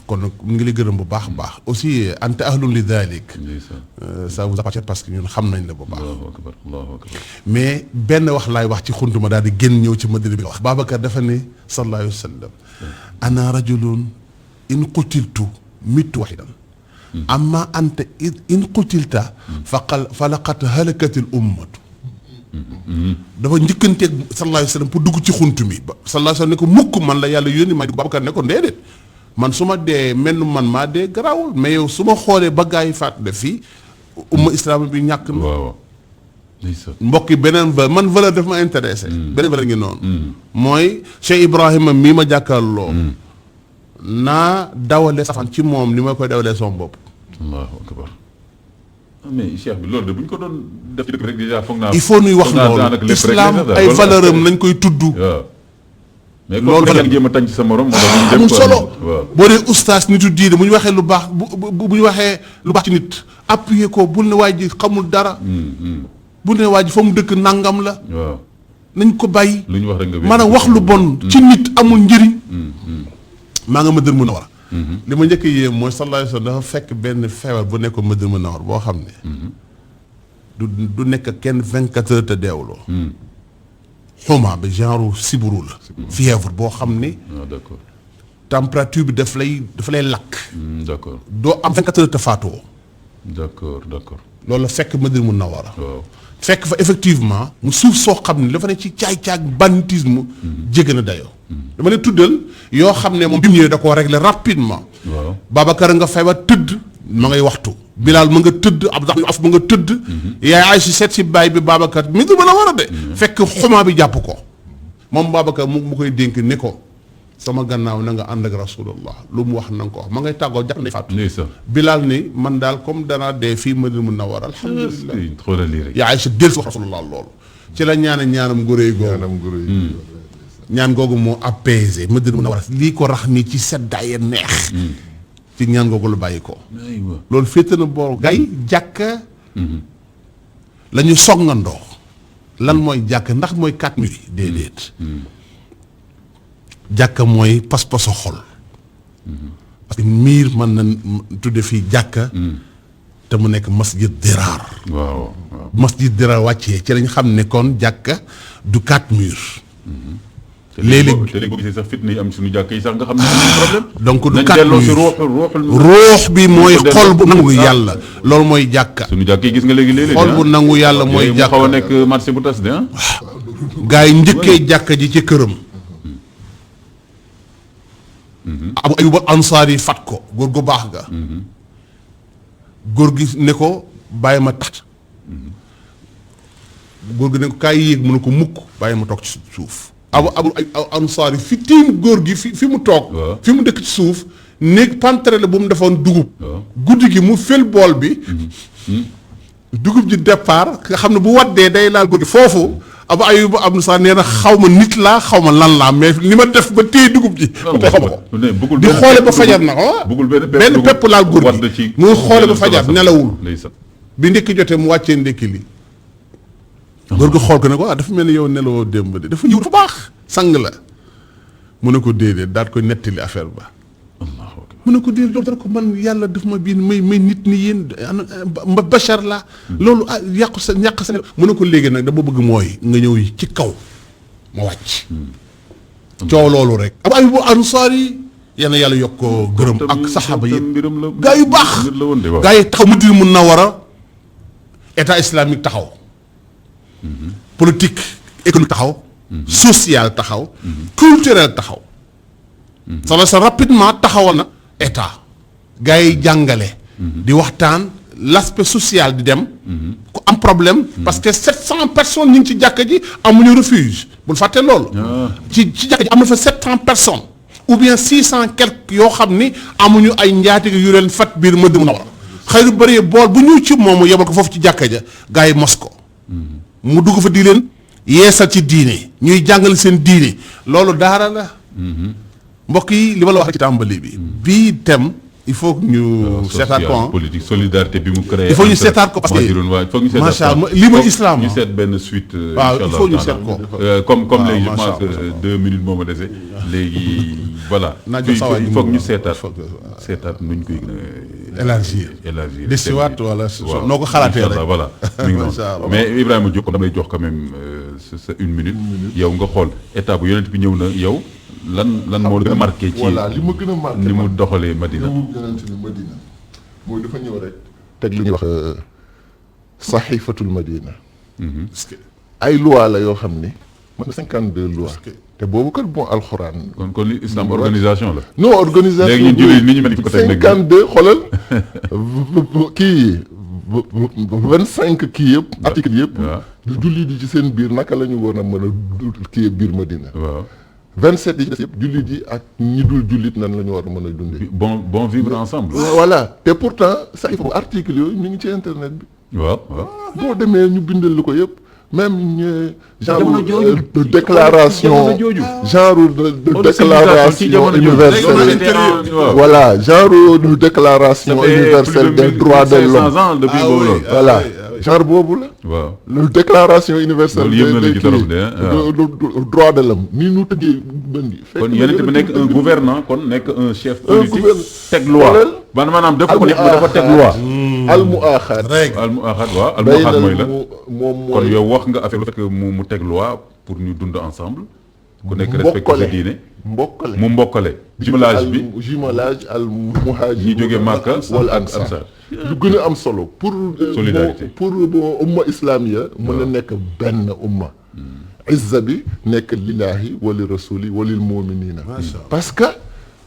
[SPEAKER 1] kon nag mu ngi lay gërëm bu baax a baax aussi anta ahlun li dalik ça vous appartient parce que ñun xam nañ la bu baax
[SPEAKER 2] Allahu akbar
[SPEAKER 1] mais benn wax laay wax ci xuntuma daal di génn ñëw ci Madina bi nga wax Babacar dafa ne sallallahu alayhi wa sallam ana rajulun in qutiltu mittu wahidan amma anta in qutilta fa laqad halakatil ummatu dafa njëkkanteeg sallallahu alayhi wa sallam pour dugg ci xunt mi ba sallallahu alayhi wa sallam ne ko mukk man la yàlla yónni may dugg Babacar ne ko déedéet man su ma dee mel man maa dee garaawul mais yow su ma xoolee ba gaa yi faat def fii umma islam bi ñàkk na
[SPEAKER 2] waaw
[SPEAKER 1] mbokk yi beneen man valeur daf ma intéressé beneen valeur ngi noonu mooy Cheikh Ibrahima mii ma jàkkaarloo naa dawale safan ci moom ni ma koy dawalee sama bopp
[SPEAKER 2] allahu akbar mais Cheikh bi loolu de bu ñu ko doon def ci dëkk rek déjà foog naa
[SPEAKER 1] il faut nuy wax loolu islam ay valeur am nañ koy tudd
[SPEAKER 2] mais loolu yaa ngi jéem a tànc sa morom
[SPEAKER 1] amul solo boo dee oustaz nitu diine bu ñu waxee lu baax bu ñu waxee lu baax ci nit appuyer ko bul ne waa ji xamul dara bul ne waa ji fa mu dëkk nangam la
[SPEAKER 2] waaw
[SPEAKER 1] nañ ko bàyyi
[SPEAKER 2] lu ñu wax rek nga
[SPEAKER 1] maanaam wax lu bon ci nit amul njëriñ maa nga Madina Munawwara li ma njëkk a yéem mooy sallallahu alayhi wa sallam dafa fekk benn feebar bu nekk Madina Munawwara boo xam ne du nekk kenn 24 heures te deewuloo xuma bi genre siburu la fièvre boo xam ne
[SPEAKER 2] d'accord
[SPEAKER 1] température bi daf lay lakk
[SPEAKER 2] d'accord
[SPEAKER 1] doo am 24 heures te faatoo
[SPEAKER 2] d'accord
[SPEAKER 1] loolu la fekk Madina Munawwara
[SPEAKER 2] waaw
[SPEAKER 1] fekk fa effectivement mu suuf soo xam ne dafa ne ci caay-caay banditisme jégg na dayoo dama ne tuddal yoo xam ne moom bi mu ñëwee da koo régler rapidement
[SPEAKER 2] waaw
[SPEAKER 1] Babacar nga feebar tëdd ma ngay waxtu Bilal ma nga tëdd Abdou Af ma nga tëdd yaay Aysi seet si baay bi Babacar mi du mën a war a de fekk xumaa bi jàpp ko moom Babacar mu koy dénk ni ko sama gannaaw na nga ànd ak rasulullah lu mu wax na nga ko wax ma ngay tàggoo jàpp ne faatu Bilal ni man daal comme danaa dee fii Madina Munawwara alhamdulilah
[SPEAKER 2] xoolal lii rek
[SPEAKER 1] yaa Aysi del si wax rasulullah loolu ci la ñaanam nguréy googu ñaan googu moo apaisé Madina Munawwara lii ko rax nii ci seddaay neex ci ñaan googu la bàyyi ko loolu féete na boor gay jàkka la ñu songandoo lan mooy jàkk ndax mooy 4 murs yi déedéet jàkka mooy pas-pasu xol parce que miir mën na tudde fii jàkka te mu nekk masjid diraar
[SPEAKER 2] waaw
[SPEAKER 1] masjid diraar wàccee ci lañ xam ne kon jàkka du 4 murs léeg-léeg
[SPEAKER 2] te léegi boo gisee sax fitna yi am suñu jàkk yi sax nga xam ne am problème
[SPEAKER 1] donc du
[SPEAKER 2] nañ
[SPEAKER 1] 4
[SPEAKER 2] delloo si
[SPEAKER 1] murs
[SPEAKER 2] ruuxul
[SPEAKER 1] ruux bi mooy xol bu nangu yàlla loolu mooy jàkka
[SPEAKER 2] suñu jàkk yi gis nga léegi léeg-léeg
[SPEAKER 1] xol bu nangu yàlla mooy
[SPEAKER 2] mu
[SPEAKER 1] jàkka
[SPEAKER 2] xaw a nekk marché bu tas de ah
[SPEAKER 1] gaa yi njëkkee jàkka ji ci këram Abu Ayyub al-Ansari yi fat ko góor gu baax ga góor gi ne ko bàyyi ma tax góor gi ne ko kaay yéeg mu ne ko mukk bàyyi ma toog ci suuf abu ansaar yi fi tiim góor gi fi mu toog. fi mu dëkk ci suuf néeg pantere la bu mu defoon dugub. guddi gi mu fël bool bi. dugub ji départ nga xam ne bu waddee day laal góor gi foofu abu ayub ansaar nee na xaw ma nit laa xaw ma lan laa mais li ma def ba téye dugub ji. ba tey xaw ma ko di xoole ba fajar na ko. benn pepp laal góor gi muy xoole ba fajar nelawul. bi ndekki jotee mu wàccee ndekki li. góor gi xool ko ne ko dafa mel ni yow nelawoo démb de dafa ñëw fu baax sang la mu ne ko déedéet daal koy nettali affaire ba mu ne ko déedéet loolu dara ko man yàlla daf ma biin may nit ni yéen bachar la loolu yàqu sa ñàq sa mu ne ko léegi nag dama bëgg mooy nga ñëw ci kaw ma wàcc coow loolu rek Abu Ayyub Ansaari yal na yàlla yokk ko gërëm ak saxaaba yi gaa yu baax gaa yi taxaw Madina Munawwara état islamique taxaw politique économique taxaw. social taxaw. culturel taxaw. sa rapidement taxawal na état. gars yi jàngale. di waxtaan l'aspect social di dem. ku am problème. parce que 700 personnes ñu ngi ci jàkka ji amuñu refuge bul fàtte loolu. ci jàkka ji am na fa 700 personnes. ou bien 600 quelques yoo xam ni amuñu ay njaatige yu leen fat biir Madina Munawwara xëy na bëri bool bu ñu ci moom mu yebal ko foofu ci jàkka ja gars yi mos ko. mu dugg fa di leen yeesal ci diine ñuy jàngale seen diine loolu daara la. mbokk yi li ma la wax ci tàmbali bi. bii thème il faut que ñu seetaat ko
[SPEAKER 2] politique solidarité bi mu créé.
[SPEAKER 1] il faut ñu seetaat ko parce que macha allah lii mooy islam
[SPEAKER 2] ñu seet benn suite.
[SPEAKER 1] waaw il faut ñu seet ko.
[SPEAKER 2] comme léegi je pense que 2 minutes moo ma dese léegi voilà. il faut que ñu seetaat nuñ koy.
[SPEAKER 1] élargir desiwaat wala noo ko xalaatee rek
[SPEAKER 2] voilà mi ngi noonu mais Ibrahima Diop dama lay jox quand même sa 1 minute. yow nga xool état bu yonent bi ñëw na yow. lan moo gën a marqué ci
[SPEAKER 3] voilà li ma gën a marqué
[SPEAKER 2] ni mu doxalee Madina.
[SPEAKER 3] li mu gënante ni Madina mooy dafa ñëw rek teg li ñuy wax saxiifatul Madina. ay loi la yoo xam ni mën na 52 lois. te boobu kat bon alxuraan.
[SPEAKER 2] kon li islam organisation la.
[SPEAKER 3] non organisation
[SPEAKER 2] léegi ñun jullit ni ñu mel ni ko teg
[SPEAKER 3] 52 xoolal kii 25 kii yëpp. article yëpp. jullit yi ci seen biir naka la ñu war a mën a kii biir Madina.
[SPEAKER 2] waaw.
[SPEAKER 3] 27 yi ci des yëpp jullit yi ak ñi dul jullit nan la ñu war a mën a dundee.
[SPEAKER 2] bon vivre ensemble.
[SPEAKER 3] voilà te pourtant sax il faut article yooyu ñu ngi ci internet bi.
[SPEAKER 2] waaw.
[SPEAKER 3] boo demee ñu bindal lu ko yëpp même genre de déclaration genre de déclaration universelle voilà genre de déclaration universelle des droits de l'homme voilà genre boobu la.
[SPEAKER 2] waaw
[SPEAKER 3] le déclaration universelle
[SPEAKER 2] des
[SPEAKER 3] droits de l'homme ni ñu tëggee bëndi.
[SPEAKER 2] kon yonent bi nekk un gouvernant kon nekk un chef politique teg loi. maanaam def ko dafa teg loi.
[SPEAKER 3] al muaxaat
[SPEAKER 2] waaw al muaxaat mooy la kon yow wax nga affaire lu fekk mu teg loi pour ñu dund ensemble. ku nekk respecté sa diine mbokkale jumelage al muhaajir
[SPEAKER 3] ñi jóge Makka wal ansar lu gën a am solo pour solidarité pour umma islamiya mën a nekk benn umma. izza bi nekk lillahi wali rasuli walil muminina parce que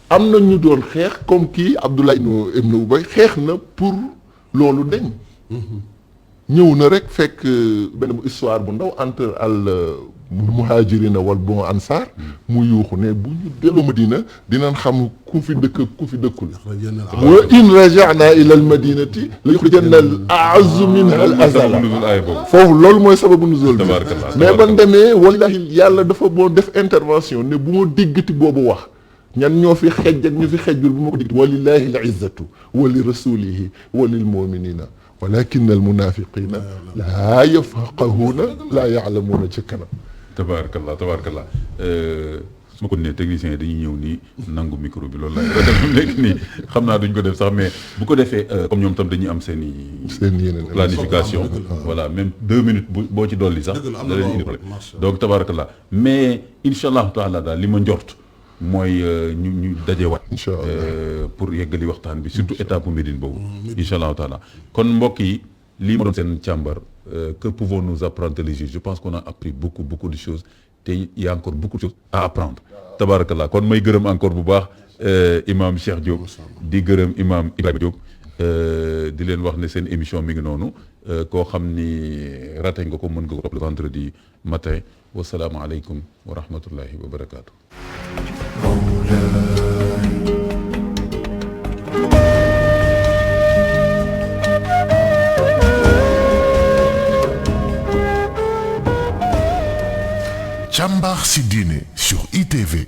[SPEAKER 3] am na ñu doon xeex comme kii Abdullah ibn Ubay xeex na pour loolu deñ ñëw na rek fekk benn histoire bu ndaw entre al muhajirina wal bon ansar mu yuuxu ne bu ñu dellu Madina dinañ xam ku fi dëkk ku fi dëkkul wa in raja'na ila al madinati la yukhrijanna al a'azzu minha al azala foofu loolu mooy sababu nuzul bi mais ban demee wallahi yàlla dafa boo def intervention ne bu ma déggati boobu wax ñan ñoo fi xejj ak ñu fi xejjul bu ma ko déggati walillahi al izzatu wa li rasulihi wa lil mu'minina walakin al munafiqina laa yafqahuna laa ya'lamuna ci kanam.
[SPEAKER 2] tabaarakallah su ma ko nee technicien yi dañuy ñëw nii nangu micro bi loolu laay def nekk nii xam naa duñ ko def sax mais bu ko defee comme ñoom tam dañuy am seen
[SPEAKER 3] yeneen
[SPEAKER 2] planification voilà même 2 minutes boo ci dolli sax da leen indi problème donc tabaarakallah mais incha allahu taala daal li ma njort mooy ñu dajewaat pour yeggali waxtaan bi surtout étape bu Médine boobu incha allahu taala kon mbokk yi lii ma doon seen càmbar que pouvons-nous apprendre les juges je pense qu'on a appris beaucoup de choses te il y a encore beaucoup de choses à apprendre tabarakallah kon may gërëm encore bu baax imam Cheikh Diop di gërëm imam Ibrahima Diop di leen wax ne seen émission mi ngi noonu koo xam ni raté nga ko mën nga ko topp le vendredi matin wasalaamaaleykum wa rahmatullahi wa barakaatu.
[SPEAKER 4] Càmbar si diine sur ITV.